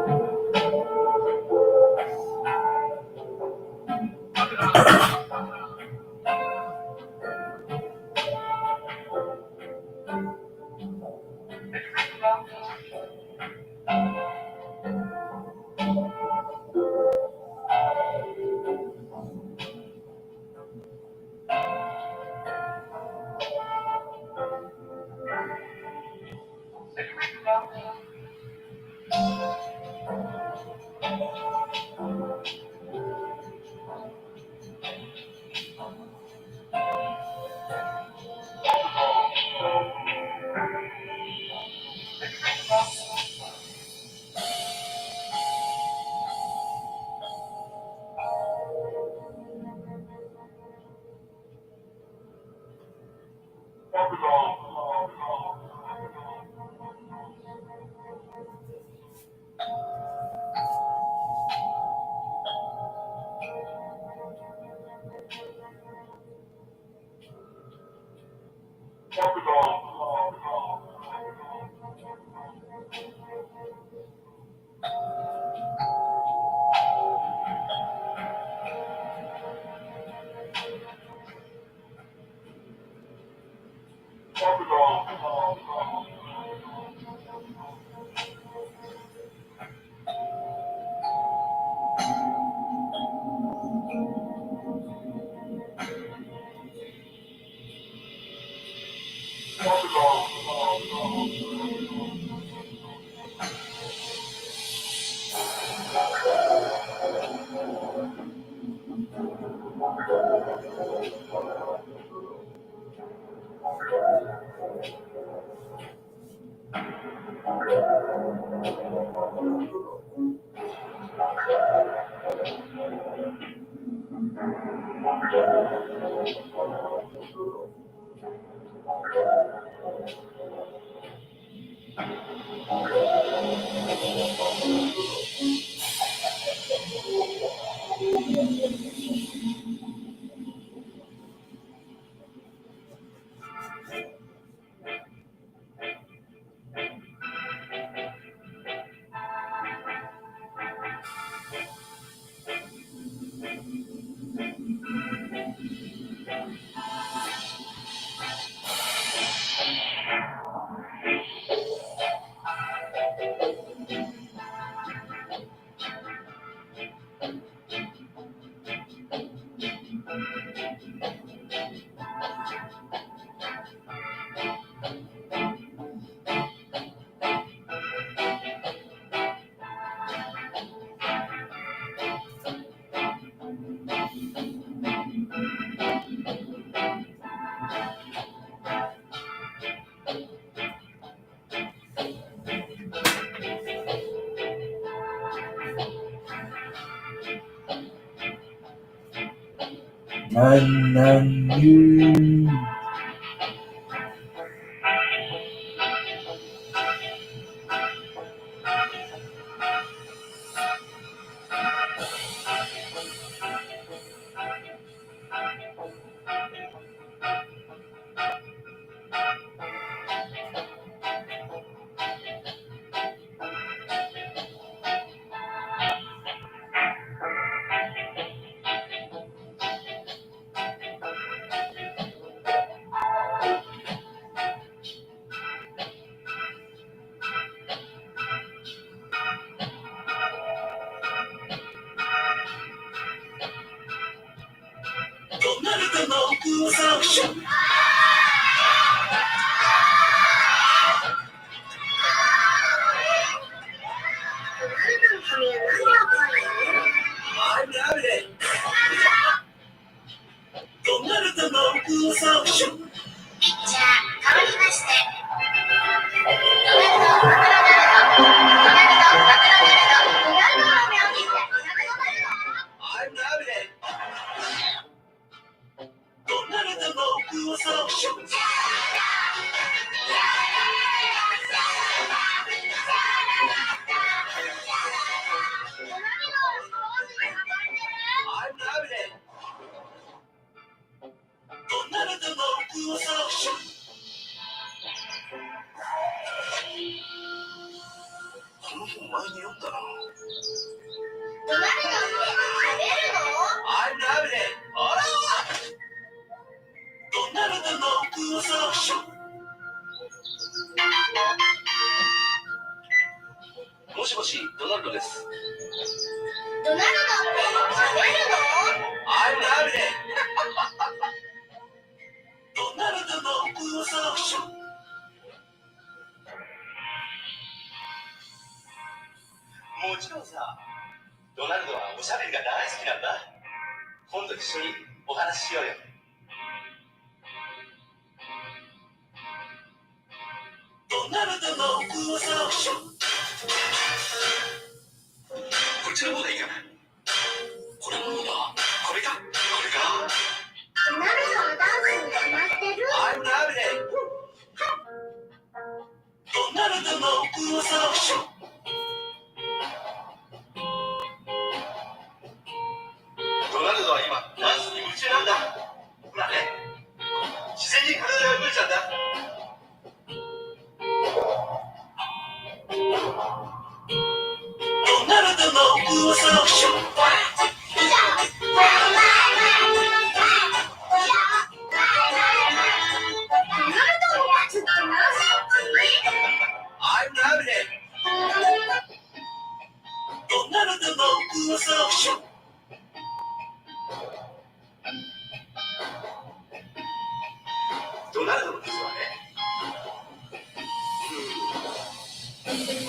ですわね。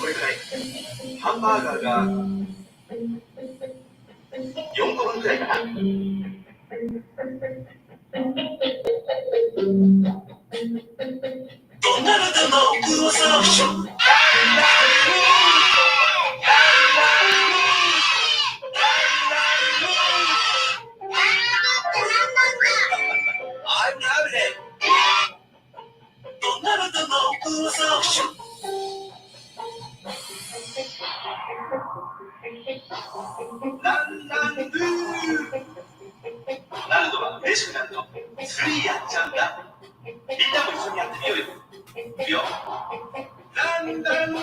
これくらい。ハンバーガーが4個分くらいかな。どんなのでも噂をしよう。I'm loving it. どんなのでも噂をしよう。ランランルー。なるのは嬉しくなるとスリーやっちゃうんだ。みんなも一緒にやってみようよ。いくよ。ランランルー。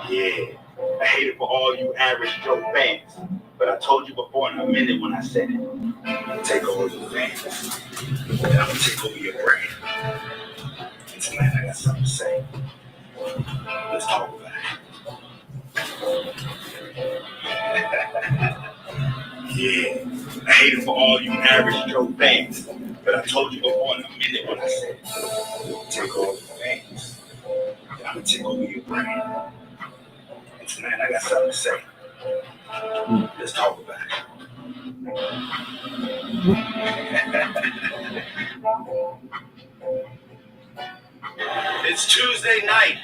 Yeah, I hate it for all you average Joe fans, but I told you before and I meant it when I said it. Take over the fans, and I'm gonna take over your brain. And tonight I got something to say. Let's talk about it. Yeah, I hate it for all you average Joe fans, but I told you before and I meant it when I said it. Take over the fans, and I'm gonna take over your brain. And tonight I got something to say. Let's talk about it. It's Tuesday night.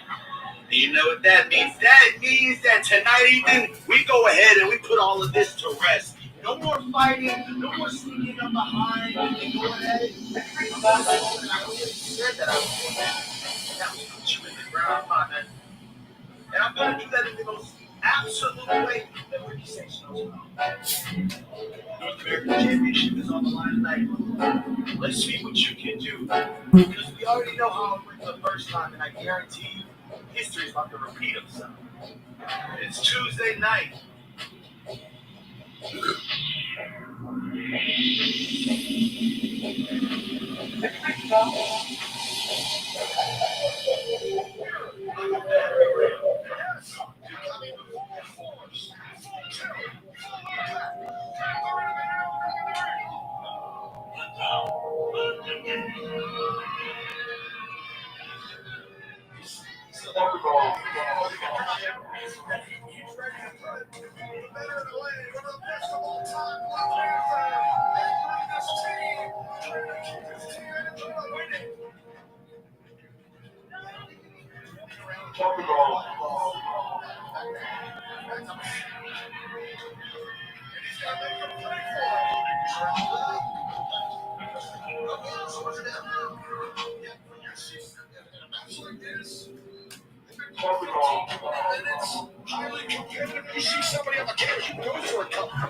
Do you know what that means? That means that tonight evening, we go ahead and we put all of this to rest. No more fighting, no more sneaking up behind, and going at it. I already said that I was doing that. That was put you in the ground, partner. And I'm going to do that in the most absolute way that Ricky Sanchez knows how. North American Championship is on the line tonight. Let's see what you can do. Because we already know how it went the first time, and I guarantee you, history's about to repeat itself. It's Tuesday night. Highly competitive. You see somebody on the camera, you go for a couple.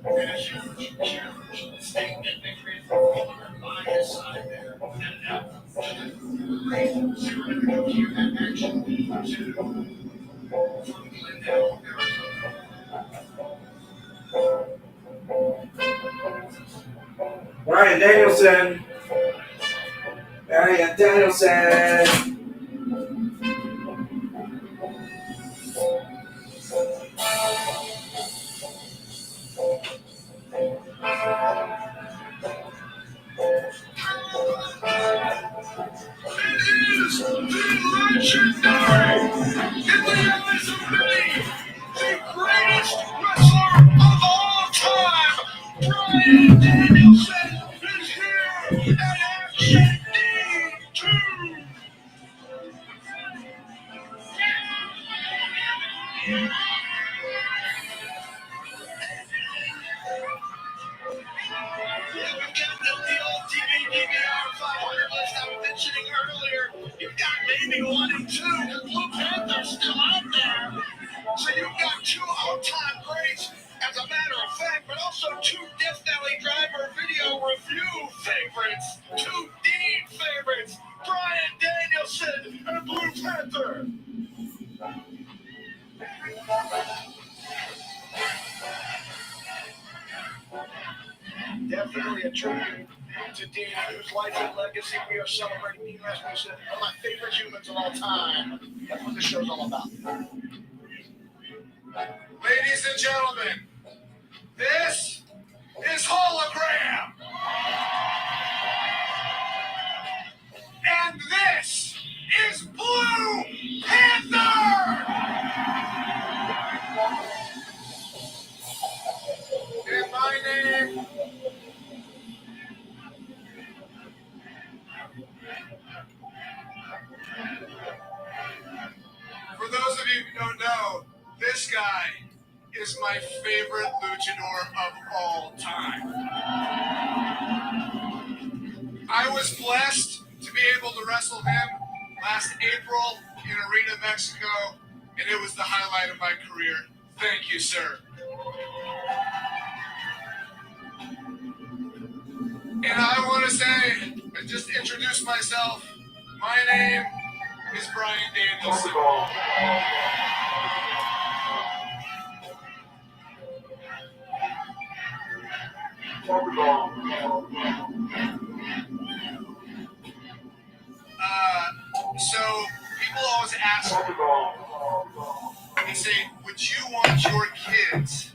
And a huge statement victory for Fuller by his side there. And now, 3-0 to go here at action to from Glendale, Arizona. Brian Danielson. Brian Danielson. It is the legendary, in the eyes of many, the greatest wrestler of all time, Brian Danielson, is here at Action D2. Yeah, we've got the old TV DVR 500 list I was mentioning earlier. You've got maybe 1 and 2, because Blue Panther's still out there. So you've got 2 all-time greats, as a matter of fact, but also 2 Death Valley Driver video review favorites. 2 Dean favorites, Brian Danielson and Blue Panther. Definitely a tribute to Dean, whose life and legacy we are celebrating. Dean Rasmussen, one of my favorite humans of all time. That's what the show's all about. Ladies and gentlemen, this is Hologram. And this is Blue Panther. And my name for those of you who don't know, this guy is my favorite luchador of all time. I was blessed to be able to wrestle him last April in Arena, Mexico, and it was the highlight of my career. Thank you, sir. And I want to say, and just introduce myself, my name is Brian Danielson. So people always ask me, they say, would you want your kids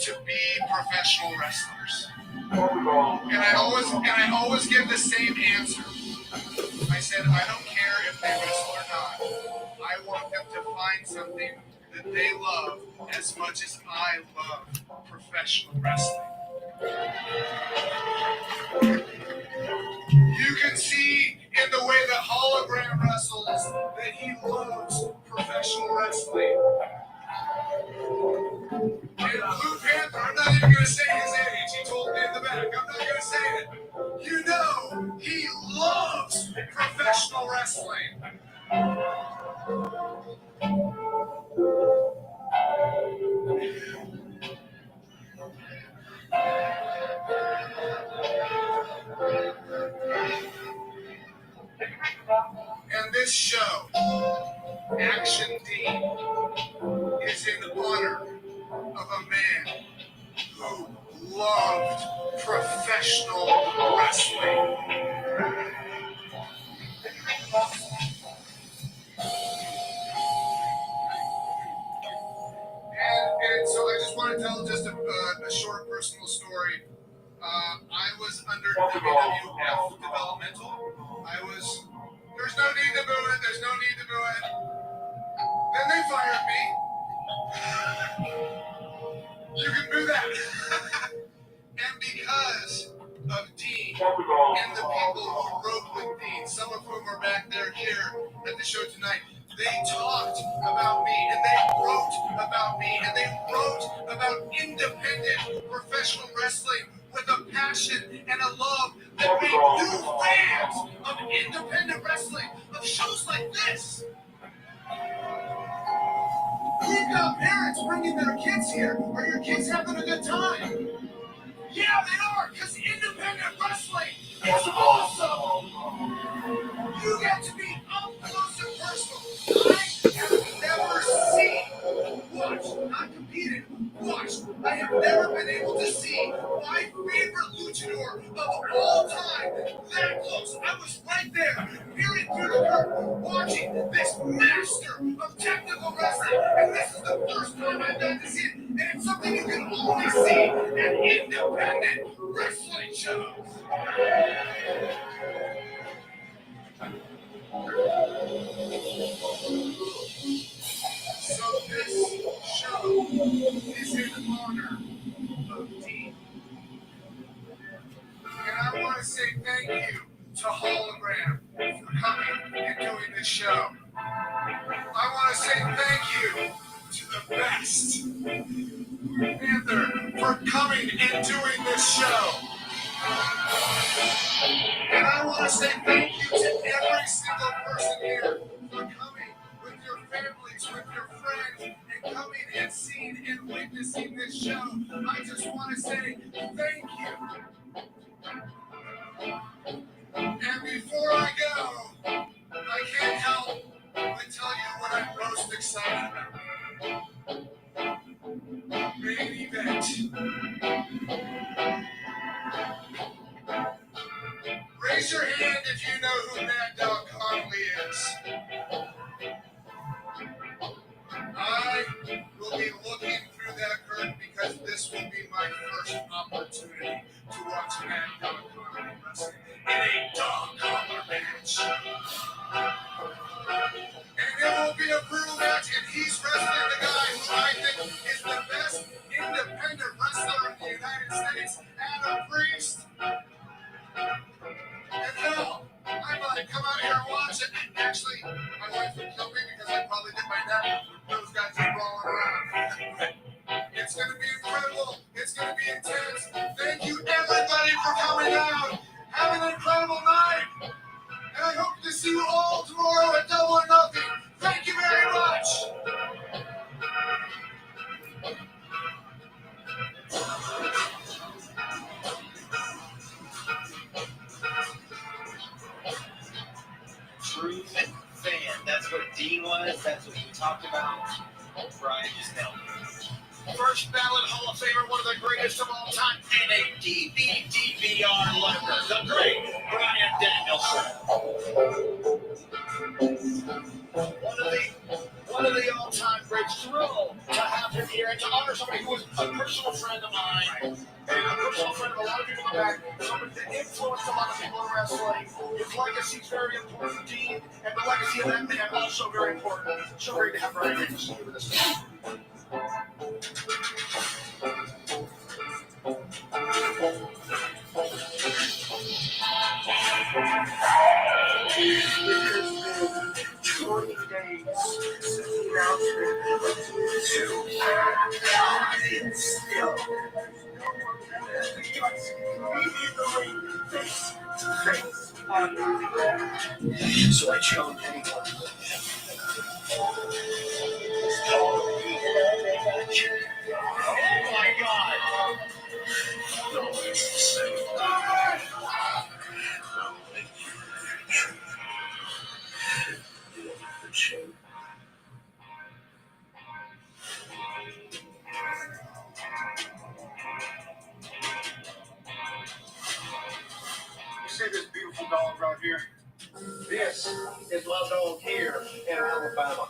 to be professional wrestlers? And I always give the same answer. I said, I don't care if they wrestle or not. I want them to find something that they love as much as I love professional wrestling. You can see in the way that Hologram wrestles that he loves professional wrestling. And Blue Panther, I'm not even going to say his age. He told me in the back. I'm not going to say it. You know, he loves professional wrestling. And this show, Action D, is in honor of a man who loved professional wrestling. And so I just want to tell just a short personal story. I was under WWF developmental. There's no need to boo it, there's no need to boo it. Then they fired me. You can boo that. And because of Dean and the people who wrote with Dean, some of whom are back there here at the show tonight, they talked about me and they wrote about me and they wrote about independent professional wrestling with a passion and a love that made new fans of independent wrestling, of shows like this. We've got parents parents bringing their kids here? Are your kids having a good time? Yeah, they are, because independent wrestling is awesome! You get to be up close and personal. I have never seen, watched, not competed, watched. I have never been able to see my favorite luchador of all time that close. I was right there, peering through the curtain, watching this master of technical wrestling. And this is the first time I've got to see it. And it's something you can only see at independent wrestling shows. So this show is in honor of Dean. And I want to say thank you to Hologram for coming and doing this show. I want to say thank you to the best Panther for coming and doing this show. And I want to say thank you to every single person here for coming with your families, with your friends, and coming and seeing and witnessing this show. I just want to say thank you. And before I go, I can't help but tell you what I'm most excited about. Main event. Raise your hand if you know who Mad Dog Conley is. I will be looking through that curtain because this will be my first opportunity to watch Mad Dog Conley wrestle in a dog collar match. And it will be a brutal match, and he's wrestling the guy who I think is the best independent wrestler in the United States, Adam Priest. And hell, I might come out here and watch it. Actually, my wife would kill me because I probably did my neck with those guys just rolling around. It's going to be incredible. It's going to be intense. Thank you, everybody, for coming out. Have an incredible night. And I hope to see you all tomorrow at Double or Nothing. Thank you very much. True fan. That's what Dean was. That's what he talked about. Brian just nailed it. First ballot Hall of Famer, one of the greatest of all time, and a DVR lefter, the great Brian Danielson. One of the all-time greats. Thrilled to have him here and to honor somebody who was a personal friend of mine and a personal friend of a lot of people in the back. Somebody that influenced a lot of people in wrestling. His legacy is very important, Dean, and the legacy of that man also very important. So great to have Brian Danielson here with us. It has been 20 days since the announcement to still immediately face to face on the so I challenge anyone. It's called the MMA match. Oh my God! No, it's the same. You see this beautiful dog right here? This is my dog here in Alabama.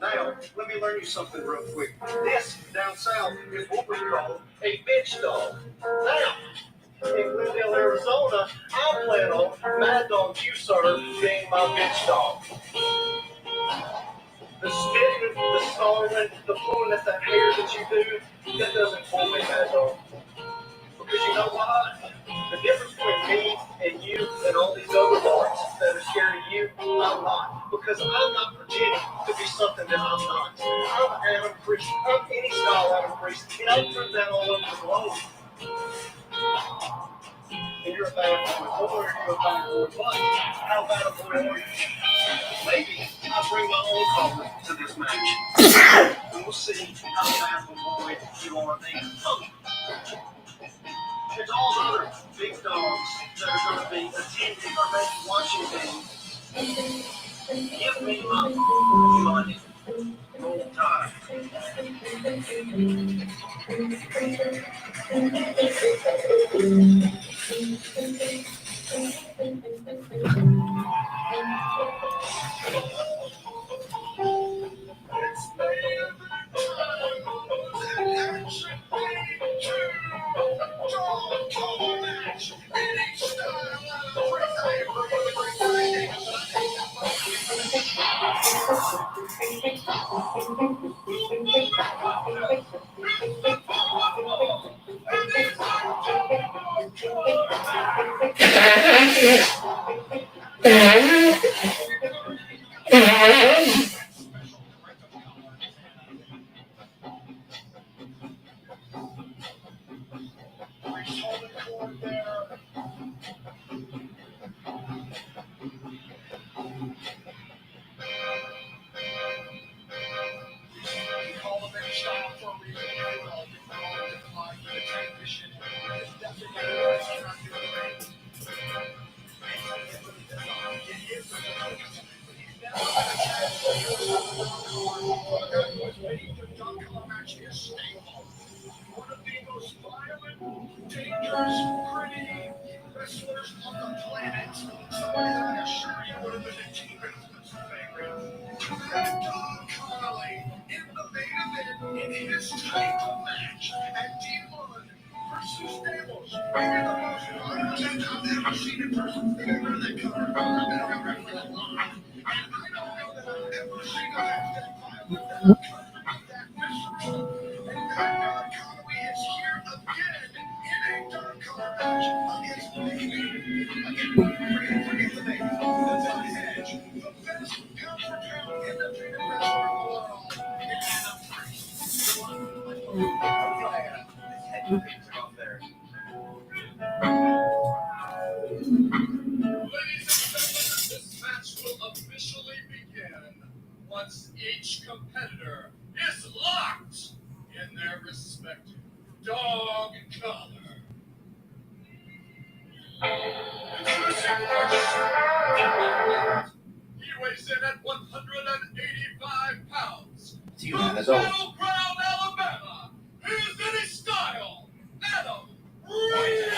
Now, let me learn you something real quick. This down south is what we call a bitch dog. Now, in Glendale, Arizona, I plan on Mad Dog Q-Sir being my bitch dog. The spitting, the snarling, the pulling at that hair that you do, that doesn't fool me, Mad Dog. Because you know what? The difference between me and you and all these other dogs that are scared of you, I'm not. Because I'm not pretending to be something that I'm not. I'm Adam Priest. I'm any style Adam Priest. And I've proved that all over the globe. And you're a bad boy, or you're a bad boy, but how bad a boy are you? Maybe I'll bring my own color to this match. we'll see how fast boy you are there. It's all the other big dogs that are going to be attending or maybe watching me. Give me money. Roll time. One of the most violent, dangerous, gritty wrestlers on the planet. Somebody that I assure you would have been a T-Rex favorite. Don Connolly in the main event in his title match at D1 versus Stables. Maybe the most violent I've ever seen in person. Remember that cover? I've been around wrestling a lot. And I don't know that I've ever seen a match that violent, that visceral. And Don Connolly is here again in a dark color match against me. Again, forget the name. That's on Edge, the best pound for pound independent wrestler in the world. And Adam Priest. Ladies and gentlemen, this match will officially begin once each competitor is locked in their respective dog collar. Introducing first, he weighs in at 185 pounds. From Battleground, Alabama, here's Eddie Style, Adam Reed.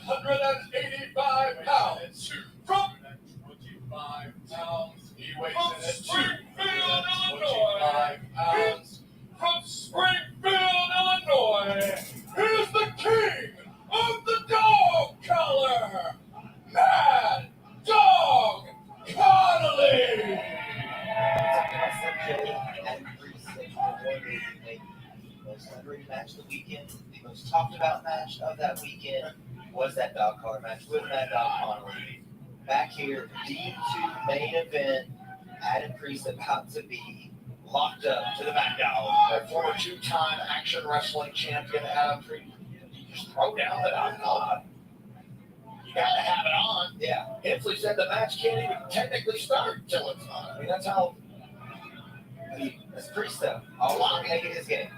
185 pounds. From 25 pounds. He weighs in at Springfield, Illinois. From Springfield, Illinois. Here's the king of the dog collar, Mad Dog Connolly. Most underrated match of the weekend, the most talked about match of that weekend was that dog collar match with Mad Dog Connolly. Back here, D2 main event, Adam Priest about to be locked up to the Mad Dog. Our former two-time action wrestling champion, Adam Priest. You just throw down the dog collar. You got to have it on. Yeah. Hensley said the match can't even technically start until it's on. I mean, that's how. That's Priest though. Always making his game.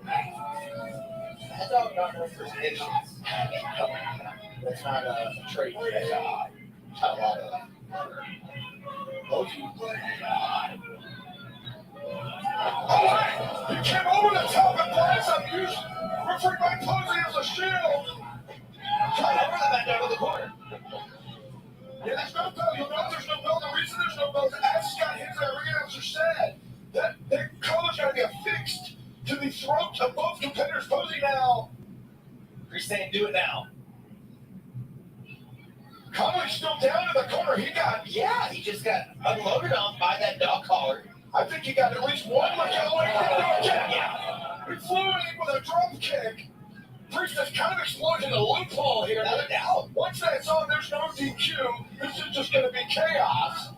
Mad Dog not known for his patience. That's not a trait that I have a lot of. He came over the top and blast up, used referred by Posey as a shield. Right over the Mad Dog in the corner. Yeah, there's no bell. You'll know there's no bell. The reason there's no bell is as Scott Hensley, our ring announcer, said that collar's got to be affixed to the throat of both competitors. Posey now. Priest saying, do it now. Connolly's still down in the corner. He just got unloaded on by that dog collar. I think he got at least one look at away from the dog kick. Yeah. He flew in with a drop kick. Priest is kind of exploiting a loophole here. Without a doubt. Once that's on, there's no DQ. This is just going to be chaos.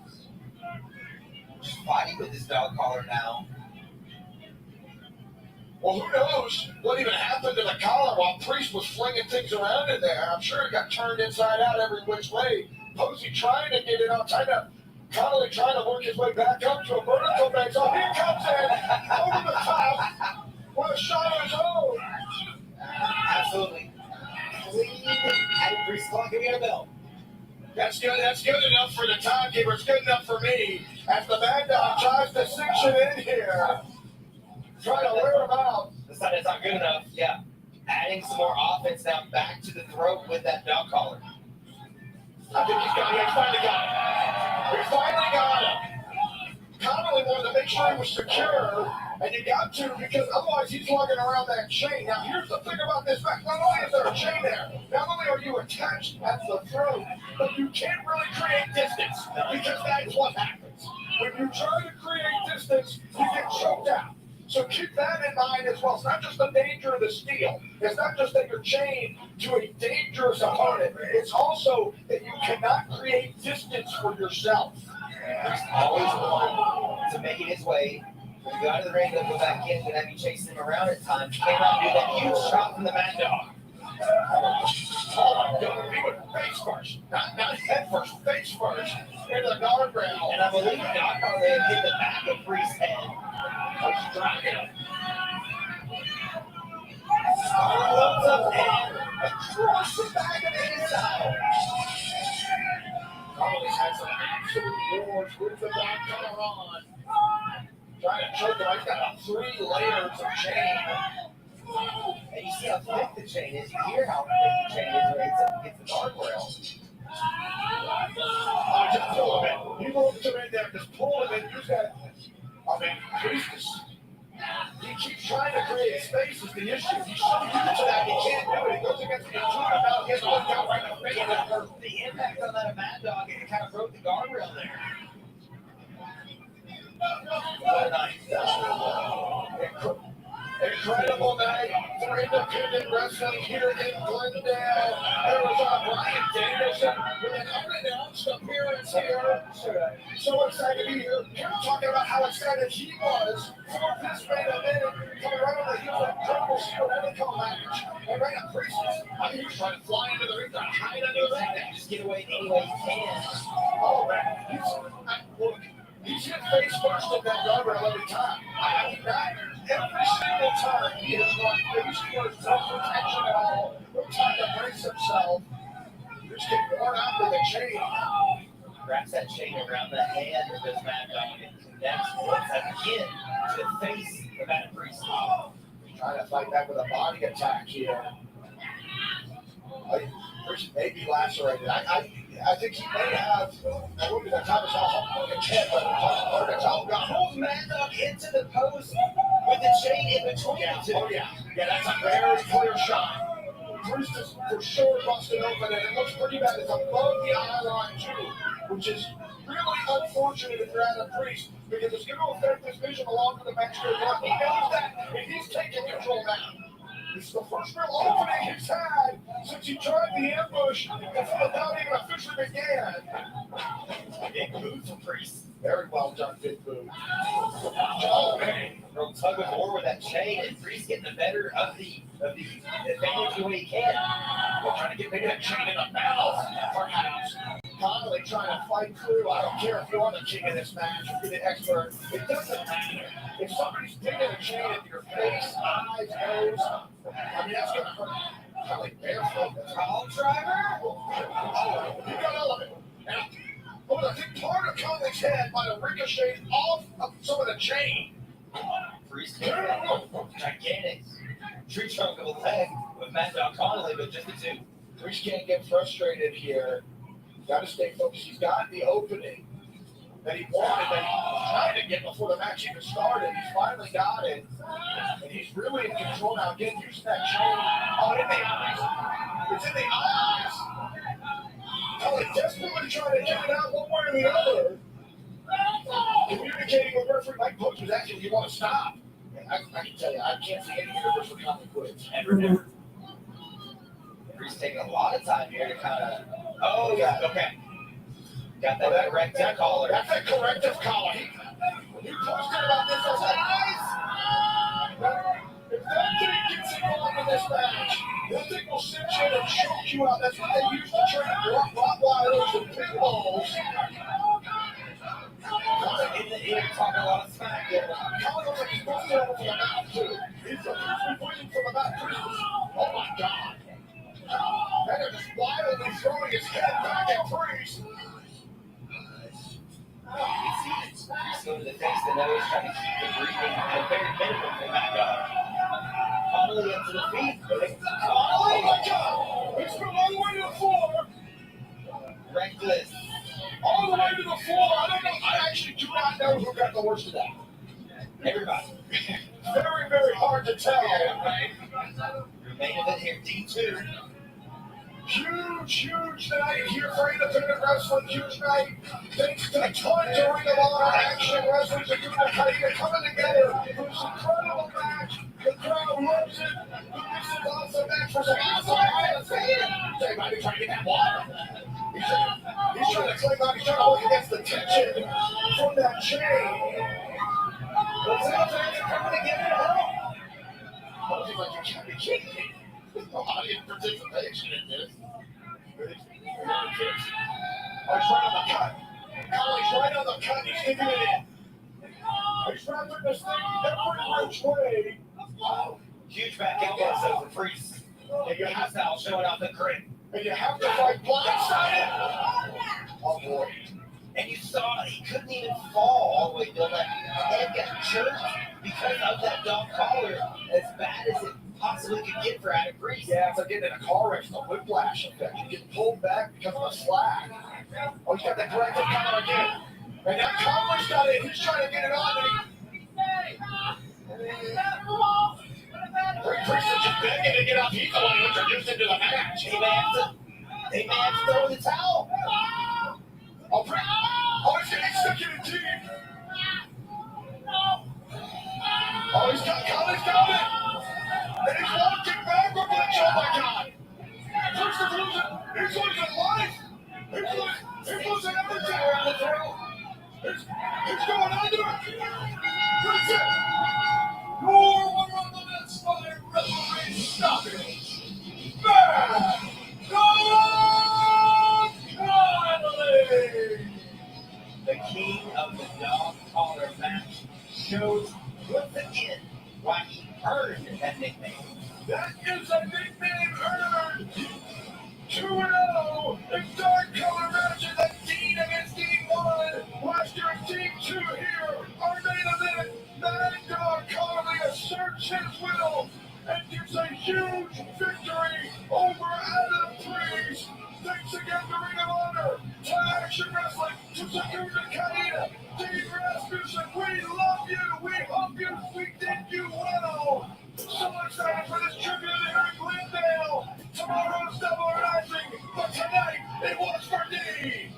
Just fighting with his dog collar now. Well, who knows what even happened to the collar while Priest was flinging things around in there. I'm sure it got turned inside out every which way. Posey trying to get it out, trying to Connolly trying to work his way back up to a vertical base. Oh, here comes in over the top with a shot of his own. Absolutely. Clean and Priest clock. Give me a bell. That's good. That's good enough for the timekeeper. It's good enough for me. As the Mad Dog tries to cinch it in here, trying to wear him out. Decided it's not good enough. Yeah. Adding some more offense now back to the throat with that dog collar. I think he's finally got it. He finally got it. Connolly wanted to make sure he was secure, and you got to because otherwise he's lugging around that chain. Now here's the thing about this match. Not only is there a chain there, not only are you attached at the throat, but you can't really create distance because that's what happens. When you try to create distance, you get choked out. So keep that in mind as well. It's not just the danger of the steel. It's not just that you're chained to a dangerous opponent. It's also that you cannot create distance for yourself. Priest always one to making his way. When you go out of the ring, they'll go back in, and have you chasing him around at times. Cannot do that huge shot from the Mad Dog. Oh my God, he went face first. Not head first, face first. Into the guardrail. And I believe Doc Harley hit the back of Priest's head. Loads up and across the back of the inside. Connolly's had some absolute wars with the Doc collar on. Trying to choke him. He's got 3 layers of chain. And you see how thick the chain is. You hear how thick the chain is when it's the guardrail. Oh, just pull him in. He moved him in there. Just pull him in. Use that. I mean, Jesus. He keeps trying to create space is the issue. He should use that. He can't do it. He goes against the intruder now. He has to look out right in the face. The impact on that Mad Dog, it kind of broke the guardrail there. What a night. Incredible night for independent wrestling here in Glendale, Arizona. Brian Danielson with an unannounced appearance here. So excited to be here. Him talking about how excited he was for this main event. Coming right on the heels of a Triple Shield Medical match. And right up Priest. I think he was trying to fly into the ring, trying to hide under the ring. Just get away any way you can. Oh, man. Look. He's hit face first in that guardrail every time. I mean, not every single time he has run face first, no protection at all. No time to brace himself. Just get worn out with a chain. Wraps that chain around the hand of this Mad Dog and connects once again to the face of that Priest. Trying to fight back with a body attack here. Priest may be lacerated. I think he may have. I look at that time, it's all fucking head, but it's all gone. Pulls Mad Dog into the post with the chain in between the two. Oh, yeah. Yeah, that's a very clear shot. Priest is for sure busted open, and it looks pretty bad. It's above the eye line, too, which is really unfortunate if you're Adam Priest, because it's going to affect his vision along with the match. He knows that, and he's taking control now. This is the first real opening he's had since he tried the ambush before the bout even officially began. Big move from Priest. Very well done, big move. Oh, man. From tug of war with that chain, and Priest getting the better of the advantage the way he can. We're trying to get maybe that chain in the mouth. Perhaps. Connolly trying to fight through. I don't care if you are the king of this match, if you're the expert. It doesn't matter. If somebody's digging a chain into your face, eyes, nose, I mean, that's going to hurt. Connolly barefoot. Call driver? Oh, he got elevated. Now, I think part of Connolly's head might have ricocheted off of some of the chain. Priest gigantic tree trunk of a leg with Mad Dog Connolly, but just the two. Priest can't get frustrated here. Got to stay focused. He's got the opening that he wanted, that he was trying to get before the match even started. He's finally got it, and he's really in control now. Again, using that chain. Oh, in the eyes. It's in the eyes. Connolly desperately trying to get it out one way or the other. Communicating with referee Mike Poach was asking, you want to stop? And I can tell you, I can't see any universe where Connolly quits. Never. Priest taking a lot of time here to kind of. Oh, yeah, okay. Got that corrective collar. That's a corrective collar. He posted about this as nice. this match. That thing will sit you and choke you out. That's what they used to train Rottweilers and pit bulls. In the ear, talking a lot of smack there. Colin looks like he's busting out for the mouth, too. He's waiting for the mouth. Oh, my God. And they're just wildly throwing his head back at Priest. He's going to the face, the nose, trying to keep the breathing at a very minimum from that guy. Connolly up to the feet. Oh, my God. He's from all the way to the floor. Reckless. All the way to the floor. I don't know. I actually do not know who got the worst of that. Everybody. Very, very hard to tell. Main event here, D2. Huge night here for independent wrestling. Huge night. Thanks to a ton of Ring of Honor action wrestlers and Kaida coming together for this incredible match. The crowd loves it. This is awesome match for some awesome violence. They might be trying to get that water. He's trying to claim out. He's trying to work against the tension from that chain. What's up, fans? Coming together, huh? He's like, you can't be kidding me. There's no audience participation in this. Oh, he's right on the cut. Collie's right on the cut. He's sticking it in. He's wrapping this thing every which way. Huge back elbow so for Priest. And you have Style showing off the grip. and you have to fight blindsided. Oh boy. And you saw he couldn't even fall all the way down. That head got jerked because of that dog collar, as bad as it possibly could get for Adam Priest. Yeah, it's like getting in a car wreck, the whiplash effect. You get pulled back because of the slack. Oh, he's got the corrective collar again. And now Conley's got it. He's trying to get it on. Priest is just begging to get off. He's the one who introduced him to the match. They may have to throw in the towel. Oh, Priest. Oh, he's sticking it deep. Oh, he's got Conley's got it. And he's walking backward, but oh my God. Priest is losing. He's losing life. He's losing everything around the throat. He's going under it. That's it. More one on the next by referee stoppage. Bad Conley. The king of the dog collar match shows once again why he earned that nickname. That is a nickname earned. 2-0 in dark color matches at Dean against Dean 1. Last year at Team 2 here. Our main event, Mad Dog Conley asserts his will and gives a huge victory over Adam Priest. Thanks again to Ring of Honor, to Action Wrestling, to Sakura Kaida, Dave Rasmussen. We love you. We hope we did you well. So excited for this tribute here in Glendale. Tomorrow's double or nothing, but tonight it was for Dean.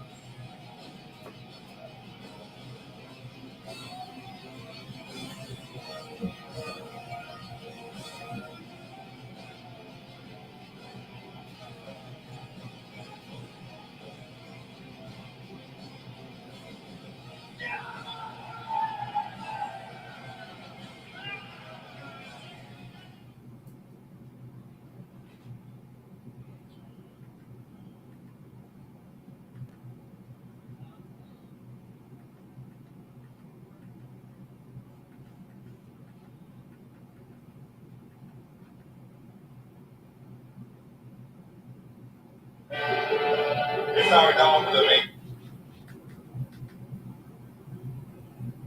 It's our dog to me.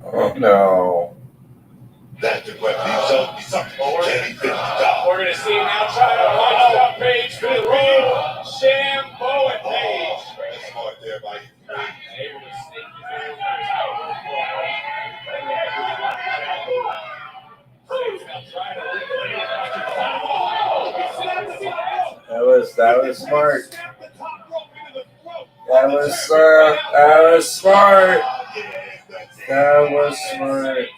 Oh no. That's the question. He's something more. We're going to see him now try to launch that page for the real Shambo and Page. That's smart there, Mike. Able to sneak his way That was smart. That was smart. That was smart.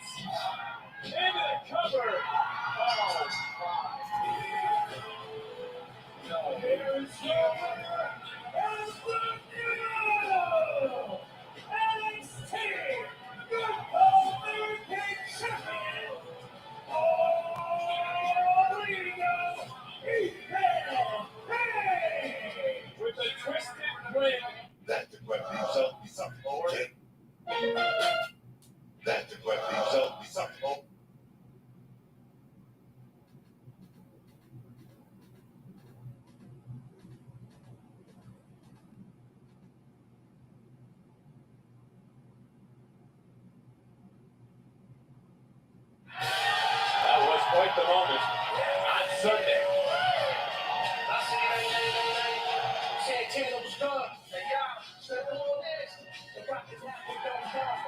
Santana was done. Hey, y'all, step on this. The rock is happening, don't stop.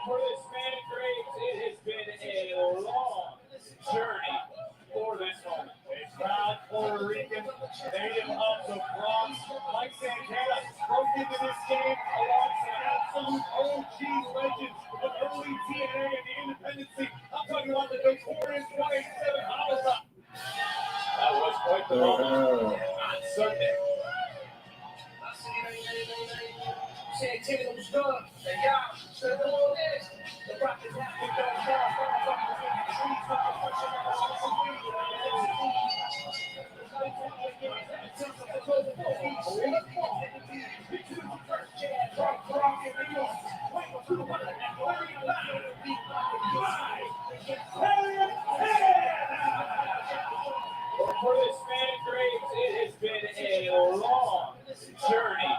For this man, Graves, it has been a long journey for this moment. A proud Puerto Rican, native of the Bronx, Mike Santana broke into this game alongside absolute OG legends of early TNA and the Independency. I'm talking about the notorious 187 Homicide. That was quite the moment on Sunday. Santana was done. Hey, y'all, step on this. The rock is happening, don't For this man, Graves, it has been a long journey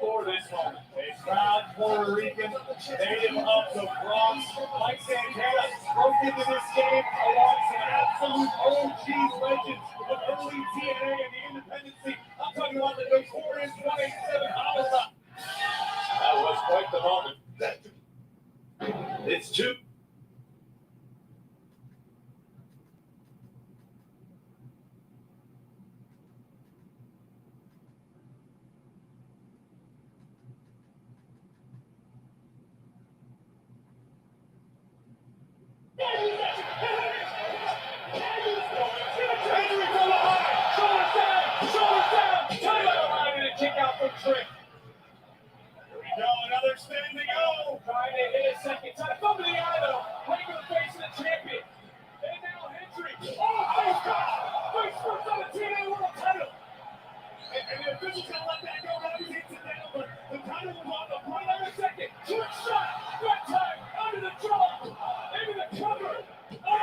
for this moment. A proud Puerto Rican, native of the Bronx, Mike Santana broke into this game alongside absolute OG legends of early TNA and the Independency. I'm talking about the notorious 187 Homicide. That was quite the moment. It's two. Kick out from Trick. Here we go, another standing O. Trying to hit a second time. Over the eye, though. Right in the face of the champion. And now Hendry. Oh, my God! Face first on the TNA World title. And the official's going to let that go. Now he's hits it down, but the title was on the point of a second. Trick shot. That time. Under the jaw. Into the cover. Oh,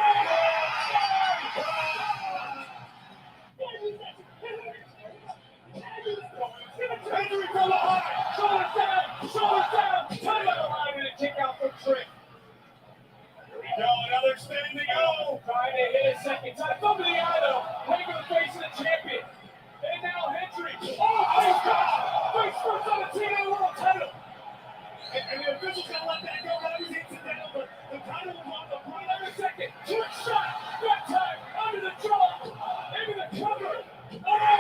Hendry from behind. Shoulders down. Title on the line and a kick out from Trick. Here we go, another standing O. Trying to hit a second time. Over the eye, though. Right in the face of the champion. And now Hendry. Oh, my God! Face first on the TNA World title. And the official's going to let that go. Now he's hits it down, but the title was on the point of a second. Trick shot. That time. Under the jaw. Into the cover. Oh,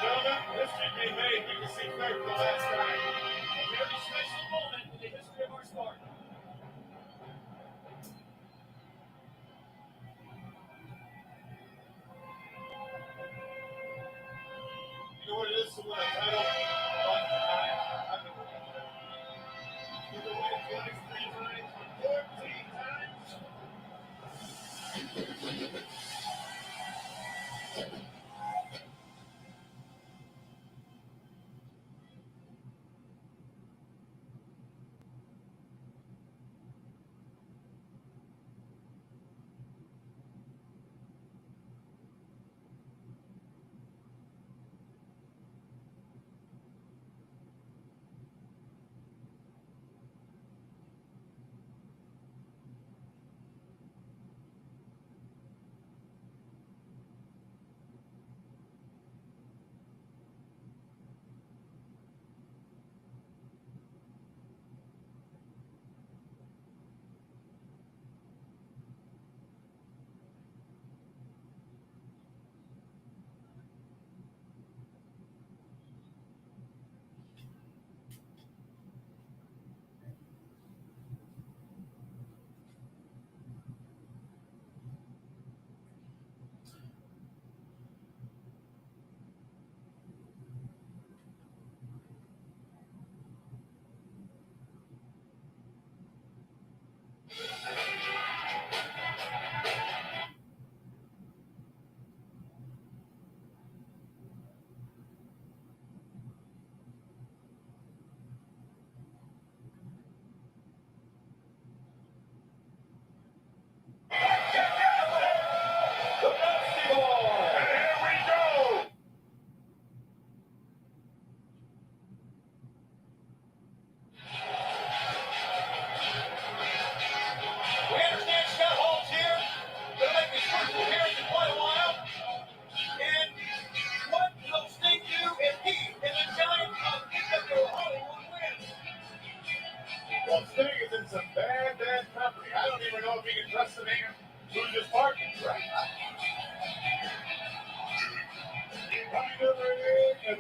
Gentlemen, history being made. You can see third for the last time. A very special moment in the history of our sport. You know what it is to win a title one time? I've been winning it. You can win it twice, 3 times, 14 times.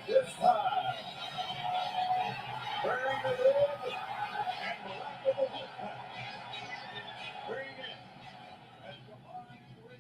This time, wearing the red and black of the Wolfpack, bringing in and combined with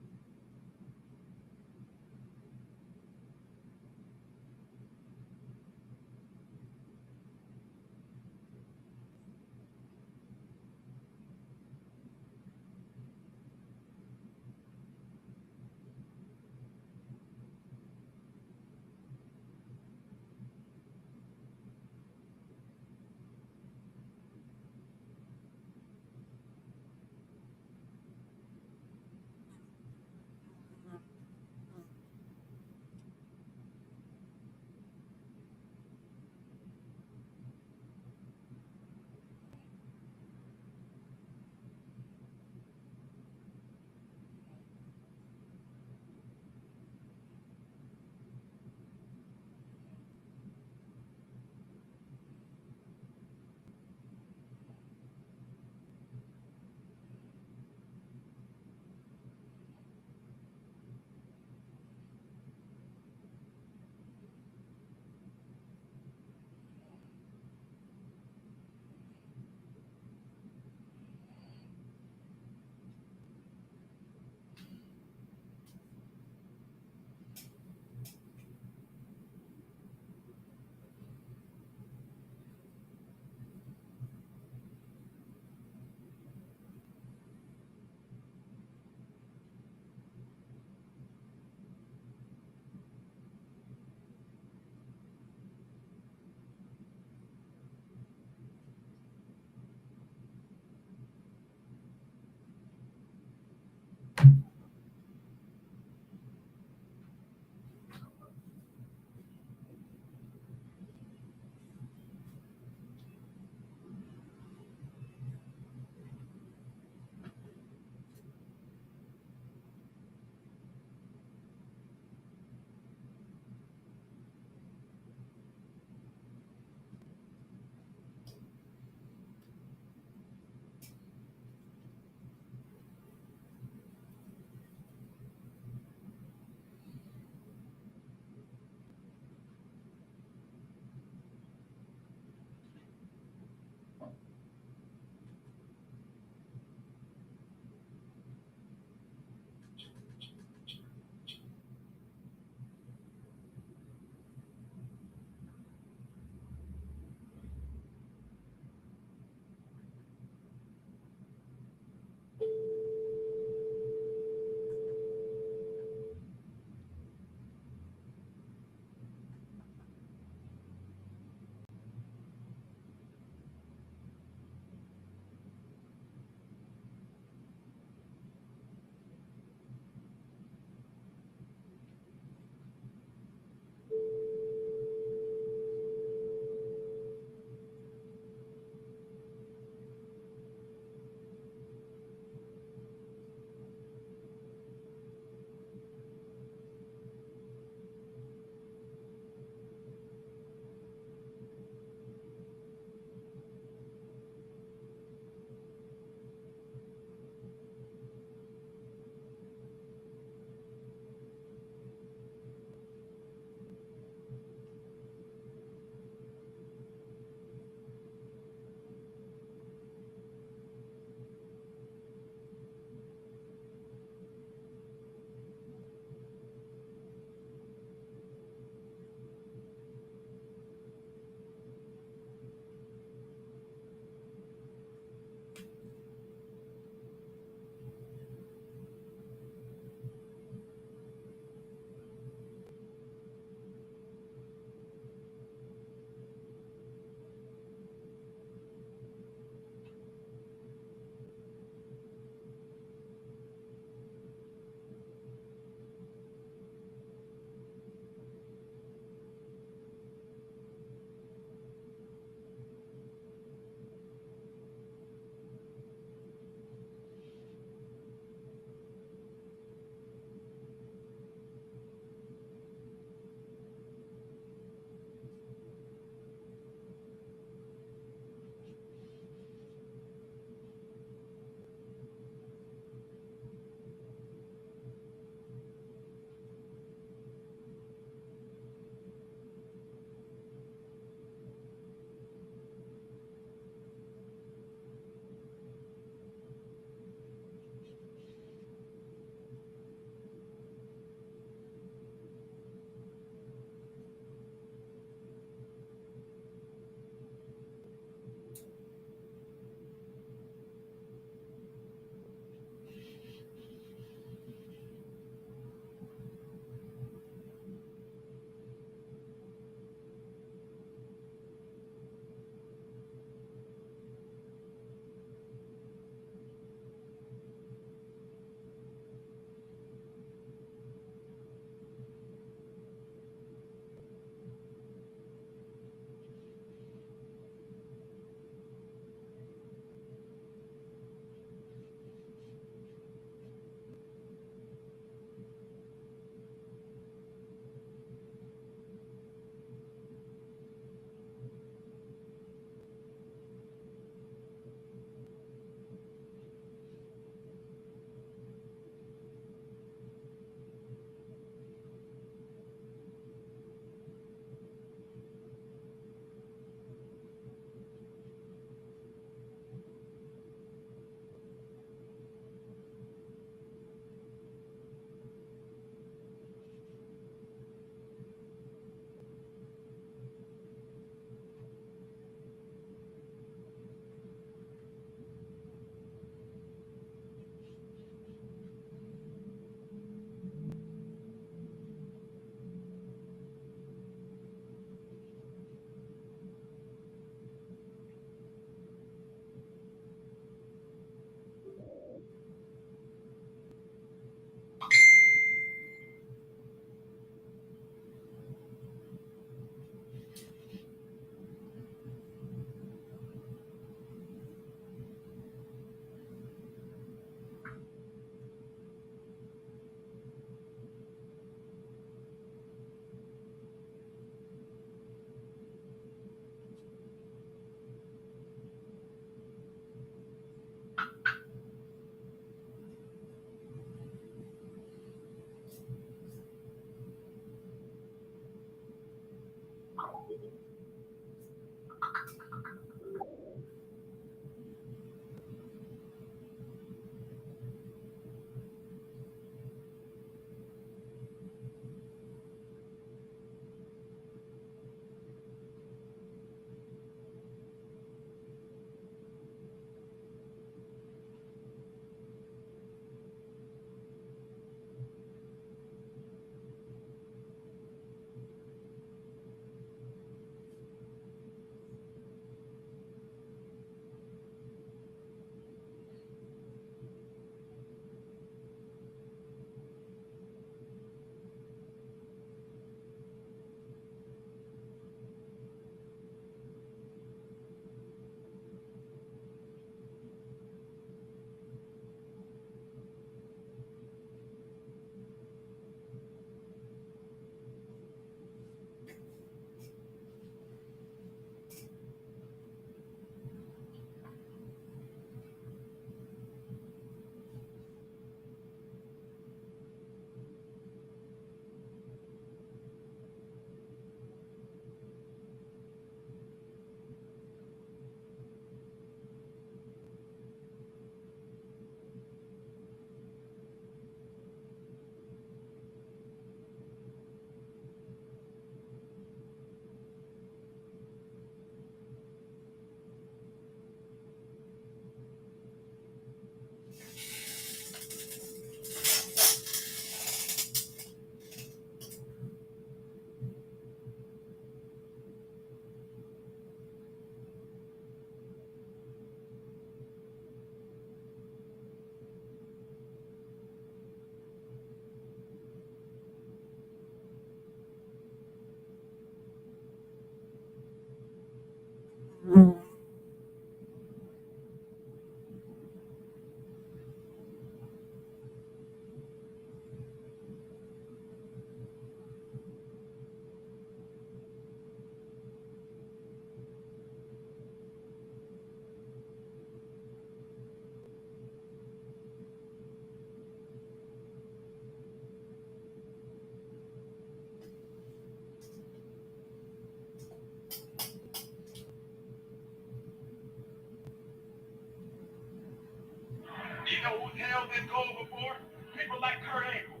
know who the hell didn't go before? People like Kurt Angle.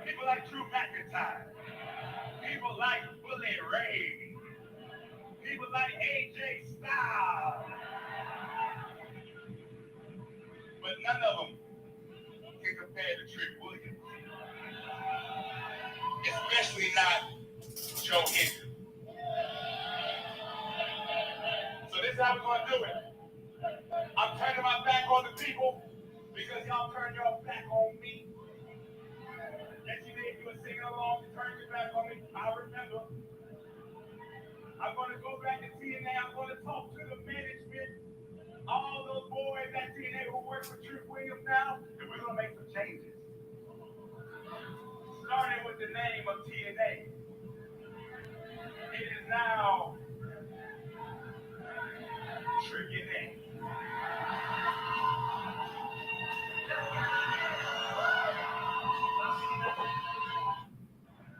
People like Drew McIntyre. People like Bully Ray. People like AJ Styles. But none of them can compare to Trick Williams. Especially not Joe Hendry. So this is how we're going to do it. I'm turning my back on the people because y'all turned your back on me. Yes, you did. You were singing along, turn your back on me. I remember. I'm going to go back to TNA. I'm going to talk to the management, all those boys at TNA who work for Trick Williams now, and we're going to make some changes. Starting with the name of TNA. It is now Trick NA.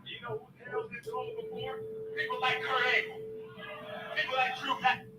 You know who the hell did gold before? People like Kurt Angle. People like Drew McIntyre.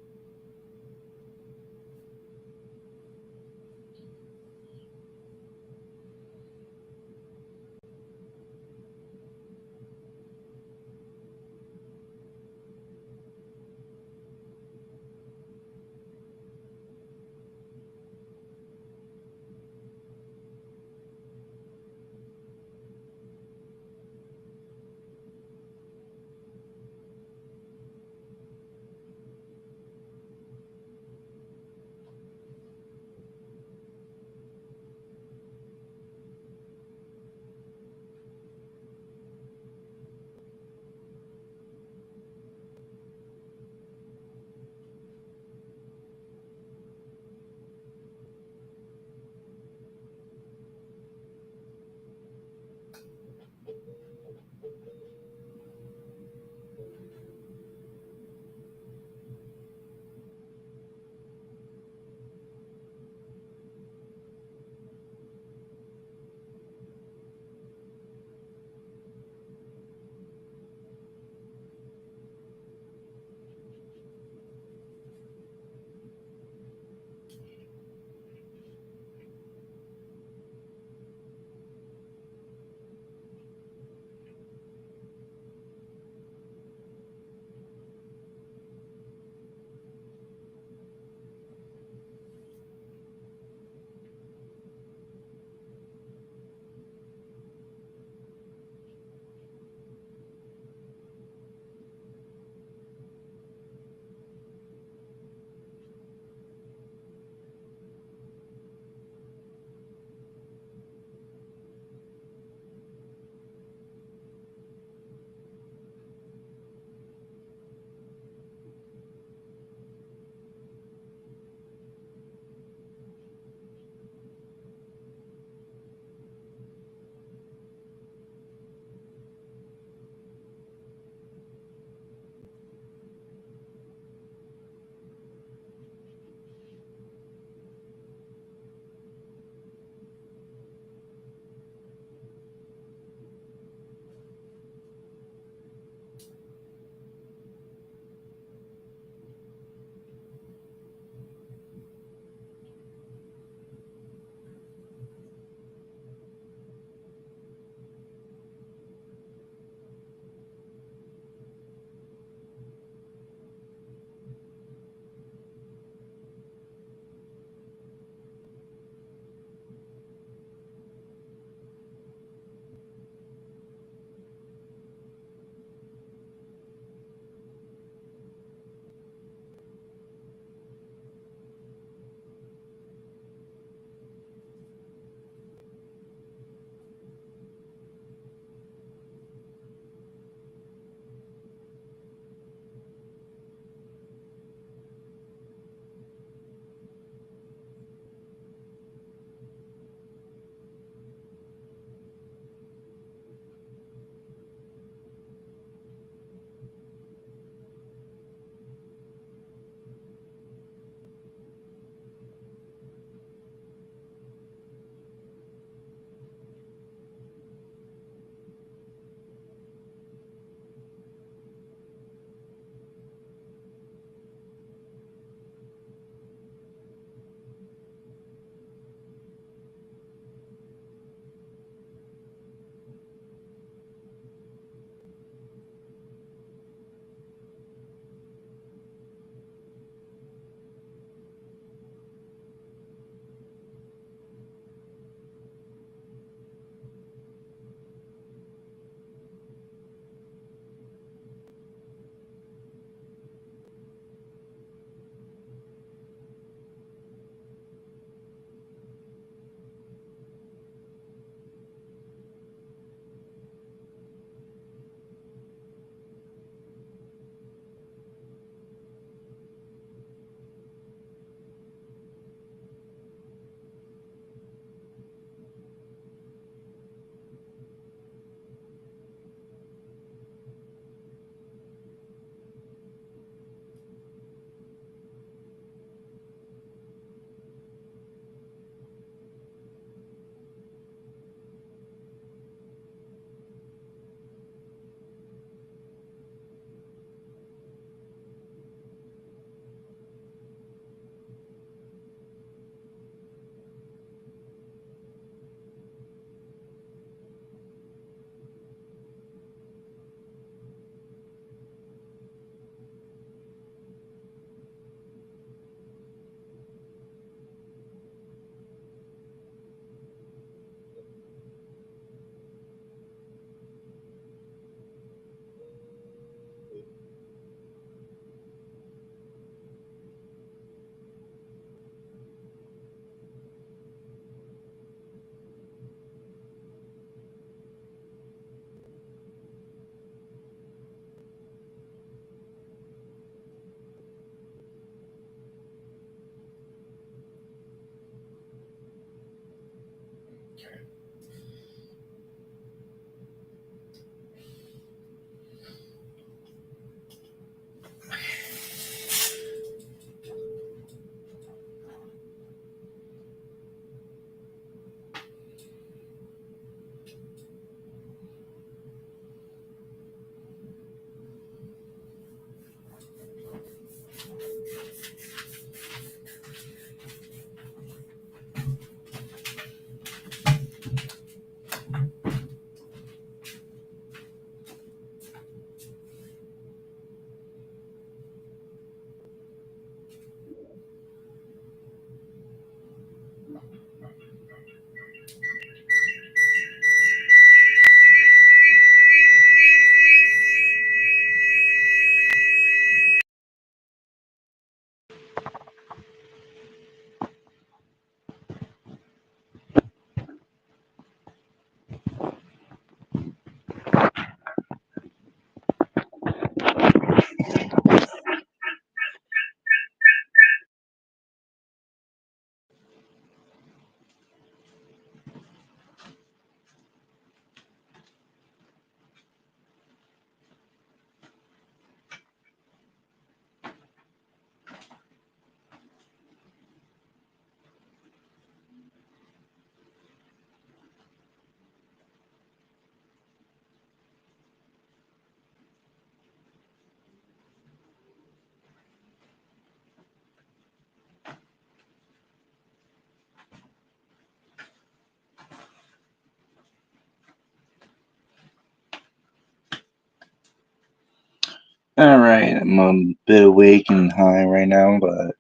Alright, I'm a bit awake and high right now, but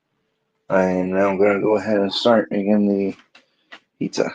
I am now going to go ahead and start making the pizza.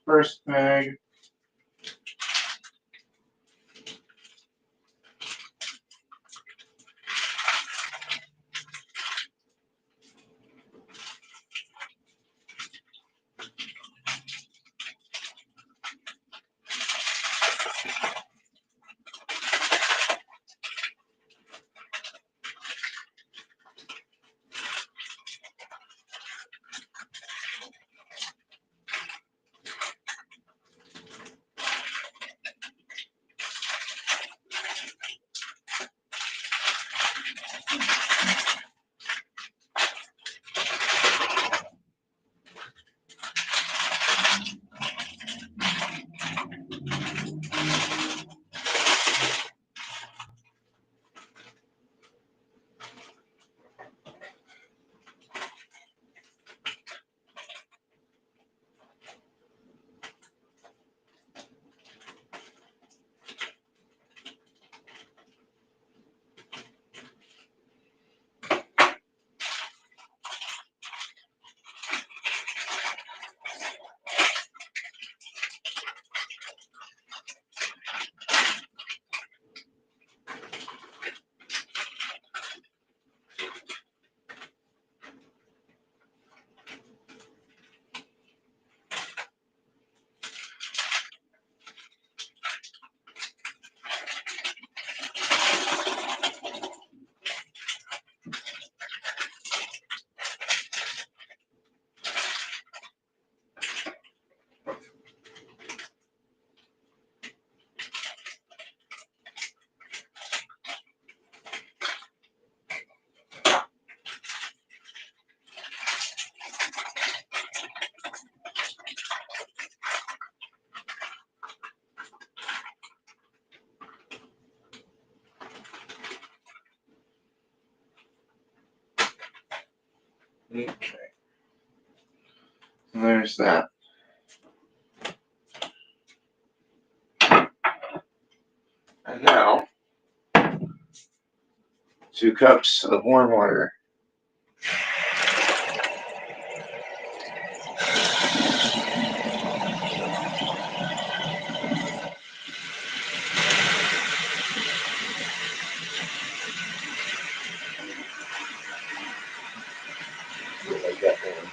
First bag. Okay. There's that. And now, 2 cups of warm water. Like that one.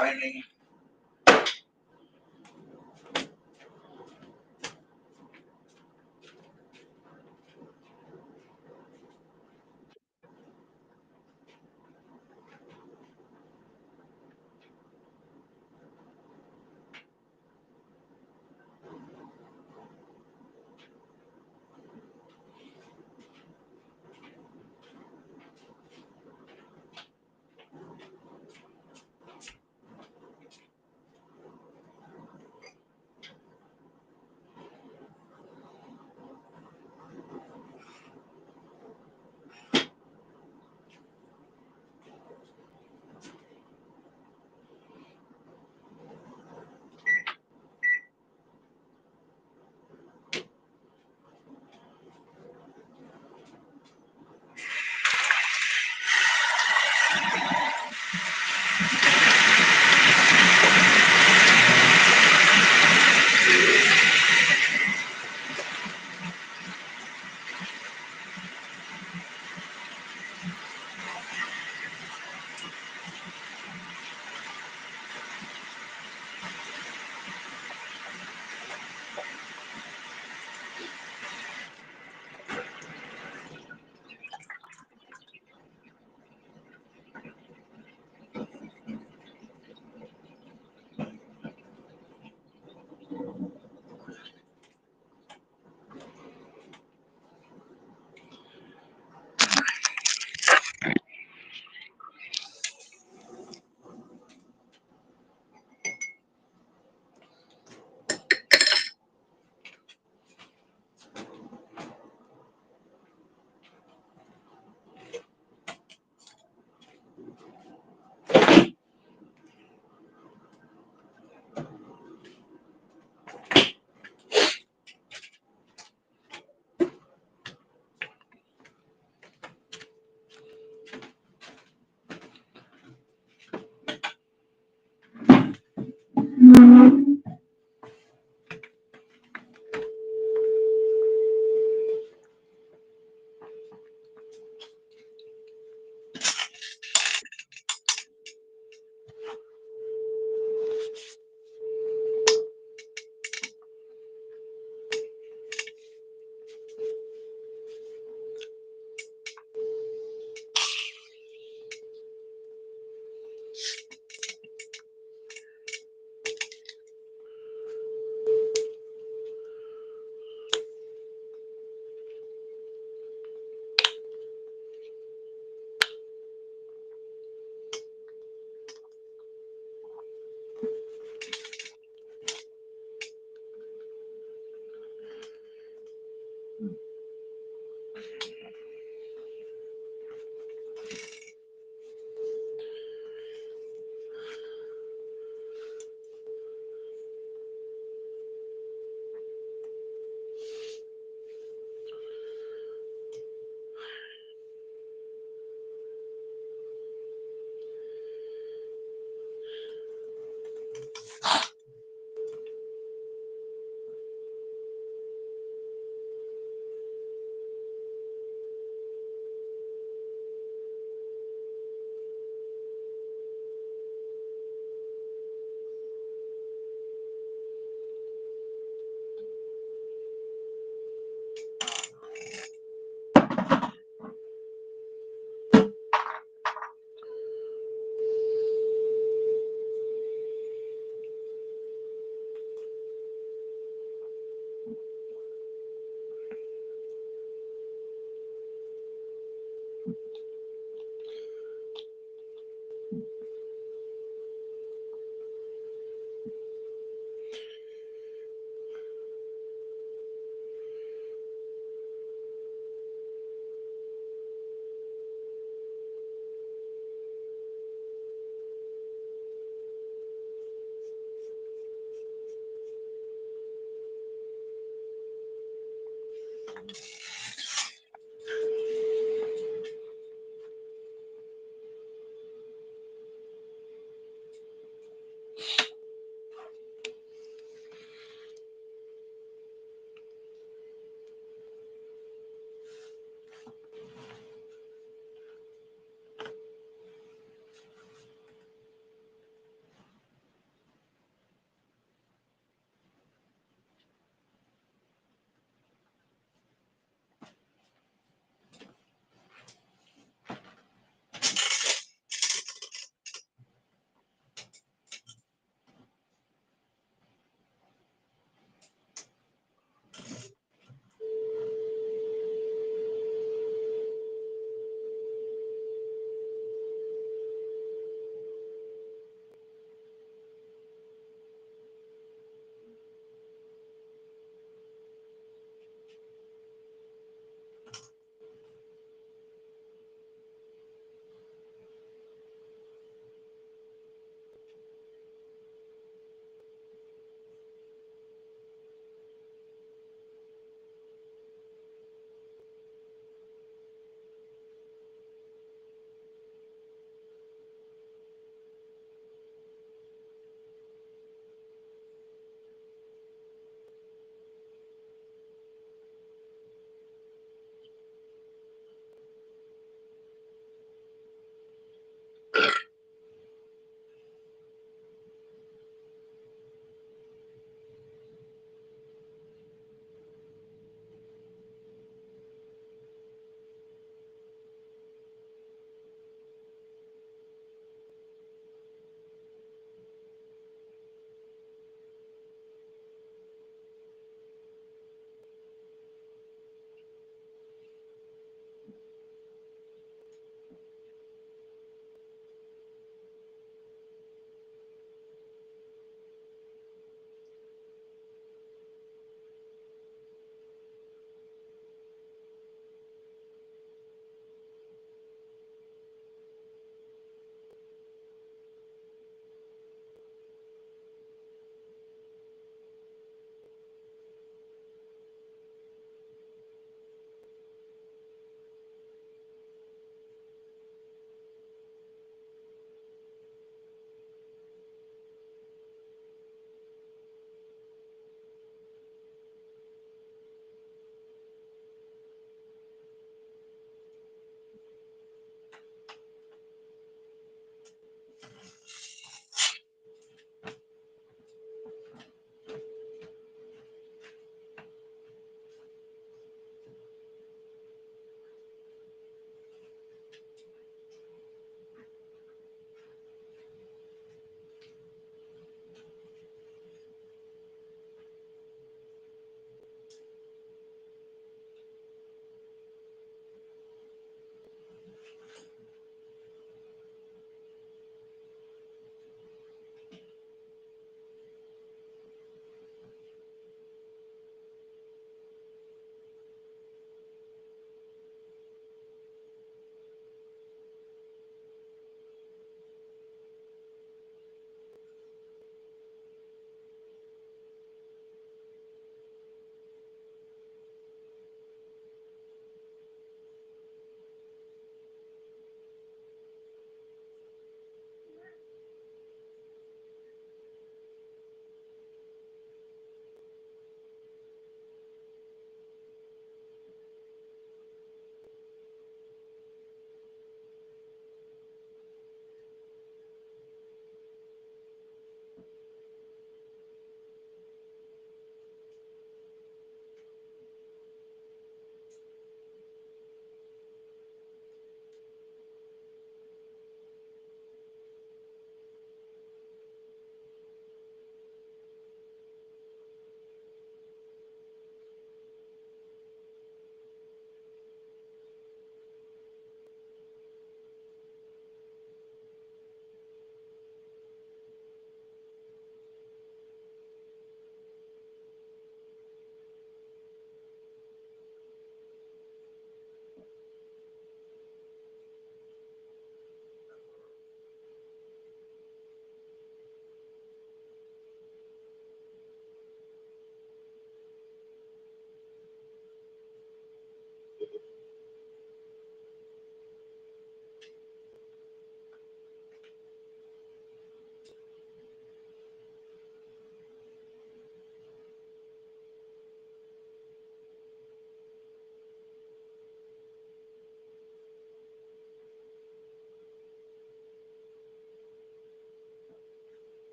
timing.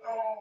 Oh.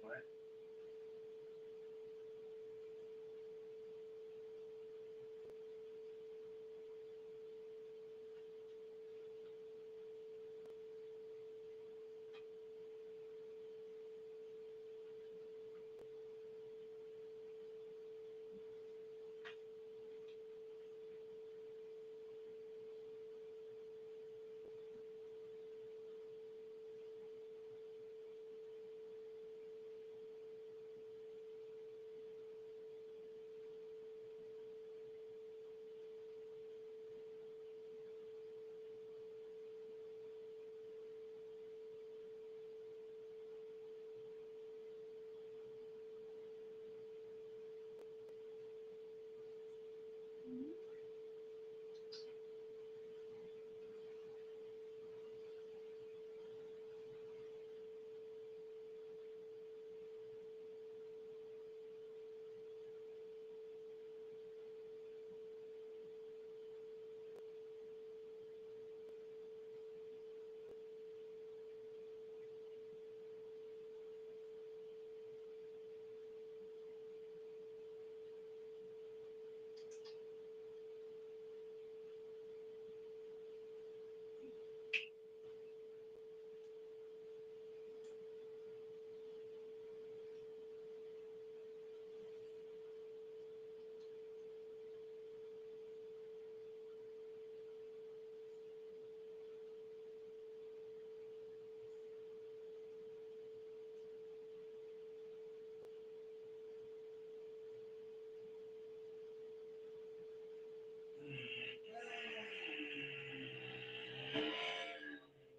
What?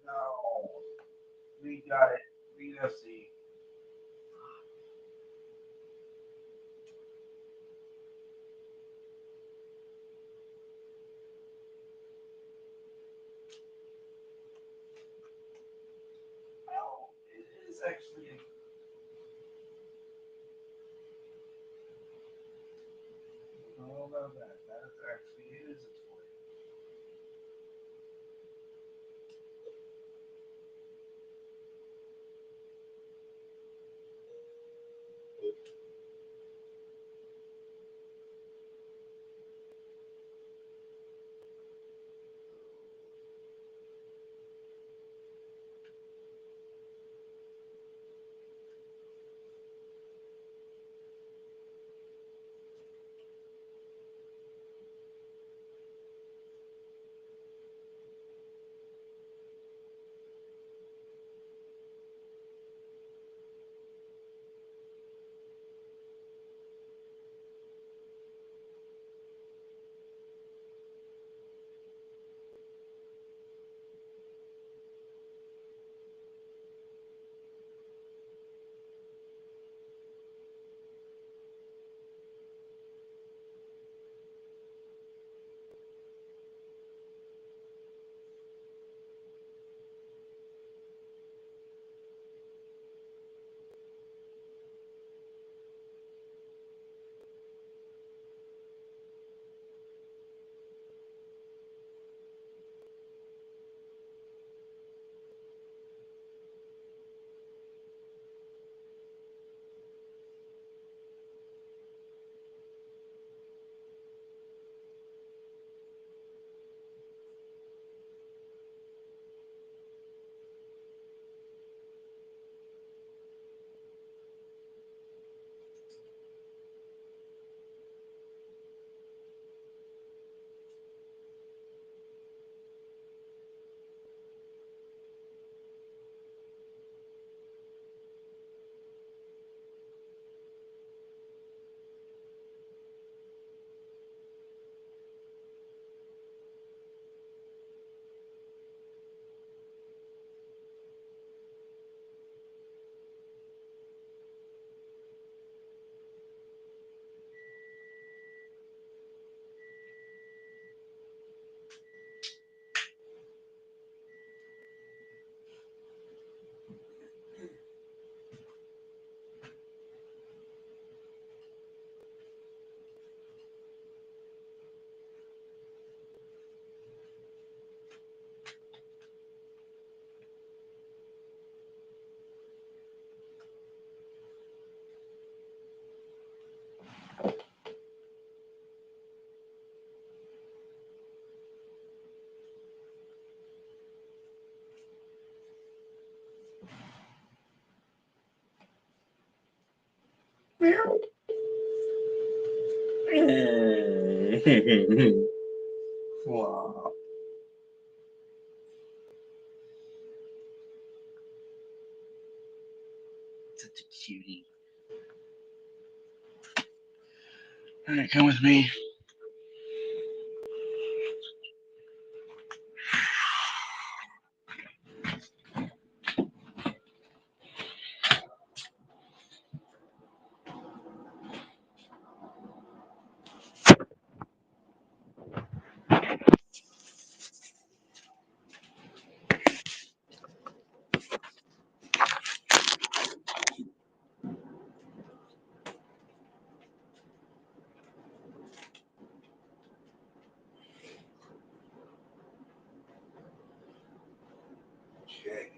No. We got it. We gotta see. Oh, it is actually. I don't know about that. That actually is a toy. Wow. Such a cutie. All right, come with me. Okay.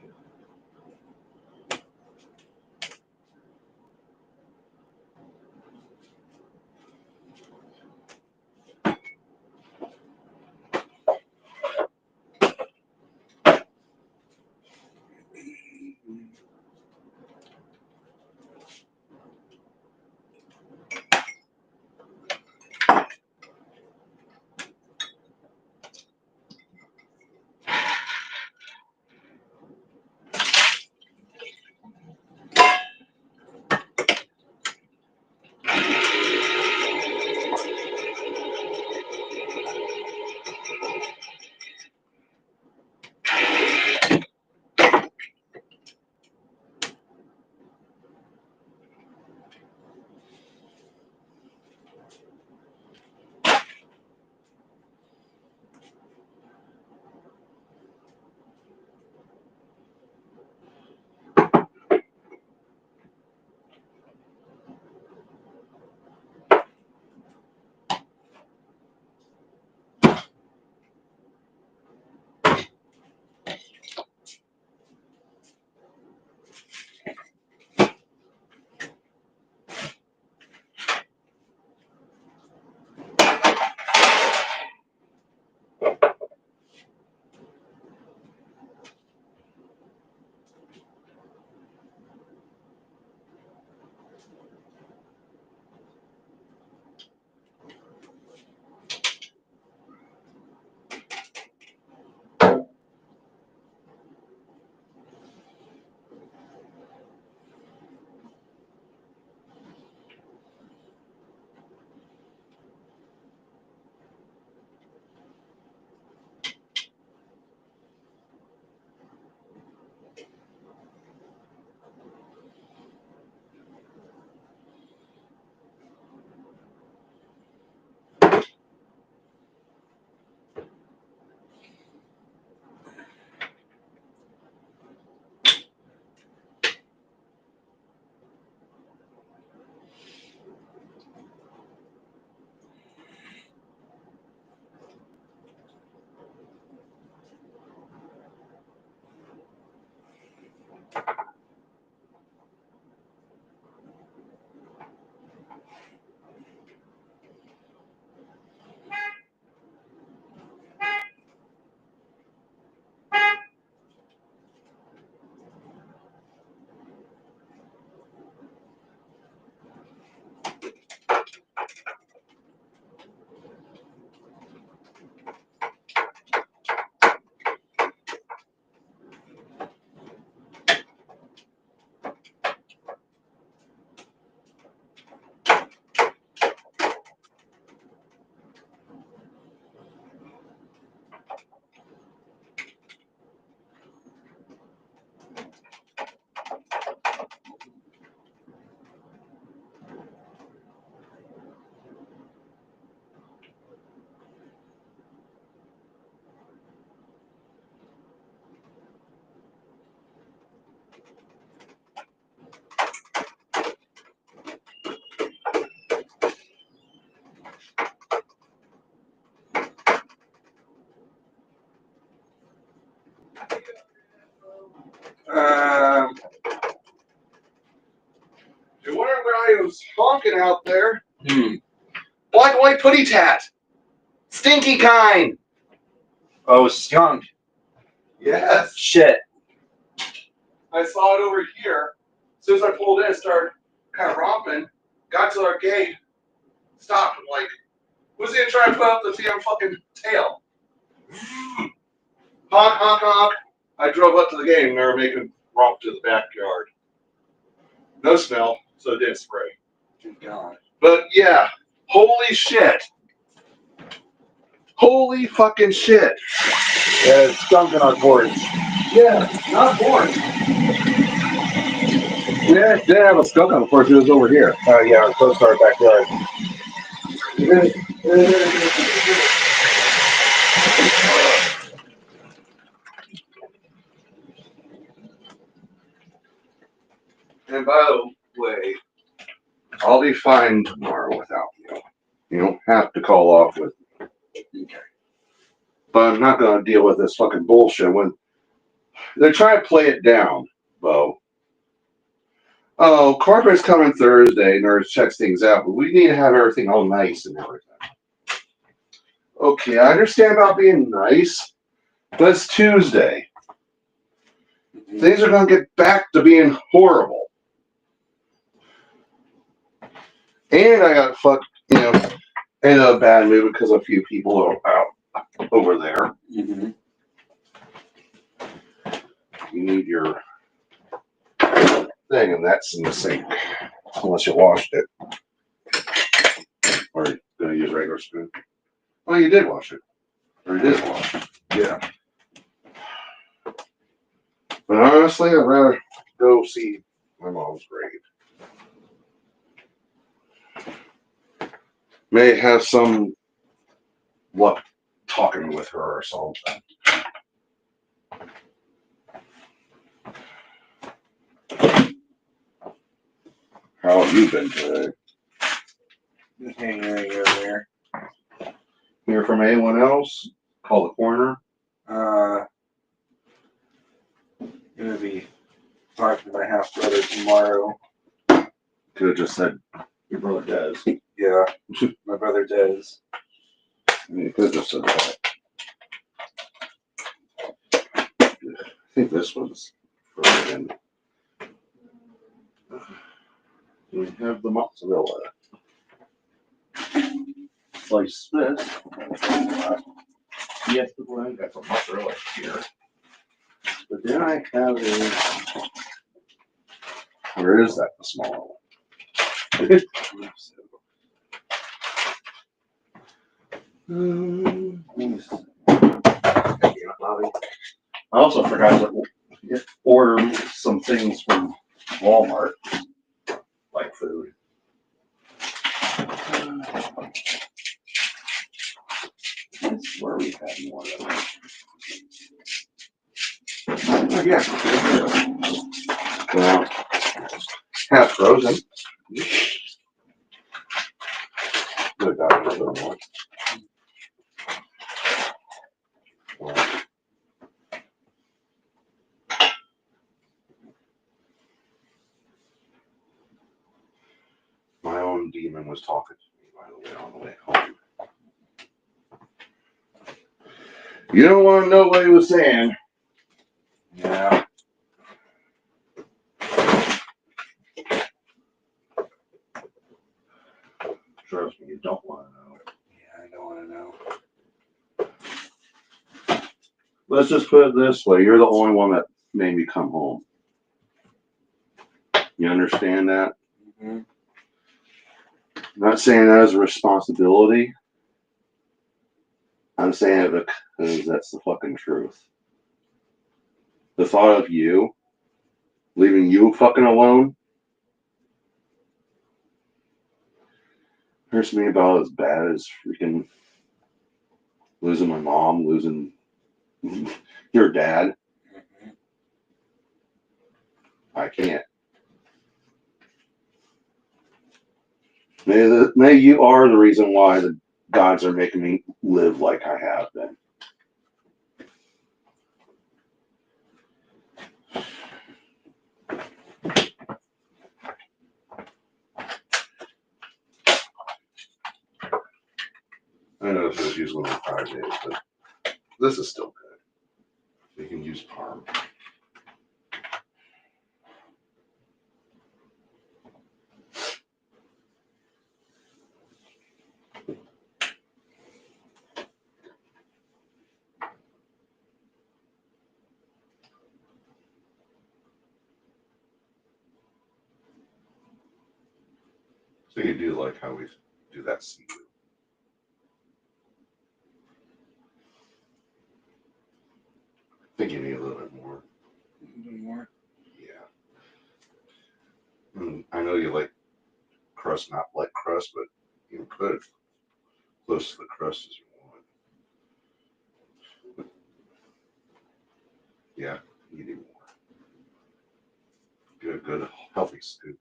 You wonder why I was honking out there? Black and white putty tat. Stinky kind. Oh, skunk. Yes. Shit. I saw it over here. As soon as I pulled in, started kind of romping. Got to our gate, stopped. I'm like, who's he trying to put up the damn fucking tail? Honk, honk, honk. I drove up to the gate and they were making a romp to the backyard. No smell, so it didn't spray. Good God. But yeah, holy shit. Holy fucking shit. Yeah, it's skunk in our porch. Yeah, not born. Yeah, they have a skunk on the porch. It was over here. Oh yeah, close to our backyard. And by the way, I'll be fine tomorrow without you. You don't have to call off with me. Okay. But I'm not going to deal with this fucking bullshit when they're trying to play it down, Bo. Oh, corporate's coming Thursday. Nurse checks things out, but we need to have everything all nice and everything. Okay, I understand about being nice, but it's Tuesday. Things are going to get back to being horrible. And I got fucked, in a bad mood because a few people are out over there. Mm-hmm. You need your thing, and that's in the sink, unless you washed it. Or you're going to use a regular spoon. Oh, you did wash it. Or it is washed. Yeah. But honestly, I'd rather go see my mom's grave. May have some luck talking with her or something. How have you been today? Just hanging right here and there. Hear from anyone else? Call the coroner. Gonna be talking to my half brother tomorrow. Could have just said your brother does. Yeah, my brother does. You could have just said that. I think this one's frozen. We have the mozzarella. Slice this. Yes, I got some mozzarella here. But then I have a. Where is that? The smaller one. I also forgot to order some things from Walmart, like food. I swear we had more of them. Oh, yeah. Well, half frozen. Good, got a little more. My own demon was talking to me, by the way, on the way home. You don't want to know what he was saying. Yeah. Trust me, you don't want to know. Yeah, I don't want to know. Let's just put it this way. You're the only one that made me come home. You understand that? Mm-hmm. I'm not saying that as a responsibility. I'm saying it because that's the fucking truth. The thought of you, leaving you fucking alone, hurts me about as bad as freaking losing my mom, losing your dad. Mm-hmm. I can't. Maybe you are the reason why the gods are making me live like I have been. I know this is usually 5 days, but this is still good. We can use parm. So you do like how we do that seafood. I think you need a little bit more. More. Yeah. I know you like crust, not like crust, but you can put it close to the crust as you want. Yeah, you need more. Get a good, healthy scoop.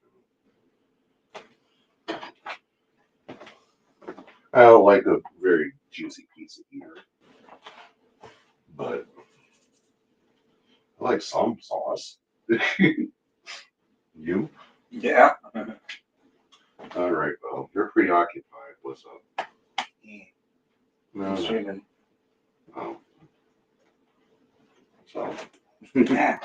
I don't like a very juicy piece of either, but I like some sauce. You? Yeah. All right, well, you're preoccupied. What's up? No, no. Streaming. Oh. So, Yeah.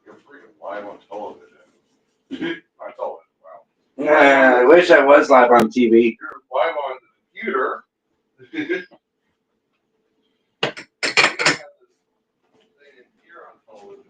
you're freaking live on television. I told it. Wow. I wish I was live on TV. You're live on the computer. You have this thing in here on television.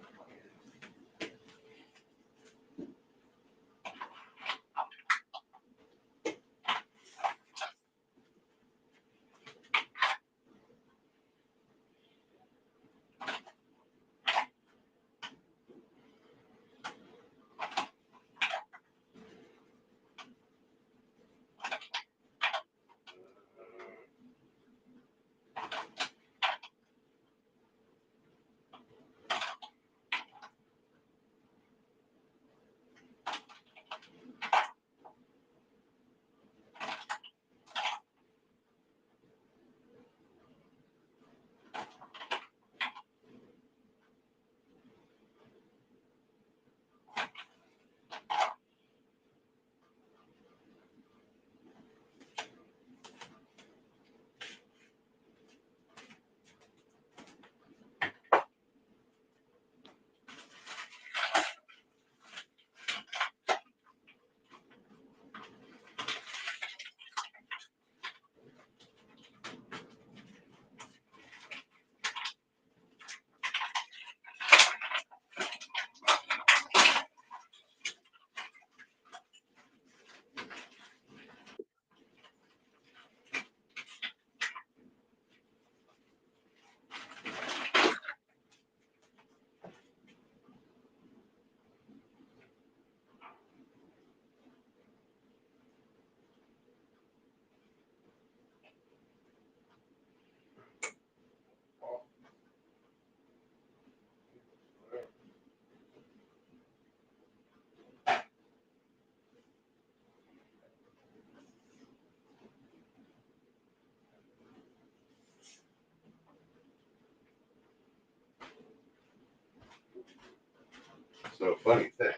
So, funny thing.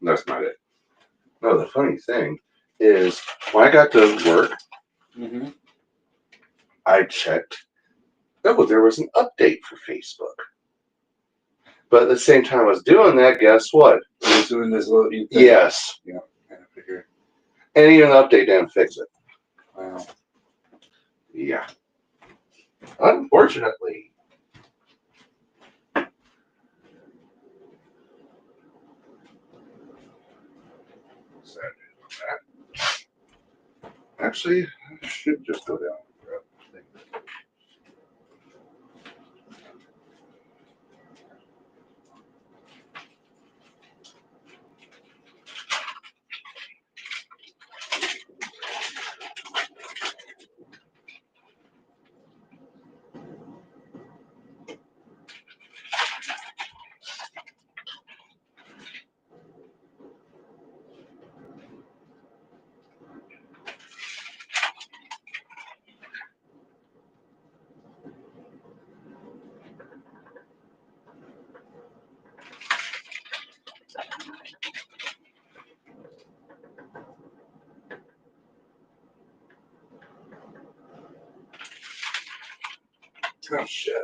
That's not it. No, the funny thing is, when I got to work, I checked. Oh, there was an update for Facebook. But at the same time I was doing that, guess what? I was doing this little thing. Yes. Yeah, I figured. And even an update didn't fix it. Wow. Yeah. Unfortunately. Sad news on that. Actually, I should just go down and grab the thing. Oh, shit.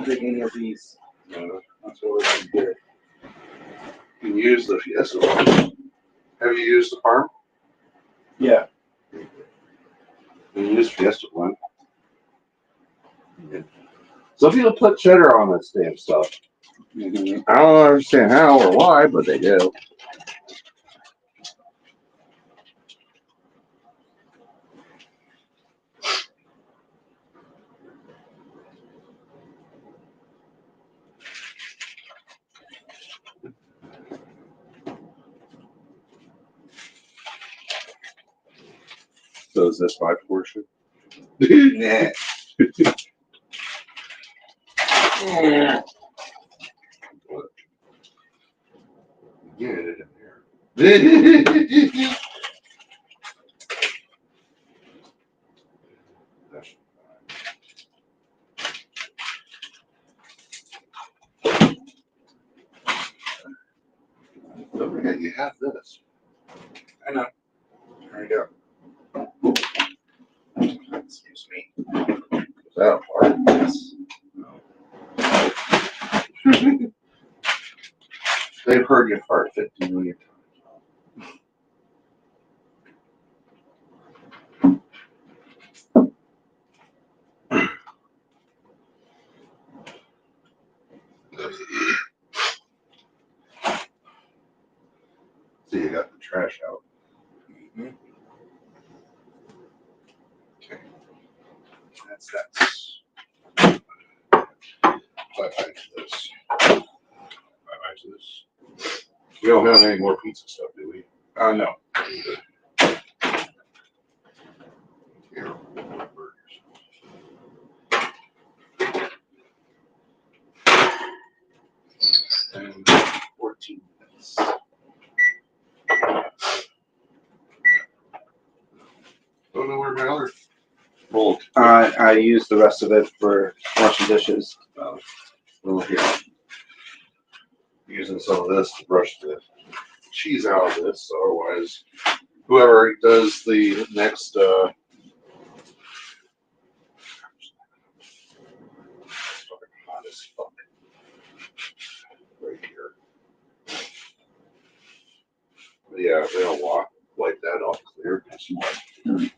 drink any of these. No. That's what we're going to do. You can use the Fiesta one. Have you used the farm? Yeah. You can use Fiesta one. Yeah. Some people put cheddar on this damn stuff. Mm-hmm. I don't understand how or why, but they do. So is this my portion? Yeah. Get it in here. Don't forget you have this. I know. There we go. Excuse me. Is that a part? Yes. They've heard you fart 50 million times. See, you got the trash out. Mm-hmm. Okay. That's that. Bye-bye to this. Bye-bye to this. We don't have any more pizza stuff, do we? No. Here, burgers. And 14 minutes. Don't know where my other bowl. I used the rest of it for washing dishes. Well, here. Using some of this to brush the cheese out of this. So otherwise, whoever does the next it's fucking hot as fuck. Right here. But yeah, if they don't wipe that off clear, guess what?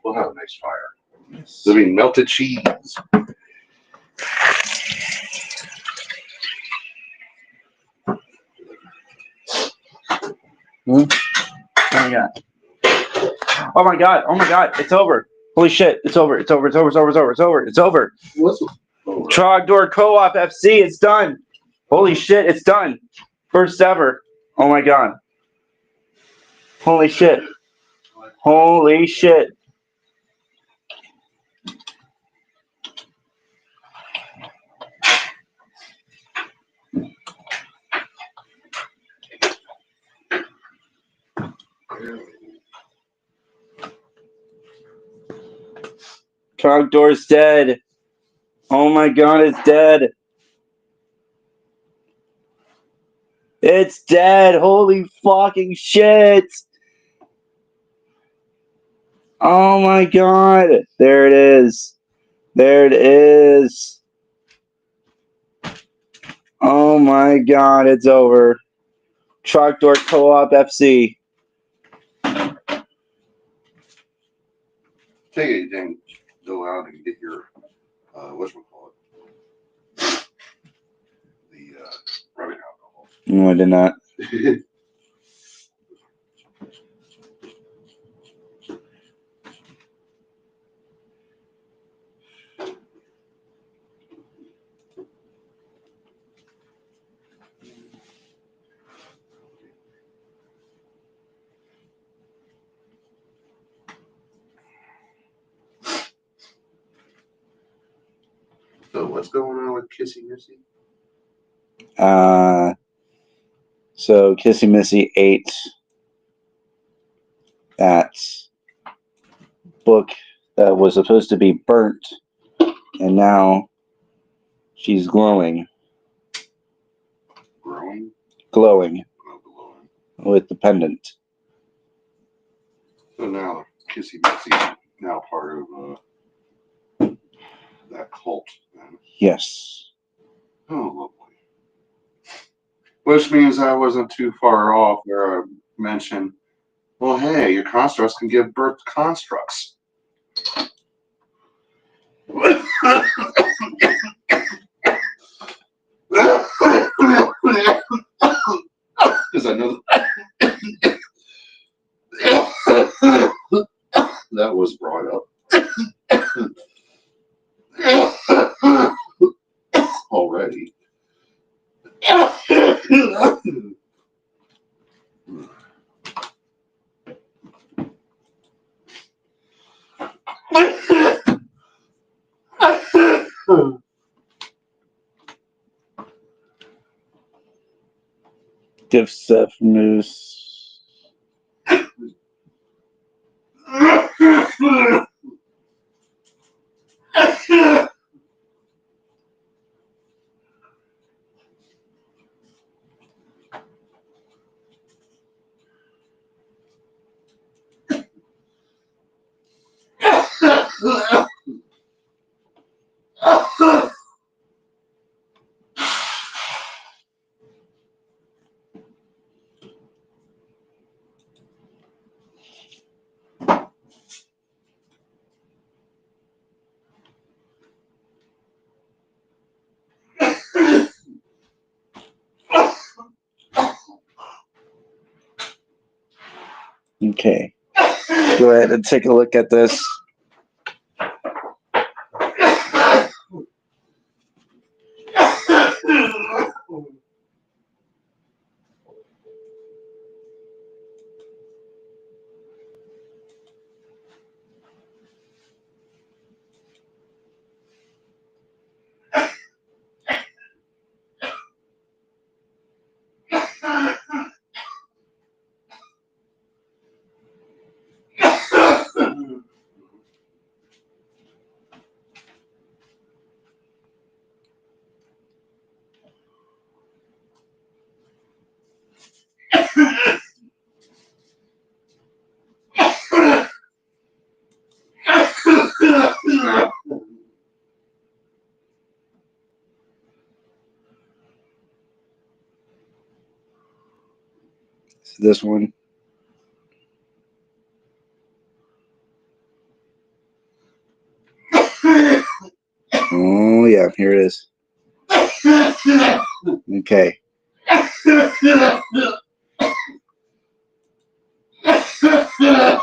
We'll have a nice fire. Yes. There'll be melted cheese. Oh my god. Oh my god. Oh my god. It's over. Holy shit. It's over. It's over. It's over. It's over. It's over. It's over. It's over. What's over? Trogdor Co-op FC. It's done. Holy shit. It's done. First ever. Oh my god. Holy shit. Holy shit. Trogdor's dead. Oh my god, it's dead. It's dead. Holy fucking shit. Oh my god. There it is. There it is. Oh my god, it's over. Trogdor Co-op FC. Take it and go out and get your whatchamacallit. The rubbing alcohol. No, I did not. So what's going on with Kissy Missy? So Kissy Missy ate that book that was supposed to be burnt, and now she's glowing. Growing? Glowing Oh, glowing. with the pendant. So now Kissy Missy now part of that cult. Then. Yes. Oh, boy. Which means I wasn't too far off where I mentioned, well, hey, your constructs can give birth to constructs. Because I know that was brought up already. Give Seth news. Okay. Go ahead and take a look at this. This one. Oh, yeah, here it is. Okay.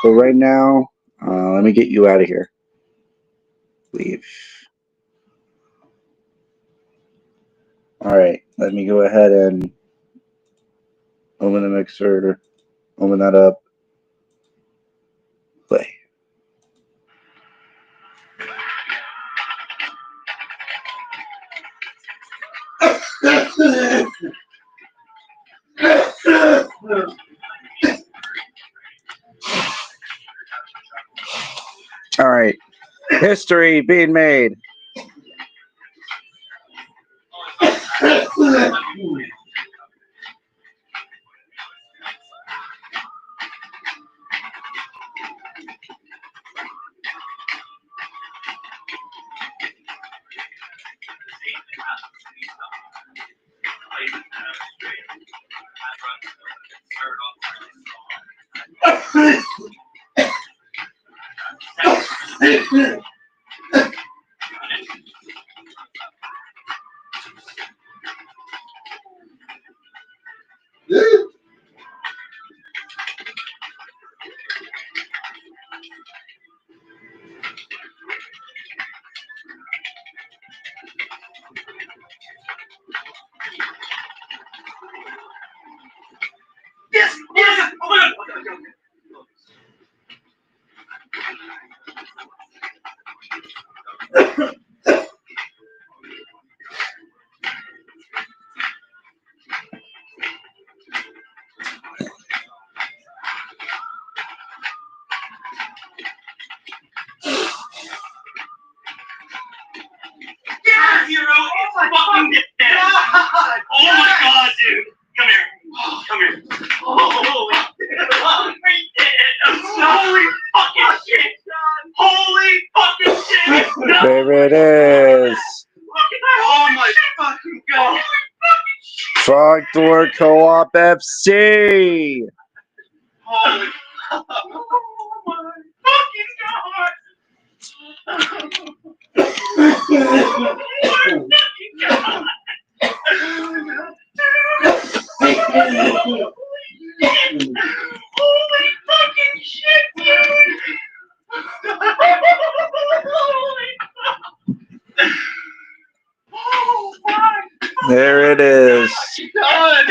So right now, let me get you out of here. Leave. All right, let me go ahead and open the mixer, open that up, play. All right, history being made. Yes! Yes! Oh my god! Yeah, hero! It's fucking dead! God. Oh my god, dude! Come here. Come here. Oh, we did it! Holy fucking shit! Holy fucking shit! There it is. Look at that! Oh my fucking god! Trogdor Co-op FC. Holy oh my fucking god! Holy fucking shit, dude! Oh my! There it is. Done!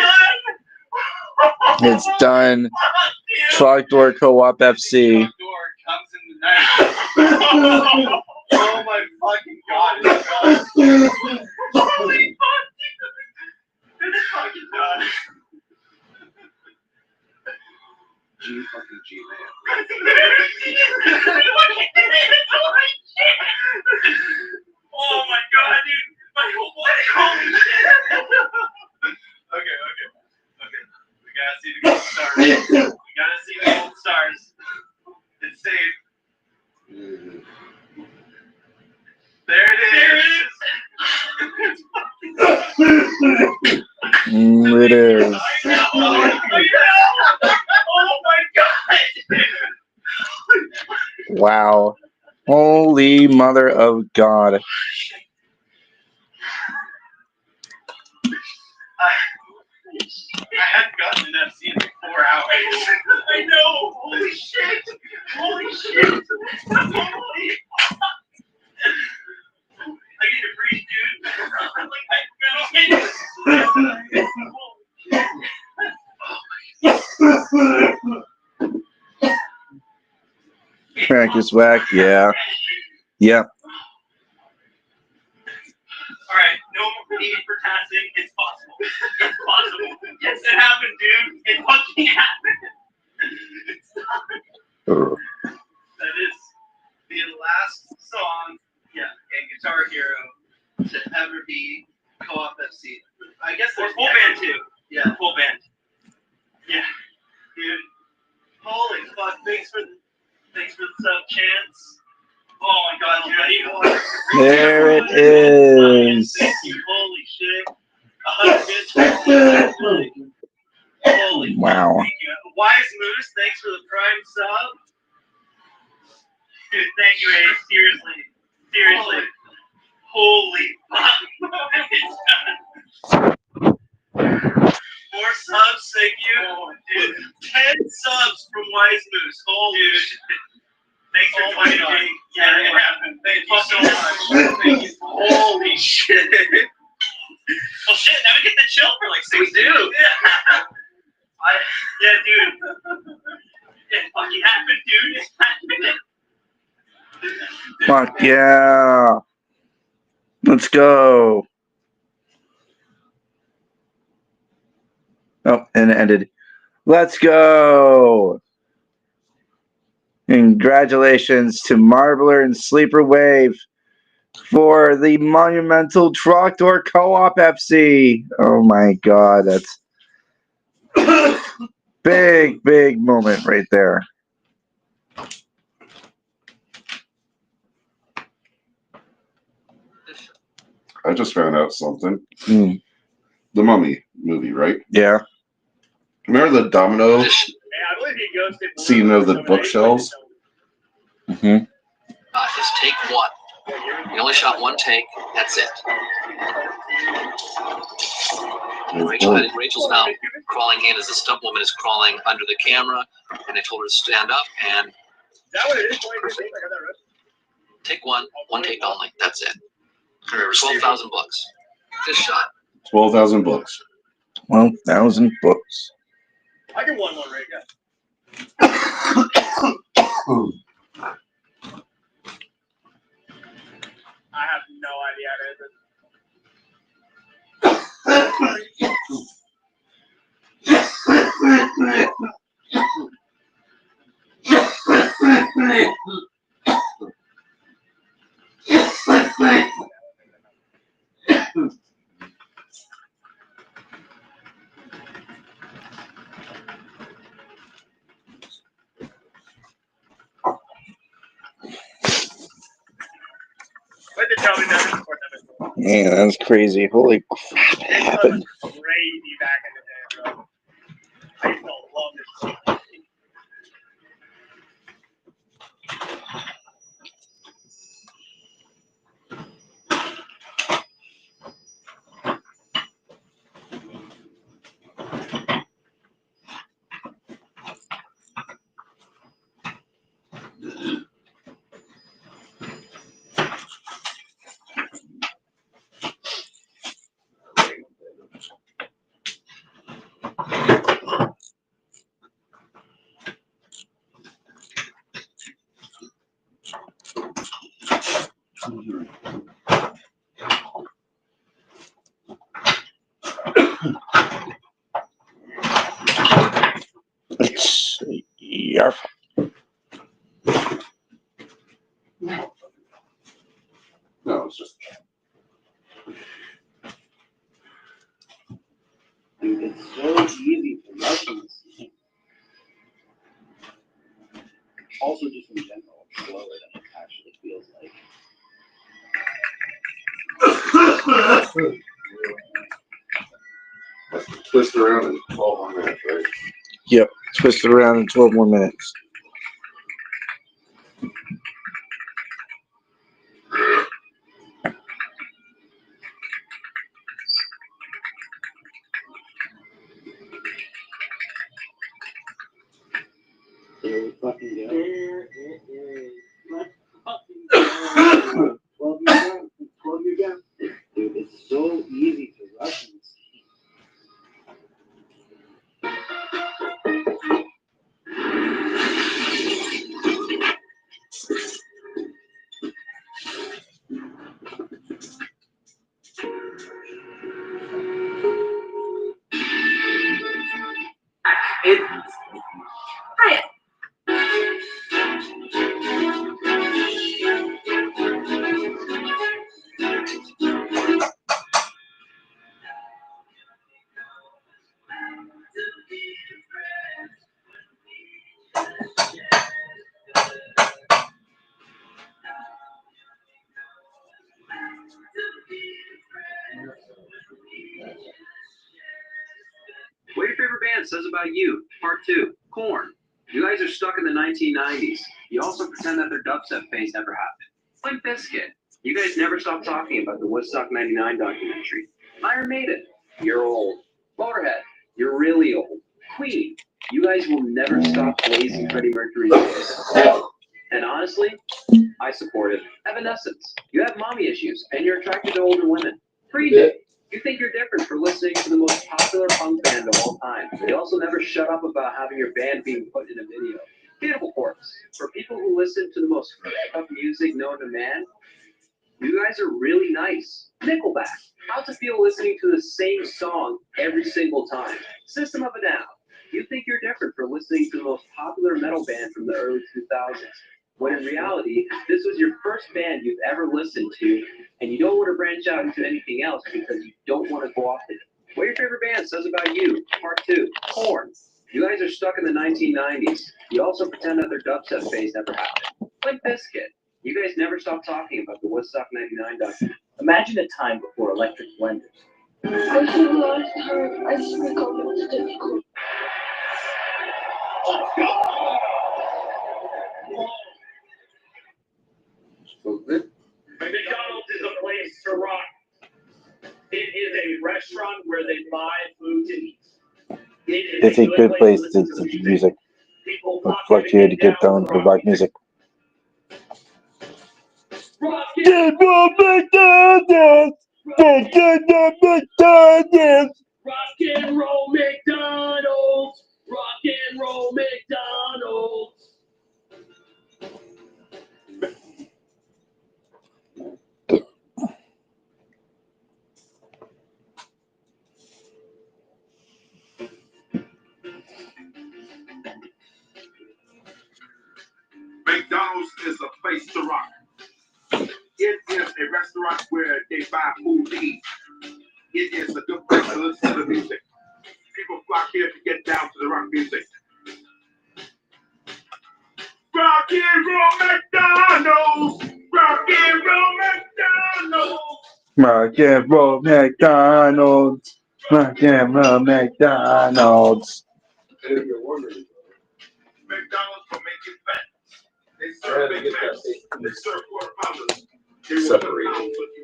It's done. Trogdor Co-op FC. Comes in the night. Oh my fucking god, it's done. Holy fuck, it's fucking done. G fucking G man. Oh my god, dude. My whole body. Holy shit. Okay. We gotta see the gold stars. It's saved. There it is. It is. Oh my god. Wow. Holy mother of God. I hadn't gotten an FC in 4 hours. I know. Holy shit. Holy shit. Holy. I need to breathe, dude. Practice whack. Yeah. Yep. All right, no more need for tasking. It's possible. It's possible. Yes, it happened, dude. It fucking happened. It's done. That is the last song, yeah, and Guitar Hero to ever be Co-op FC. I guess there's full band too. Yeah, full band. Yeah, dude. Holy fuck! Thanks for the sub, Chance. Oh my god, dude. There it is. Thank you. Holy shit. 100 bits. Holy Wow. fuck, thank you. Wise Moose, thanks for the prime sub. Dude, thank you, Ace. Seriously. Holy fuck. More subs, thank you. Dude, 10 subs from Wise Moose. Holy shit. Thanks for joining me. Yeah, it happened. Thank you so much. Thank you. Holy shit. Well, shit, now we get to chill for like 6 days. We do. Yeah, dude. It fucking happened, dude. It happened. Fuck yeah. Let's go. Oh, and it ended. Let's go. Congratulations to Marbler and Sleeper Wave for the monumental Trogdor Co-op FC. Oh my god, that's big moment right there. I just found out something. Mm. The Mummy movie, right? Yeah. Remember the domino Hey, I believe he ghosted scene of the bookshelves? Mm-hmm. Just take one. You only shot one take. That's it. Rachel's now crawling in as the stunt woman is crawling under the camera, and I told her to stand up and Is that what it is? 20 days? I got that right. take one take only. That's it. 12,000 bucks. Just shot. 12,000 books. 12,000 books. I can one right, yeah. I have no idea how to hit Wait to tell me that. Man, that's crazy. Holy crap, it happened. Crazy. TV back in the day, bro. I used to love this shit. It's your fault. No, it's just. Dude, it's so easy to rush in this game. Also, just in general, it's slower than it actually feels like. Let's twist around in 12 more minutes, right? Yep. Twist it around in 12 more minutes. There we fucking go. Let's fucking go. 12 you down. 12 you down. Dude, it's so easy to rush in this game. What your favorite band says about you, part 2, Korn. You guys are stuck in the 1990s. You also pretend that their dubstep phase never happened. Limp Bizkit. You guys never stop talking about the Woodstock 99 documentary. Iron Maiden. You're old. Motorhead. You're really old. Queen. You guys will never stop blazing Freddie Mercury's voice. And honestly, I support it. Evanescence. You have mommy issues, and you're attracted to older women. Green Day. You think you're different for listening to the most popular punk band of all time. You also never shut up about having your band being put in a video. Cannibal Corpse. For people who listen to the most fucked music known to man, you guys are really nice. Nickelback. How's it feel listening to the same song every single time? System of a Down. You think you're different for listening to the most popular metal band from the early 2000s. When in reality, this was your first band you've ever listened to, and you don't want to branch out into anything else because you don't want to go off it. What your favorite band says about you, part 2, Korn. You guys are stuck in the 1990s. You also pretend that their dubstep phase never happened. Limp Bizkit. You guys never stop talking about the Woodstock 99 documentary. Imagine a time before electric blenders. I feel like I speak on it difficult. So this, McDonald's is a place to rock. It is a restaurant where they buy food to eat. It's a good place to listen to music. It's like here to get down to rock music. Get more McDonald's! Get McDonald's! Rock and roll McDonald's! Rock and roll McDonald's! McDonald's is a place to rock. It is a restaurant where they buy food to eat. It is a good place to listen to the music. People flock here to get down to the rock music. Rock and roll McDonald's! Rock and roll McDonald's! Rock and roll McDonald's. McDonald's. And if you're wondering, McDonald's will make you fat. They serve Big Macs. They serve quarter pounders. They will Separated. pound with you.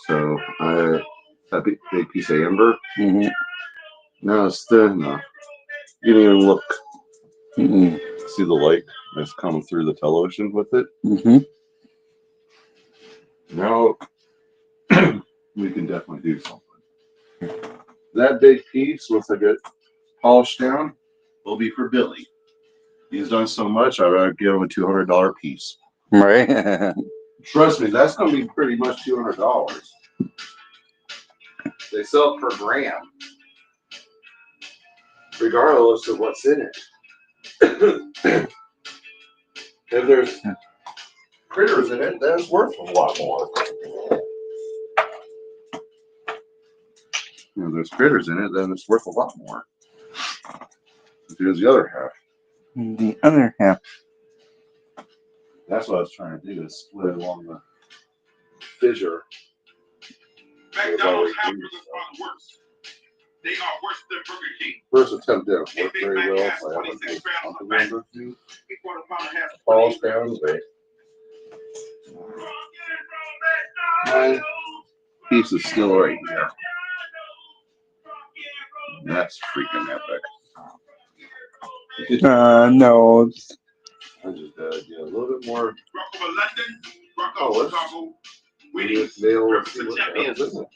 so that big piece of amber. Mm-hmm. No, it's the no. You didn't even look. Mm-hmm. See the light that's coming through the television with it. Mm-hmm. Now we can definitely do something. That big piece, once I get polished down, will be for Billy. He's done so much, I'd rather give him a $200 piece. Right. Trust me, that's going to be pretty much $200. They sell per gram, regardless of what's in it. If there's critters in it, then it's worth a lot more. If there's critters in it, then it's worth a lot more. Here's the other half. The other half. That's what I was trying to do, is split it along the fissure. McDonald's hamburgers are the worst. They are worse than Burger King. First attempt didn't A work Big very Mac well, has so I haven't 26 grams of made fat. number 2. A quarter pounder has Polish down, but my piece is still right here. That's freaking epic. No. I just gotta get a little bit more Rocco of London, Rocco color. of Chicago. We Winning just nail it, represent see what the hell's champions. in it.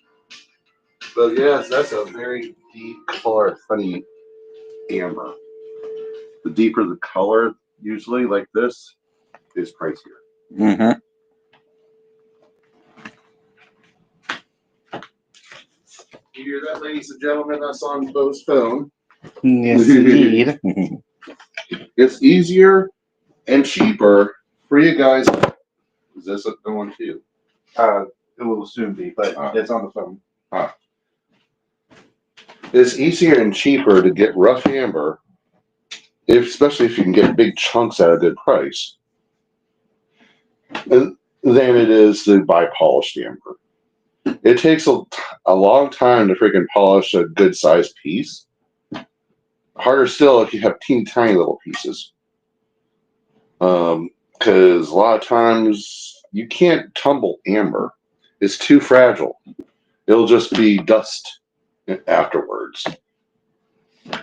But yes, that's a very deep color, honey amber. The deeper the color, usually like this, is pricier. Mm-hmm. You hear that, ladies and gentlemen? That's on Bo's phone. Yes, indeed. It's easier and cheaper for you guys. Is this going too? It will soon be, but it's on the phone. It's easier and cheaper to get rough amber, especially if you can get big chunks at a good price, than it is to buy polished amber. It takes a long time to freaking polish a good sized piece. Harder still if you have teeny tiny little pieces. Because a lot of times you can't tumble amber. It's too fragile. It'll just be dust afterwards. And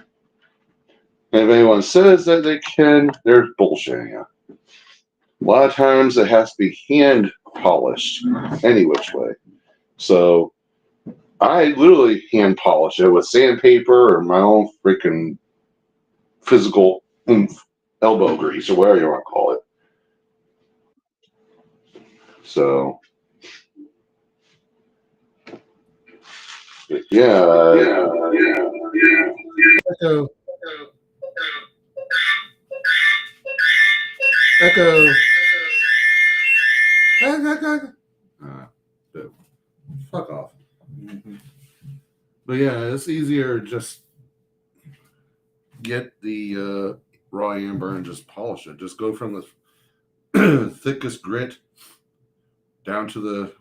if anyone says that they can, they're bullshitting you. A lot of times it has to be hand polished any which way. So I literally hand polish it with sandpaper or my own freaking physical elbow grease or whatever you want to call it. So yeah. Echo. Echo. Fuck off. Mm-hmm. But yeah, it's easier just get the raw amber and just polish it. Just go from the thickest grit down to the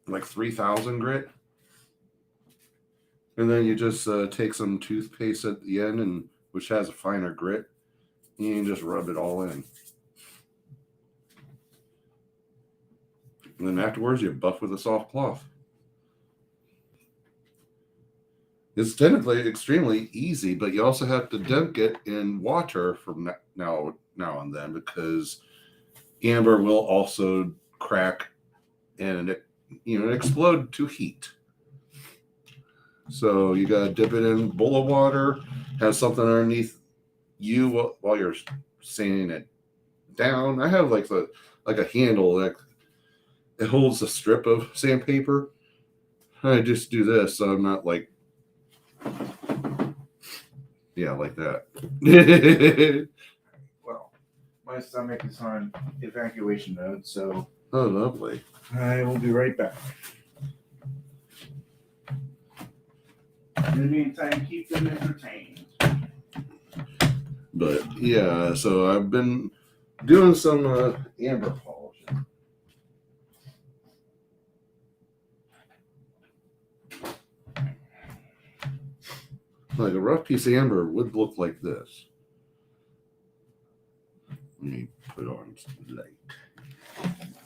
like 3000 grit. And then you just take some toothpaste at the end, and which has a finer grit, and you can just rub it all in. And then afterwards, you buff with a soft cloth. It's technically extremely easy, but you also have to dunk it in water from now and then, because amber will also crack and explode to heat. So you gotta dip it in a bowl of water, have something underneath you while you're sanding it down. I have like a handle that it holds a strip of sandpaper. I just do this, so I'm not like, yeah, like that. Well, my stomach is on evacuation mode, so Oh, lovely. I will be right back. In the meantime, keep them entertained. But yeah, so I've been doing some amber polishing. Like a rough piece of amber would look like this. Let me put on some light.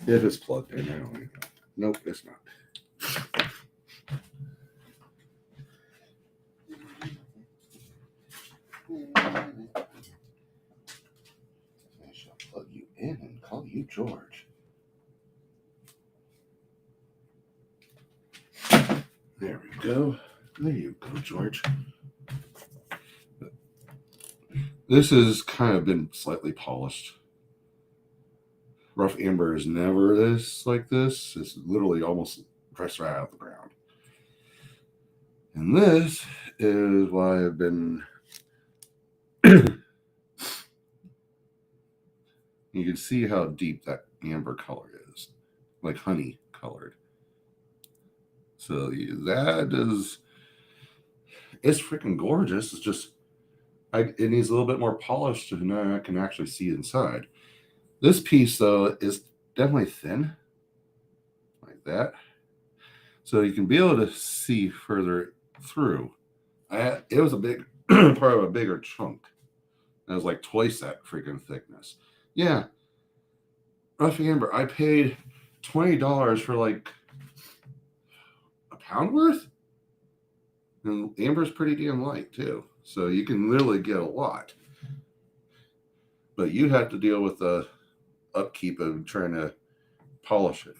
If it's plugged in, I don't know. Nope, it's not. I shall plug you in and call you George. There we go. There you go, George. This has kind of been slightly polished. Rough amber is never this like this. It's literally almost pressed right out of the ground. And this is why I've been. You can see how deep that amber color is, like honey colored. So that is, it's freaking gorgeous. It's just, it needs a little bit more polished, and I can actually see inside. This piece though is definitely thin, like that, so you can be able to see further through. It was a big part of a bigger chunk. It was like twice that freaking thickness. Yeah, rough amber. I paid $20 for like a pound worth, and amber's pretty damn light too, so you can literally get a lot. But you have to deal with the upkeep of trying to polish it,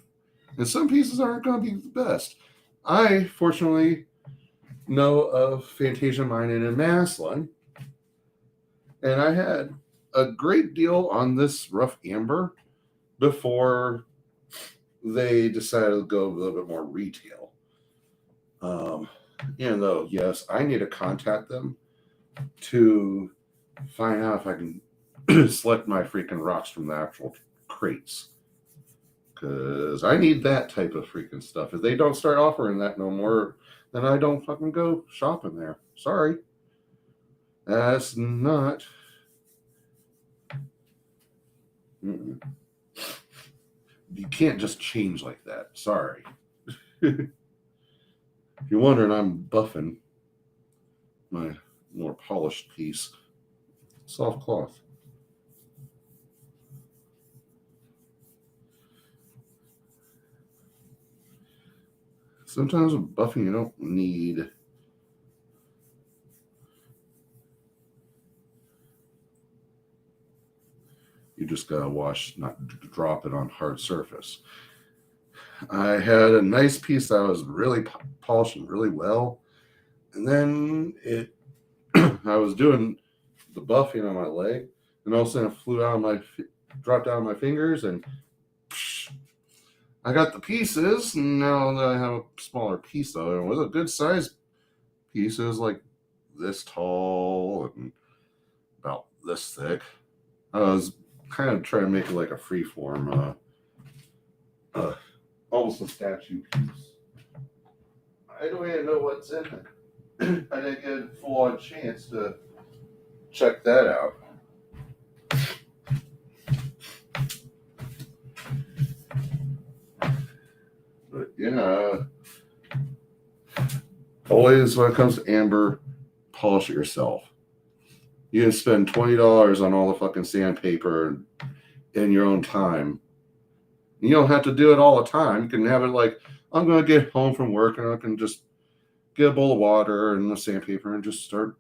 and some pieces aren't going to be the best. I fortunately know of Fantasia Mining in Maslin, and I had a great deal on this rough amber before they decided to go a little bit more retail. Even though, yes, I need to contact them to find out if I can select my freaking rocks from the actual crates. Because I need that type of freaking stuff. If they don't start offering that no more, then I don't fucking go shopping there. Sorry. That's not. Mm-mm. You can't just change like that. Sorry. If you're wondering, I'm buffing my more polished piece. Soft cloth. Sometimes with buffing, you don't need. You just gotta wash, not drop it on hard surface. I had a nice piece that was really polishing really well, and then I was doing the buffing on my leg, and all of a sudden it flew out of my, dropped out of my fingers, and I got the pieces. And now that I have a smaller piece though, it was a good size piece. It was like this tall and about this thick. I was kind of trying to make it like a free form, almost a statue piece. I don't even know what's in it. I didn't get a full on chance to check that out. But yeah, always when it comes to amber, polish it yourself. You can spend $20 on all the fucking sandpaper in your own time. You don't have to do it all the time. You can have it like, I'm going to get home from work and I can just get a bowl of water and the sandpaper and just start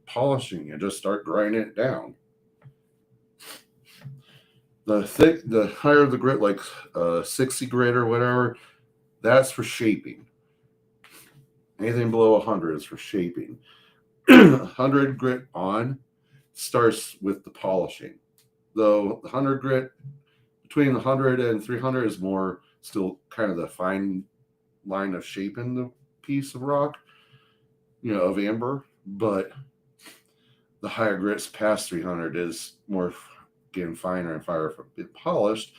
polishing and just start grinding it down. The higher the grit, like 60 grit or whatever, that's for shaping. Anything below 100 is for shaping. 100 grit on starts with the polishing. Though the 100 grit, between the 100 and 300 is more still kind of the fine line of shaping the piece of rock, of amber. But the higher grits past 300 is more getting finer and finer for it polished.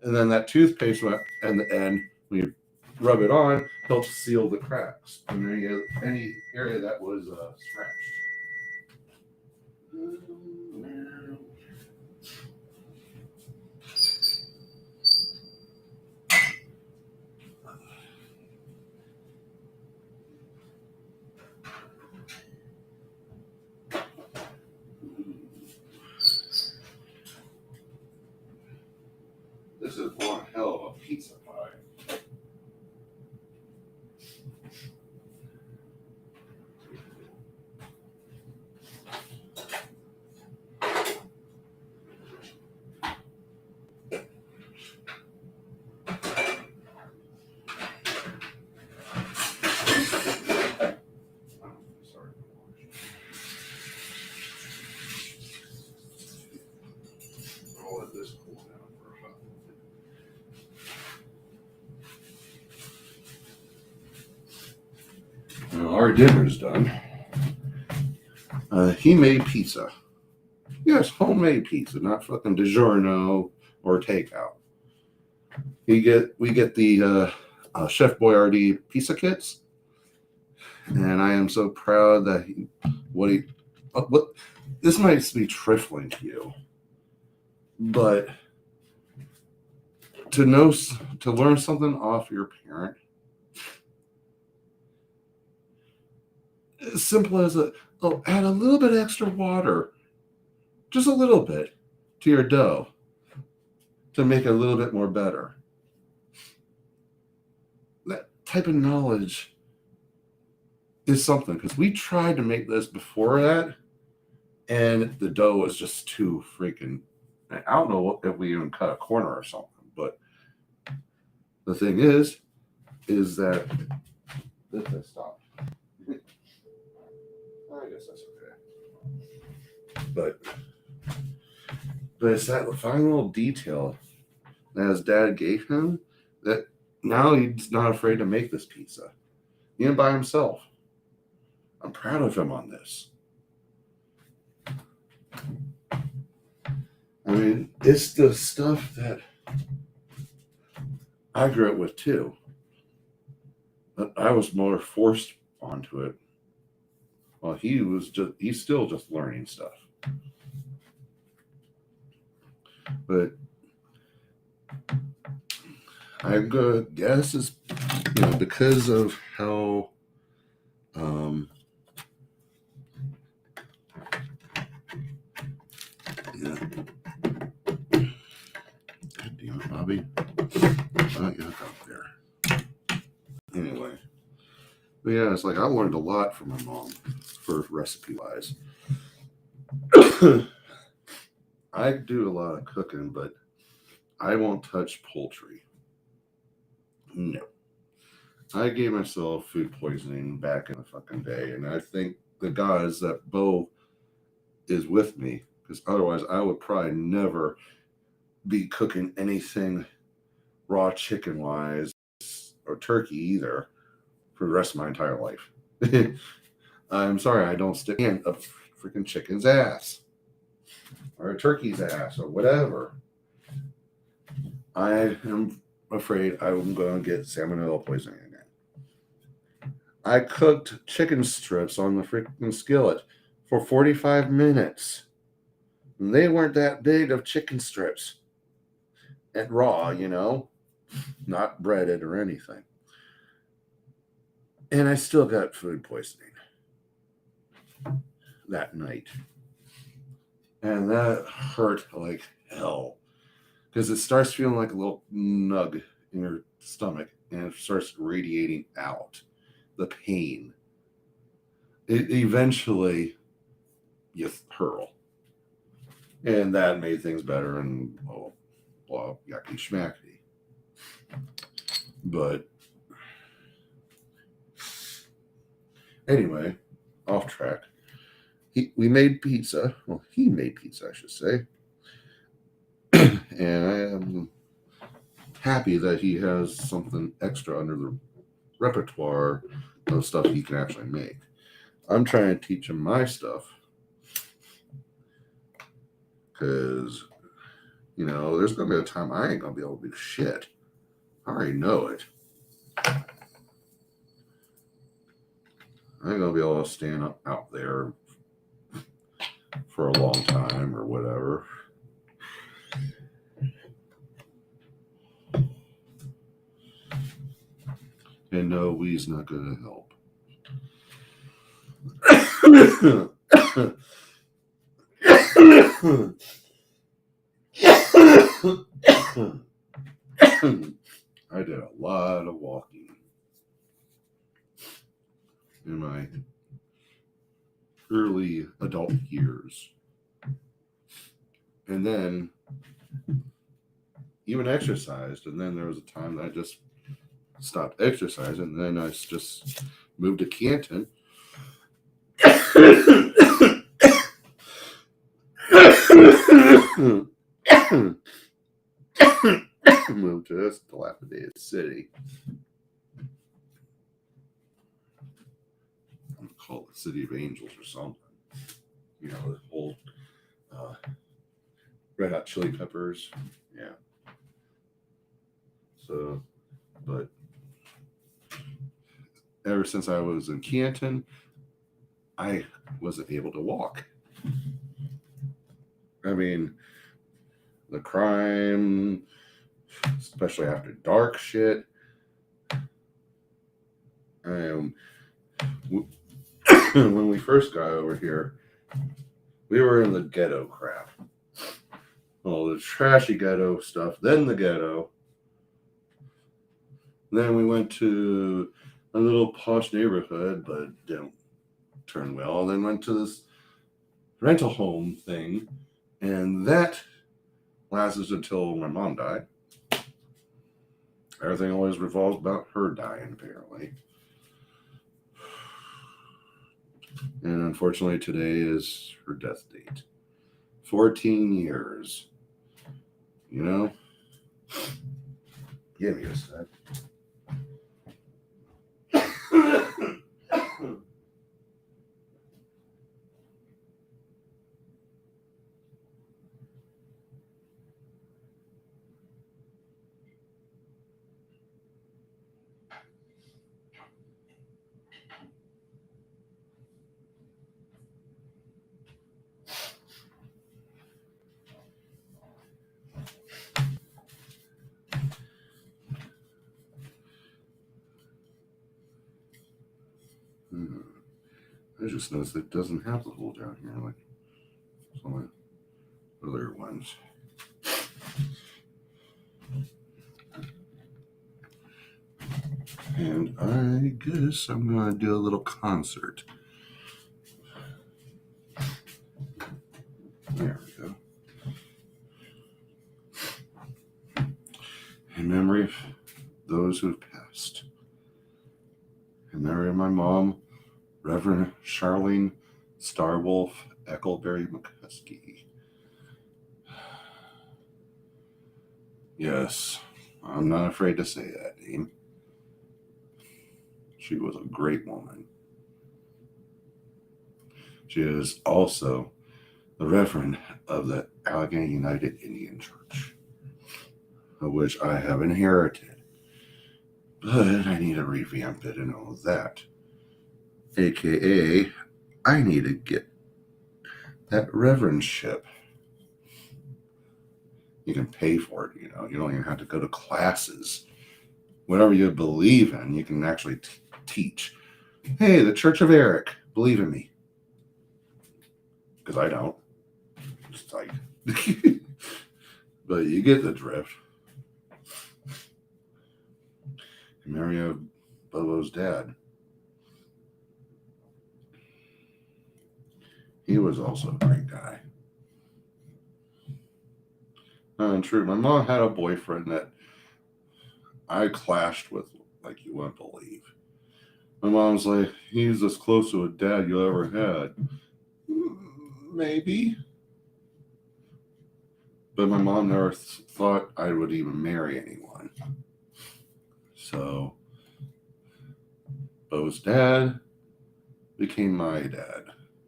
And then that toothpaste and the end, when you rub it on, helps seal the cracks in any area that was scratched. our dinner's done. He made pizza. Yes, homemade pizza, not fucking DiGiorno or takeout. We get the Chef Boyardee pizza kits, and I am so proud that what this might be trifling to you, but to learn something off your parent, as simple as add a little bit extra water, just a little bit, to your dough to make it a little bit more better. That type of knowledge is something, because we tried to make this before that, and the dough was just too freaking. I don't know if we even cut a corner or something, but the thing is that this stopped. I guess that's okay. But it's that final little detail that his dad gave him that now he's not afraid to make this pizza, even by himself. I'm proud of him on this. I mean, it's the stuff that I grew up with too. But I was more forced onto it. Well, he's still just learning stuff. But I guess it's because of how God damn it, Bobby. Yuck out there. Anyway. But yeah, it's like I learned a lot from my mom for recipe wise. I do a lot of cooking, but I won't touch poultry. No. I gave myself food poisoning back in the fucking day, and I think the gods that Bo is with me, because otherwise I would probably never be cooking anything raw chicken wise or turkey either for the rest of my entire life. I'm sorry, I don't stick in a freaking chicken's ass or a turkey's ass or whatever. I am afraid I'm going to get salmonella poisoning again. I cooked chicken strips on the freaking skillet for 45 minutes. And they weren't that big of chicken strips. And raw, not breaded or anything. And I still got food poisoning that night. And that hurt like hell. Because it starts feeling like a little nug in your stomach. And it starts radiating out. The pain. It eventually, you hurl. And that made things better. And, well, yucky schmacky. But anyway, off track. We made pizza. Well, he made pizza, I should say. And I am happy that he has something extra under the repertoire of stuff he can actually make. I'm trying to teach him my stuff. Because, there's going to be a time I ain't going to be able to do shit. I already know it. I ain't going to be able to stand up out there for a long time or whatever. And no, we's not going to help. I did a lot of walking in my early adult years. And then even exercised. And then there was a time that I just stopped exercising. And then I just moved to Canton. Moved to this dilapidated city. call it the City of Angels or something. You know, the whole Red Hot Chili Peppers. Yeah. So, but ever since I was in Canton, I wasn't able to walk. I mean, the crime, especially after dark shit. When we first got over here, we were in the ghetto crap. Well, the trashy ghetto stuff, then the ghetto. Then we went to a little posh neighborhood, but didn't turn well. Then went to this rental home thing, and that lasted until my mom died. Everything always revolves about her dying, apparently. And unfortunately, today is her death date. 14 years. You know? Give me a sec. I just noticed it doesn't have the hole down here like some of the other ones. And I guess I'm going to do a little concert. There we go. In memory of those who have passed. In memory of my mom, Reverend Charlene Starwolf Eckleberry McCuskey. Yes, I'm not afraid to say that name. She was a great woman. She is also the Reverend of the Allegheny United Indian Church, of which I have inherited. But I need to revamp it and all that. AKA, I need to get that reverendship. You can pay for it, you know. You don't even have to go to classes. Whatever you believe in, you can actually teach. Hey, the Church of Eric, believe in me. Because I don't. It's like, but you get the drift. Mario Bobo's dad. He was also a great guy. And true, my mom had a boyfriend that I clashed with like you wouldn't believe. My mom's like, he's as close to a dad you ever had. Maybe. But my mom never thought I would even marry anyone. So, Bo's dad became my dad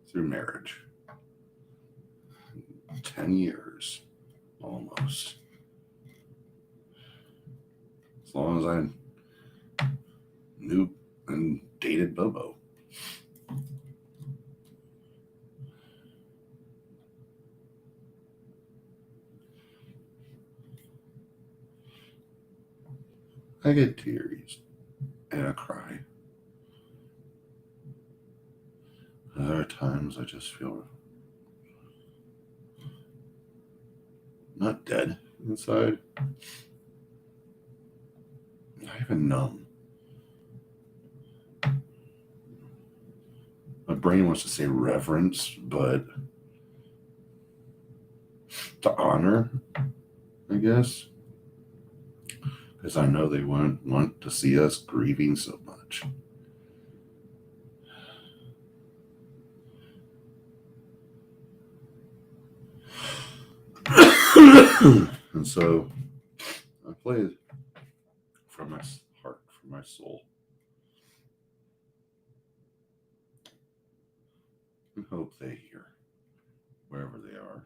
through marriage. 10 years, almost. As long as I knew and dated Bobo. I get tears and I cry. Other times I just feel not dead inside, not even numb. My brain wants to say reverence, but to honor, I guess. Because I know they wouldn't want to see us grieving so much. And so I played from my heart, from my soul. I hope they hear wherever they are.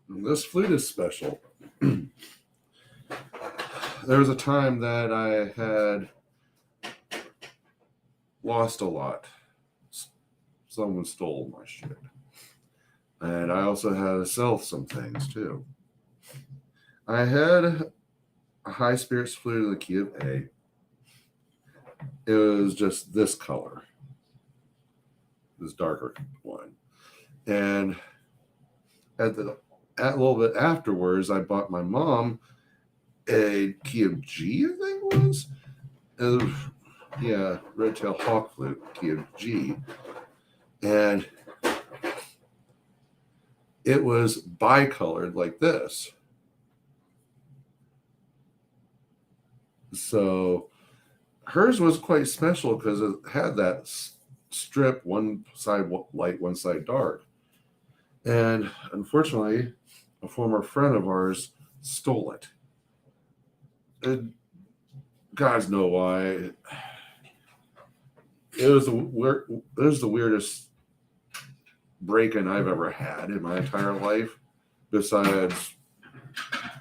This flute is special. There was a time that I had lost a lot. Someone stole my shit. And I also had to sell some things too. I had a high spirits flute in the key of A. It was just this color, this darker one. And at a little bit afterwards, I bought my mom a key of G, I think it was. And Yeah, red-tailed hawk flute, key of G. And it was bicolored like this. So hers was quite special because it had that strip, one side light, one side dark. And unfortunately, a former friend of ours stole it. And guys know why. It was the weirdest break-in I've ever had in my entire life, besides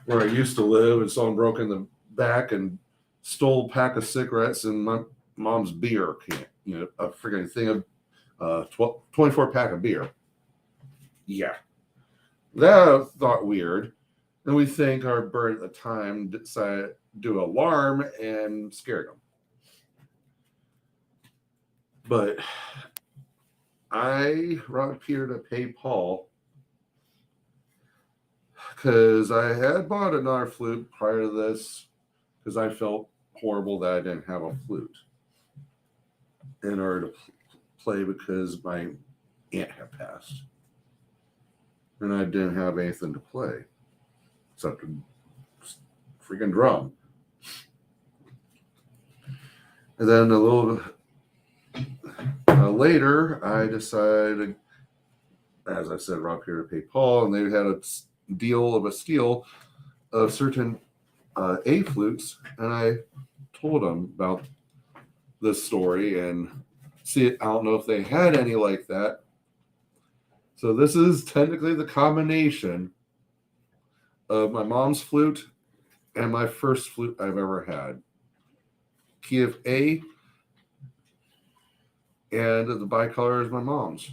where I used to live and someone broke in the back and stole a pack of cigarettes and my mom's beer can, a freaking thing of 24 pack of beer. Yeah. That I thought weird. And we think our bird at the time decided to do an alarm and scared him. But I robbed Peter to pay Paul because I had bought another flute prior to this because I felt horrible that I didn't have a flute in order to play because my aunt had passed. And I didn't have anything to play except a freaking drum. And then a little later, I decided, as I said, rob Peter to pay Paul, and they had a deal of a steal of certain A flutes, and I told them about this story and see, I don't know if they had any like that. So this is technically the combination of my mom's flute and my first flute I've ever had. Key of A, and the bicolor is my mom's.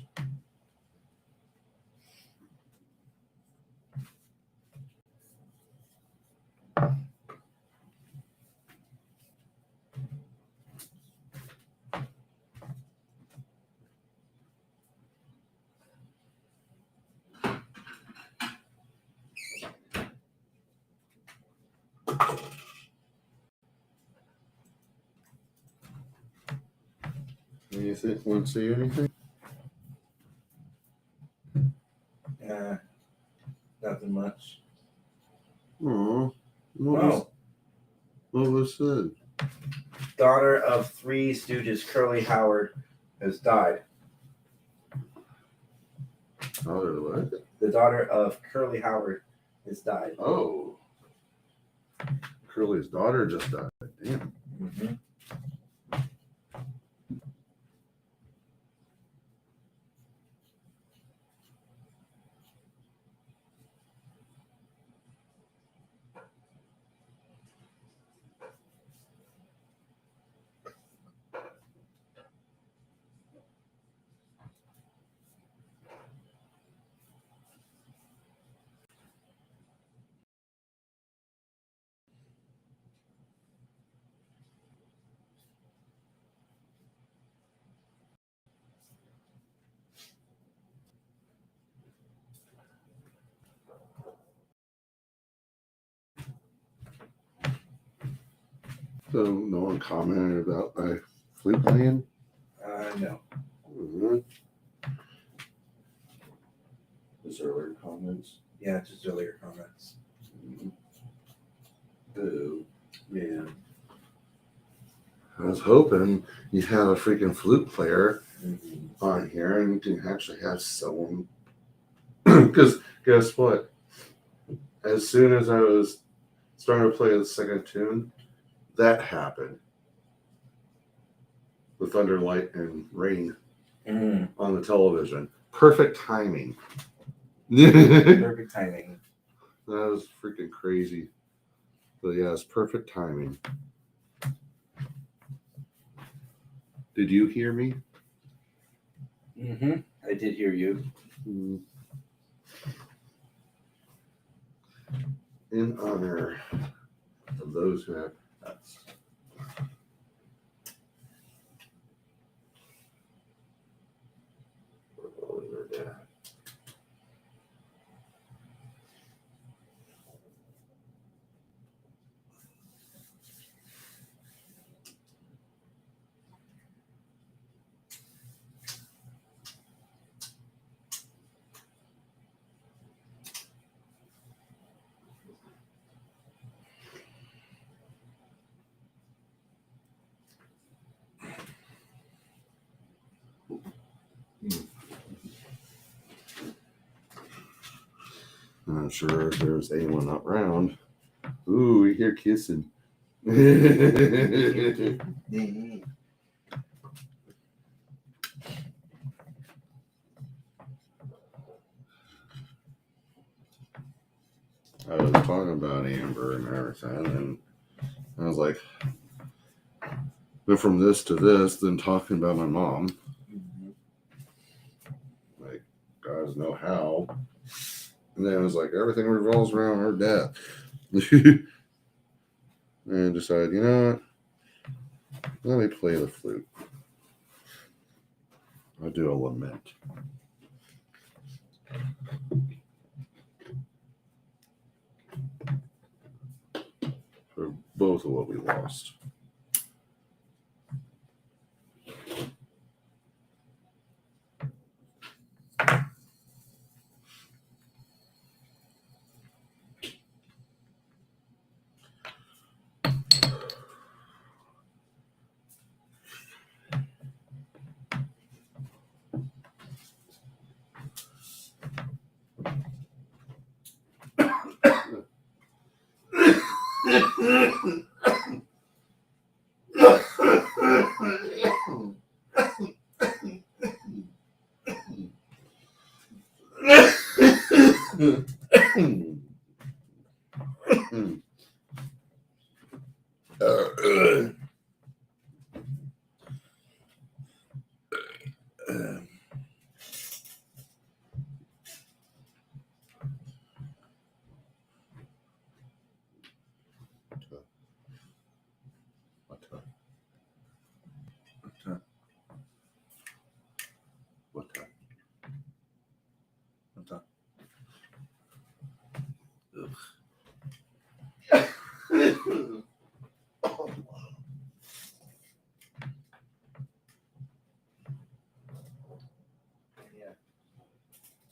You want to say anything? Nothing much. Oh, Wow. What was said? Daughter of Three Stooges, Curly Howard, has died. Daughter of what? The daughter of Curly Howard has died. Oh. Curly's daughter just died. Damn. Mm-hmm. So no one commented about my flute playing? No. Mm-hmm. Just earlier comments. Yeah, just earlier comments. Oh, man. I was hoping you have a freaking flute player on here and you can actually have someone. Because guess what? As soon as I was starting to play the second tune, that happened. The thunder, light, and rain on the television. Perfect timing. Perfect timing. That was freaking crazy. But yeah, it's perfect timing. Did you hear me? Mm-hmm. I did hear you. In honor of those who have passed. I'm not sure if there's anyone around. Ooh, we hear kissing. I was talking about Amber and everything, and I was like, went from this to this, then talking about my mom. Like, guys know how. And then it was like, everything revolves around her death. And I decided, you know what? Let me play the flute. I'll do a lament. For both of what we lost.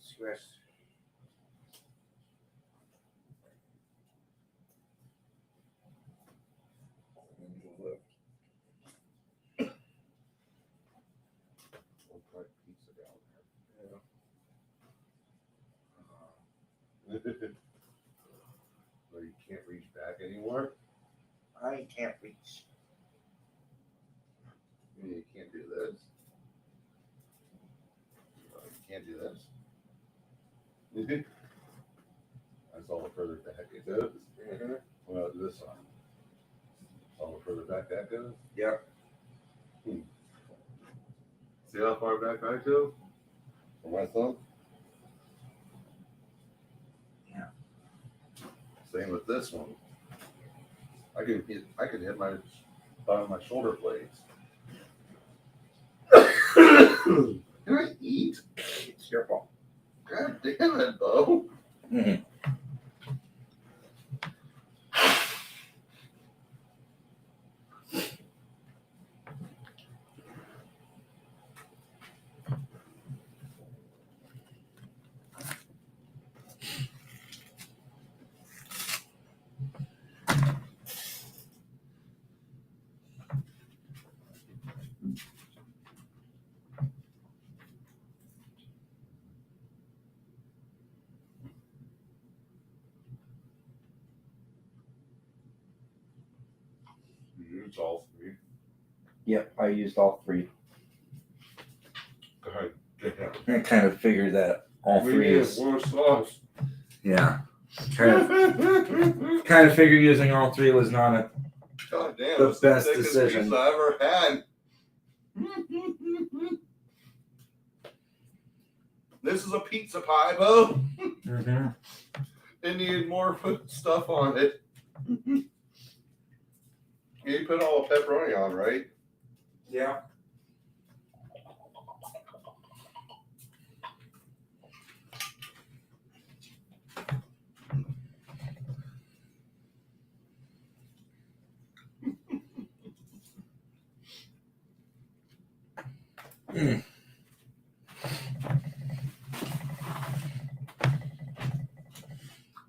Squish. Well, you can't reach back anymore. I can't reach. You can't do this. You can't do this. That's all the further back it goes. Well, this one. All the further back that goes. Yep. See how far back I go? For my thumb? Yeah. Same with this one. I can hit my bottom of my shoulder blades. Can I eat? It's your fault. God damn it, Bo. Mm-hmm. You use all three. Yep, I used all three. Go ahead. I kind of figured that all three is. More sauce. Yeah. Kind of figured using all three was not a God damn, the it's best the thickest decision. pizza I ever had. This is a pizza pie, Bo. Mm-hmm. It needed more stuff on it. You put all the pepperoni on, right? Yeah.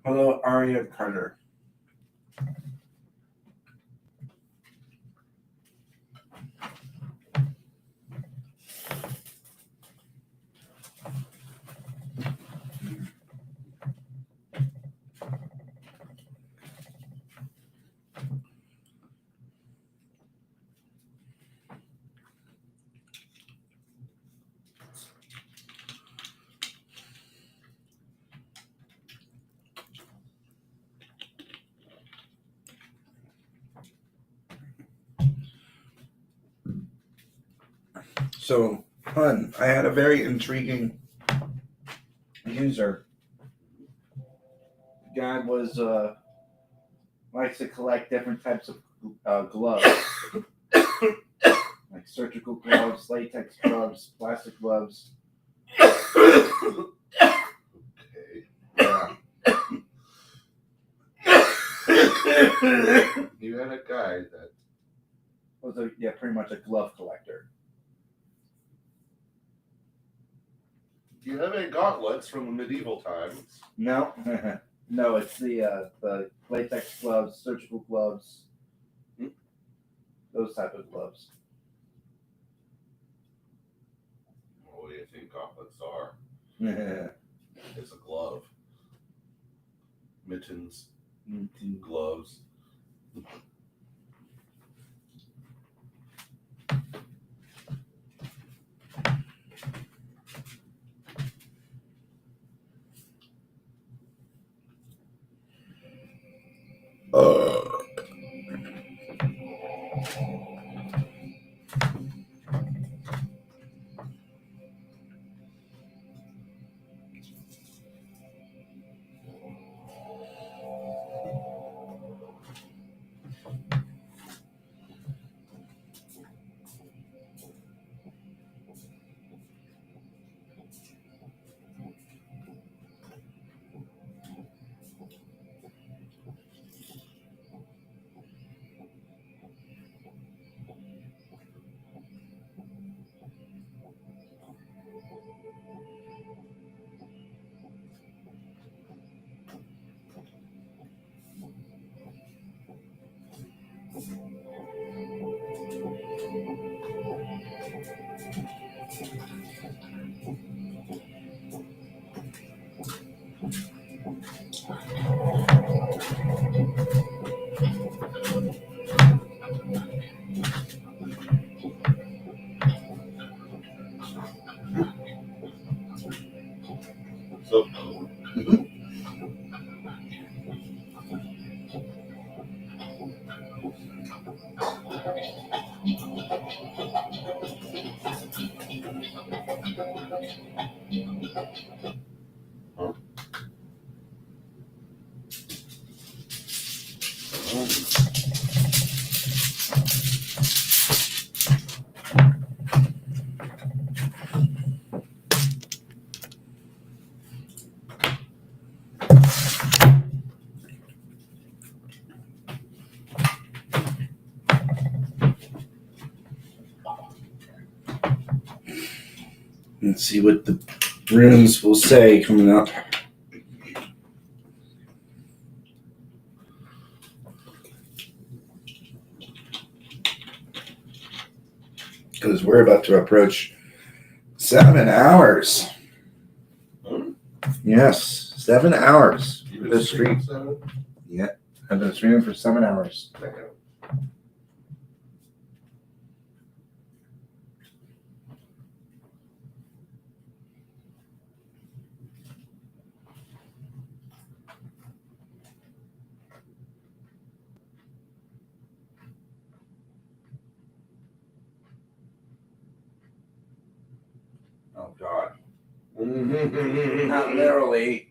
Hello, Aria Carter. So, hun, I had a very intriguing user. The guy was likes to collect different types of gloves, like surgical gloves, latex gloves, plastic gloves. Yeah. You had a guy that Was pretty much a glove collector. Do you have any gauntlets from the medieval times? No, no, it's the latex gloves, surgical gloves, those type of gloves. What do you think gauntlets are? Yeah. It's a glove. Mittens, gloves. So, Let's see what the runes will say coming up. Because we're about to approach 7 hours. Yes, 7 hours. The stream. Yeah, I've been streaming for 7 hours. Oh God. Not literally.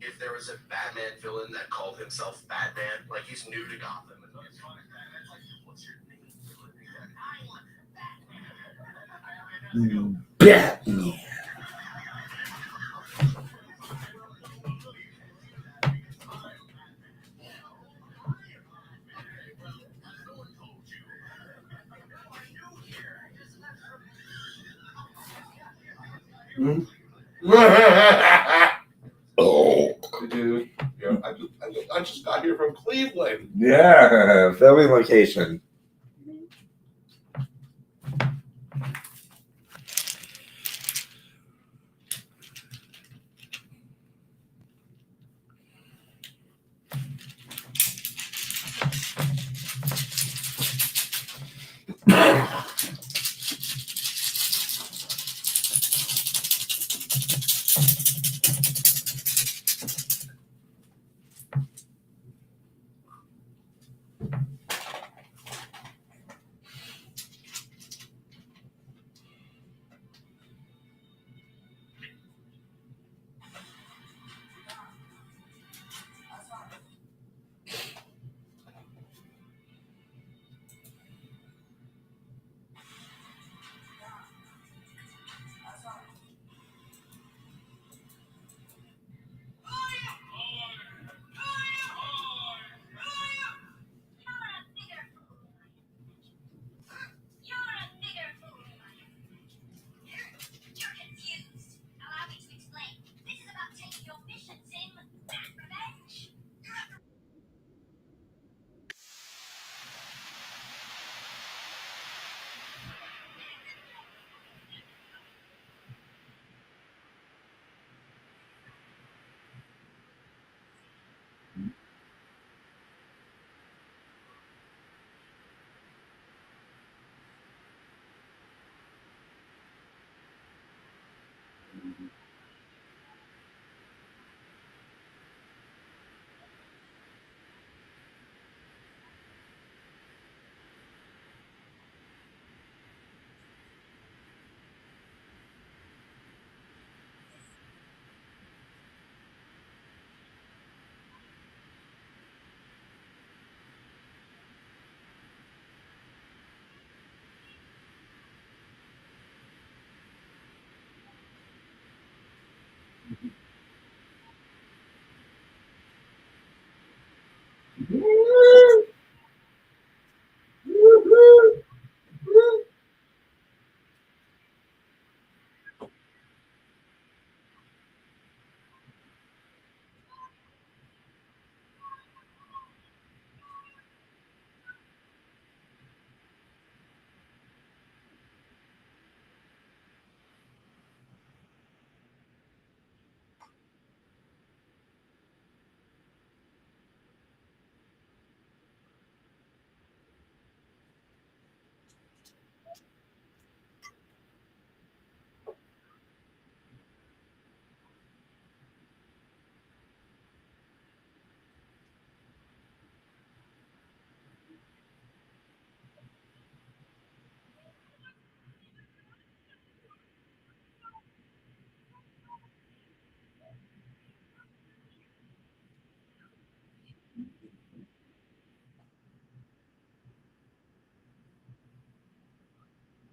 If there was a Batman villain that called himself Batman, like he's new to Gotham. What's your name? Batman. Oh, dude. Yeah, I just got here from Cleveland. Yeah, filming location.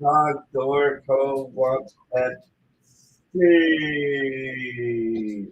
Dog door code wants that see.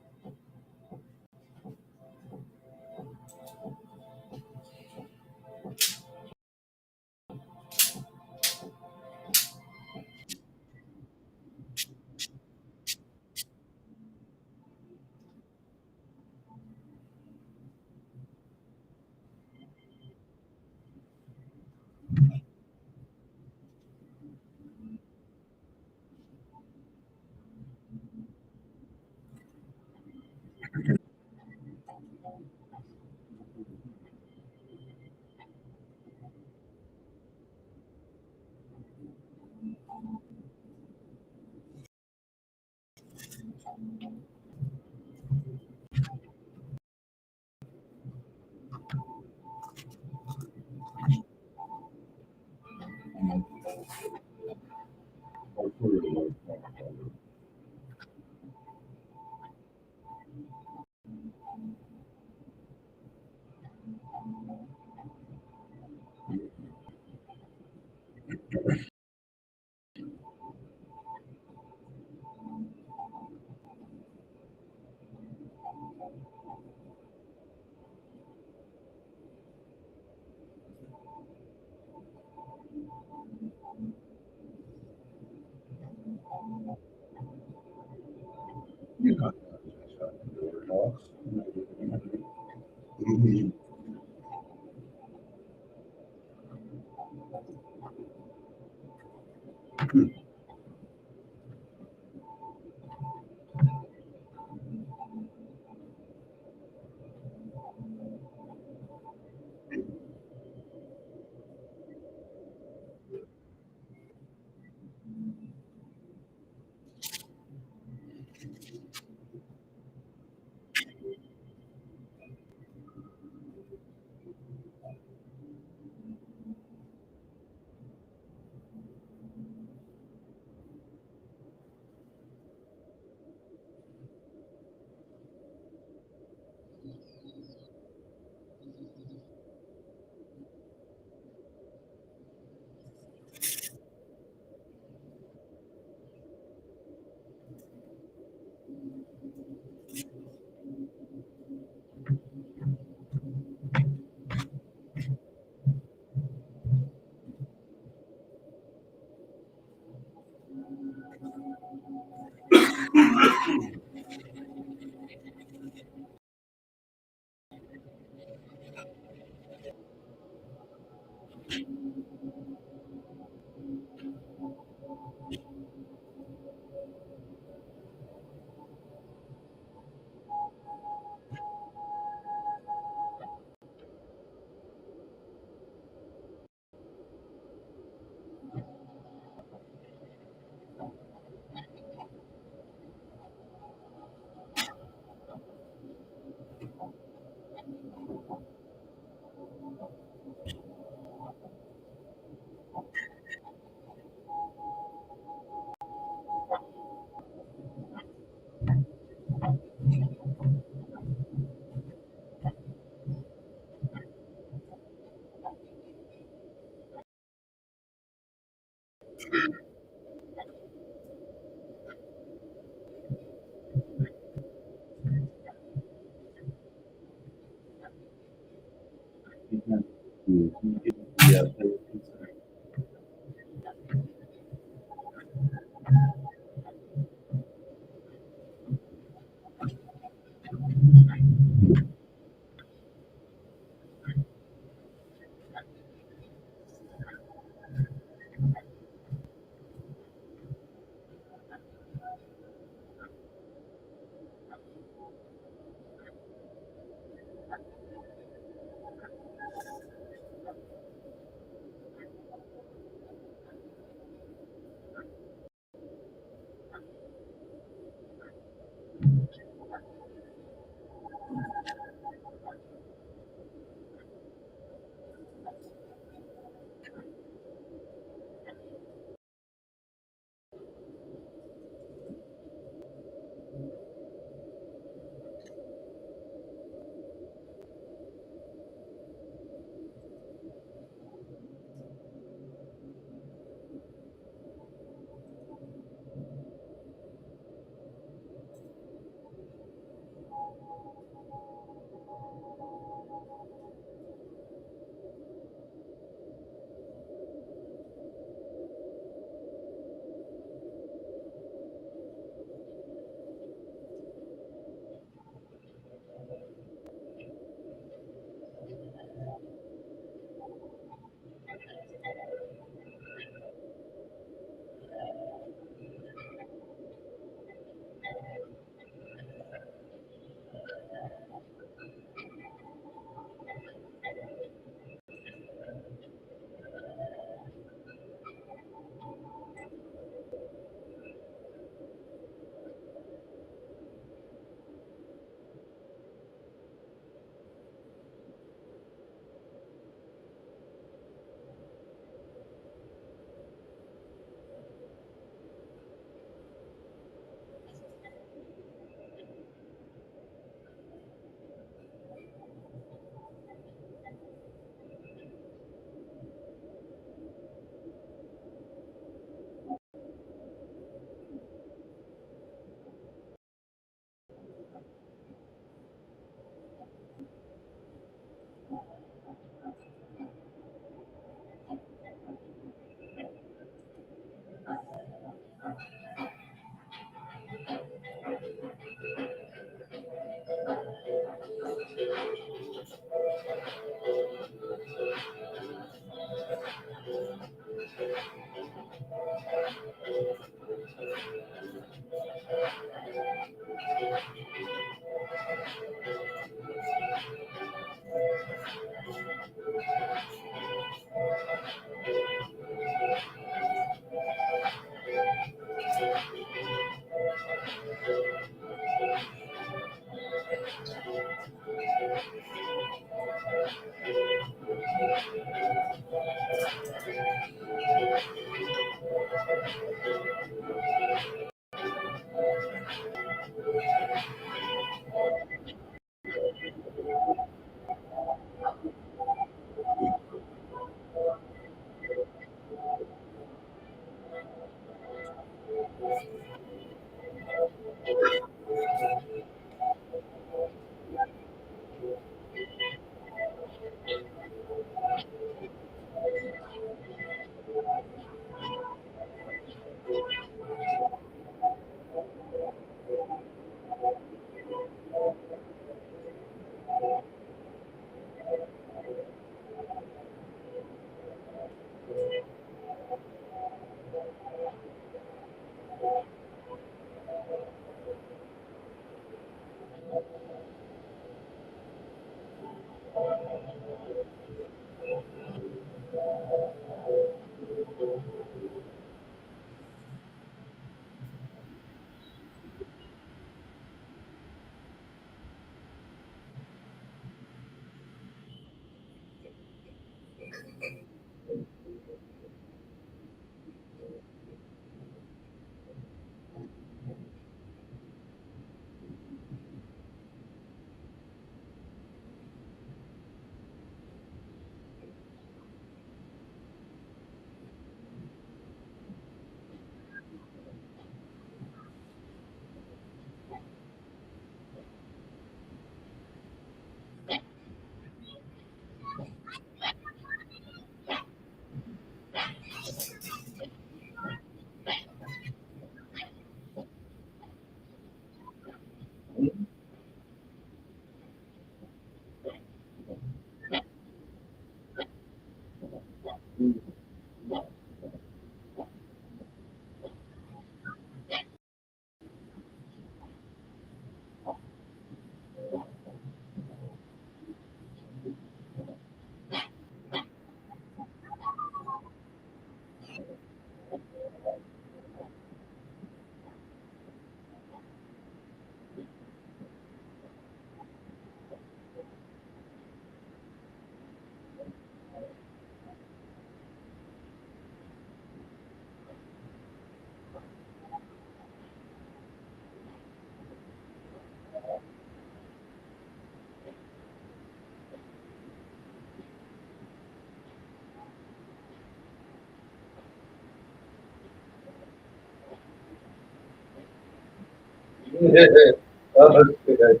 Oh, that's good.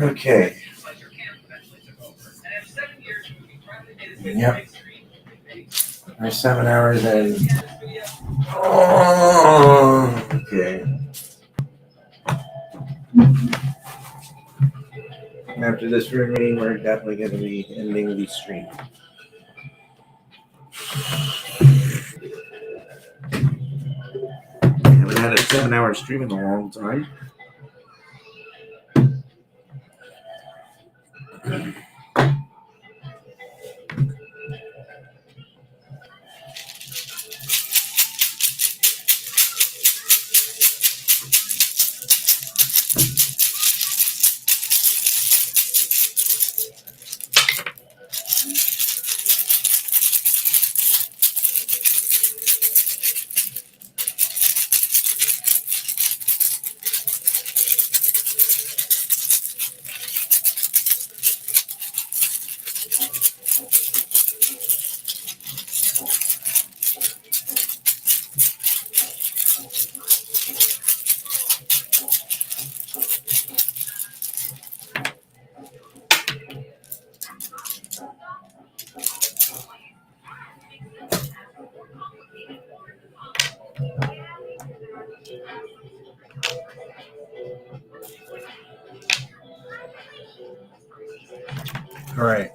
Okay. Yep. We're 7 hours in. Oh, okay. After this room meeting, we're definitely going to be ending the stream. Haven't had a 7-hour stream in a long time. All right.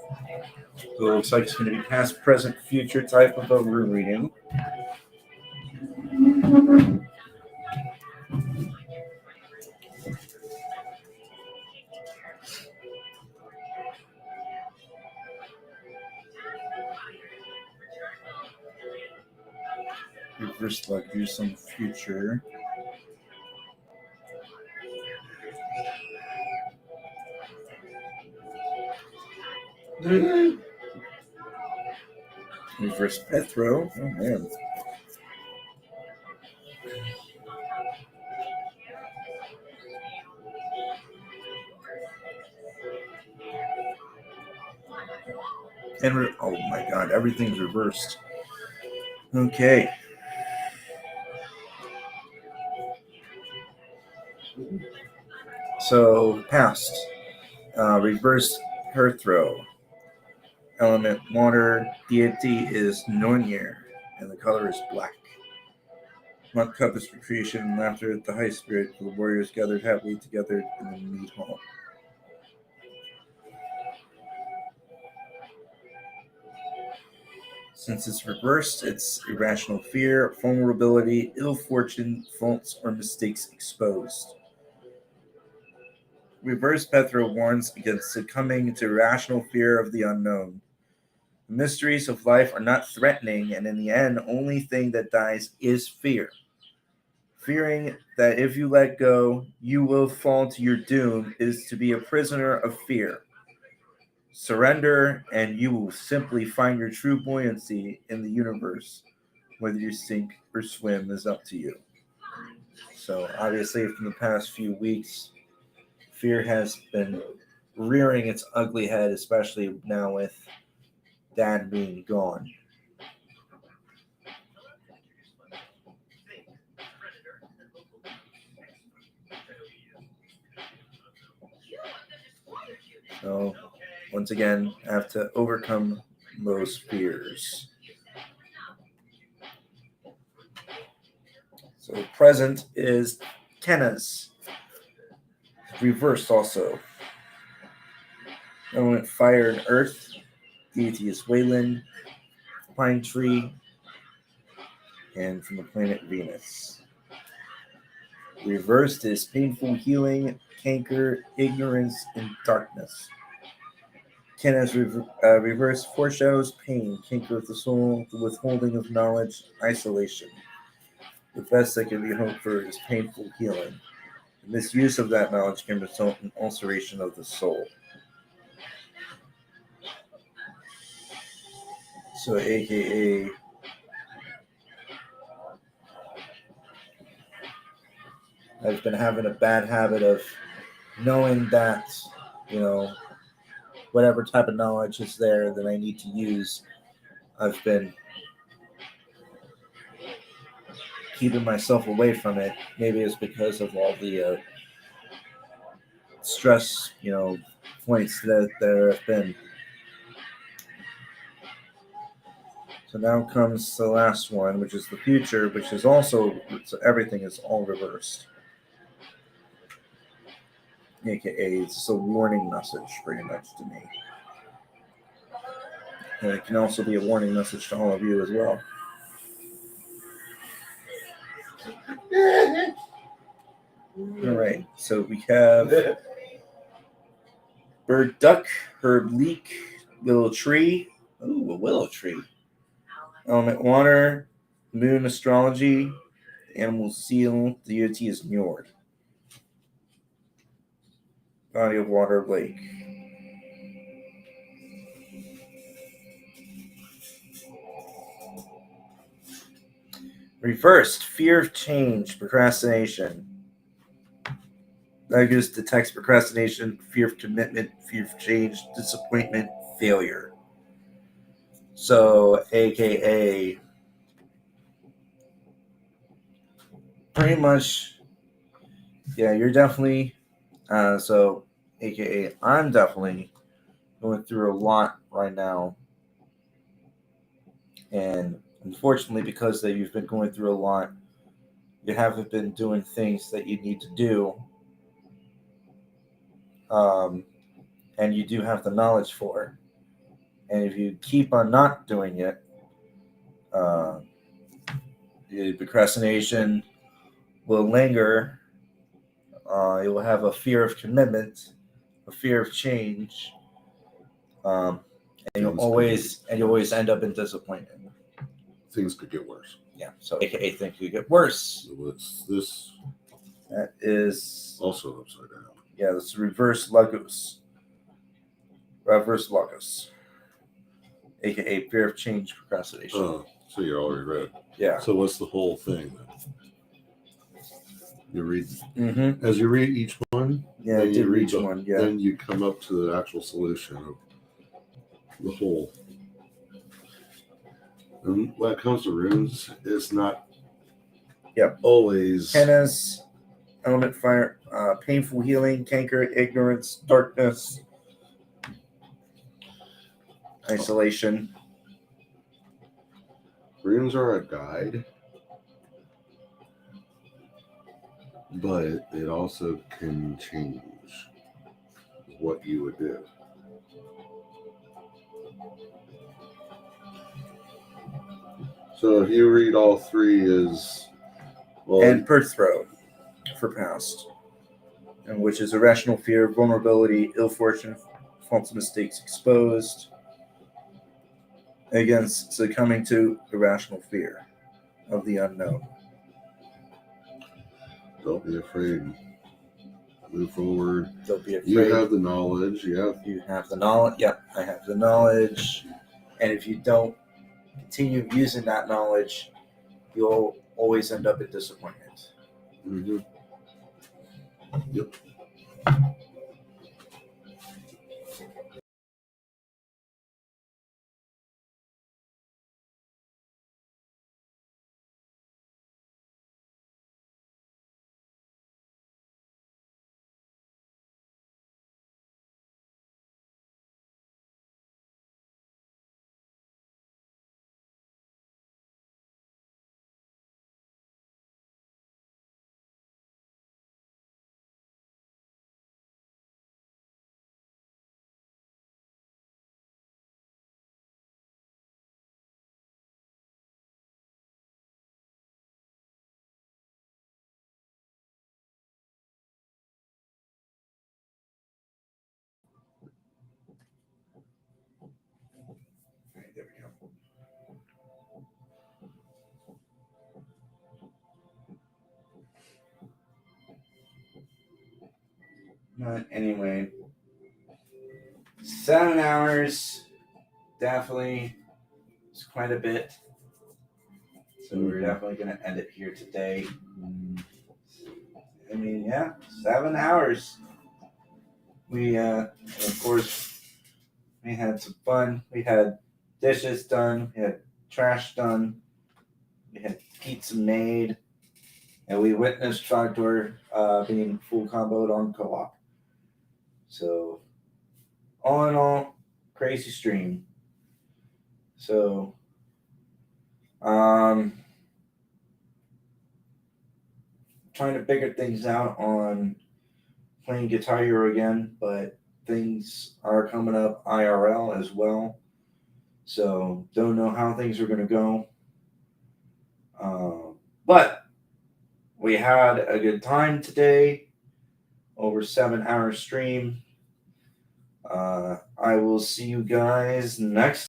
So it looks like it's going to be past, present, future type of a room reading. First, like do some future. Reverse Pethro. Oh man. And oh my god, everything's reversed. Okay. So past. Reverse Herthro. Element water. Deity is Nornir, and the color is black. Month Cup is for creation and laughter at the high spirit for the warriors gathered happily together in the mead hall. Since it's reversed, it's irrational fear, vulnerability, ill fortune, faults, or mistakes exposed. Reverse Pethro warns against succumbing to irrational fear of the unknown. The mysteries of life are not threatening, and in the end, only thing that dies is fear. Fearing that if you let go, you will fall to your doom is to be a prisoner of fear. Surrender, and you will simply find your true buoyancy in the universe. Whether you sink or swim is up to you. So, obviously, from the past few weeks, fear has been rearing its ugly head, especially now with Dad being gone. So, once again, I have to overcome those fears. So, present is Kenna's. Reversed also. Element fire and earth. Deity is Wayland. Pine tree. And from the planet Venus. Reversed is painful healing, canker, ignorance, and darkness. Kenna's reverse foreshadows pain, canker of the soul, the withholding of knowledge, isolation. The best that can be hoped for is painful healing. The misuse of that knowledge can result in ulceration of the soul. So, aka I've been having a bad habit of knowing that, whatever type of knowledge is there that I need to use, I've been keeping myself away from it. Maybe it's because of all the stress, points that there have been. So now comes the last one, which is the future, which is also, so everything is all reversed. AKA, it's a warning message pretty much to me. And it can also be a warning message to all of you as well. All right, so we have bird duck, herb leek, willow tree. Ooh, a willow tree. Element water, moon astrology, animal seal, deity is Njord. Body of water, lake. Reversed, fear of change, procrastination. That goes to text procrastination, fear of commitment, fear of change, disappointment, failure. So, aka, pretty much, yeah, you're definitely, so, aka, I'm definitely going through a lot right now. And unfortunately, because that you've been going through a lot, you haven't been doing things that you need to do. And you do have the knowledge for. And if you keep on not doing it, the procrastination will linger. You will have a fear of commitment, a fear of change, and you always end up in disappointment. Things could get worse. Yeah, so AKA things could get worse. So what's this? That is also upside down. Yeah, that's reverse logos. Reverse logos. aka fear of change procrastination. Oh, so you're already read. Yeah. So what's the whole thing then? You read Mm-hmm. as you read each one. Yeah, I then did you read each one. Yeah. Then you come up to the actual solution of the whole. And when it comes to runes, it's not. Yep. Always. Penance, element fire, painful healing, canker, ignorance, darkness, isolation. Runes are a guide, but it also can change what you would do. So if you read all three is well, And Perth Throw for past, and which is irrational fear, vulnerability, ill fortune, false mistakes exposed, against succumbing to irrational fear of the unknown. don't be afraid. Move forward. Don't be afraid. You have the knowledge. You have the knowledge. Yep, I have the knowledge. And if you don't continue using that knowledge, you'll always end up in disappointment. Mm-hmm. Yep. There we go. But anyway, 7 hours, definitely, it's quite a bit. So we're definitely going to end it here today. I mean, yeah, 7 hours. We, of course, we had some fun. We had dishes done. We had trash done. We had pizza made. And we witnessed Trogdor being full comboed on co-op. So, all in all, crazy stream. So, trying to figure things out on playing Guitar Hero again, but things are coming up IRL as well. So, don't know how things are going to go. But we had a good time today. Over 7 hour stream. I will see you guys next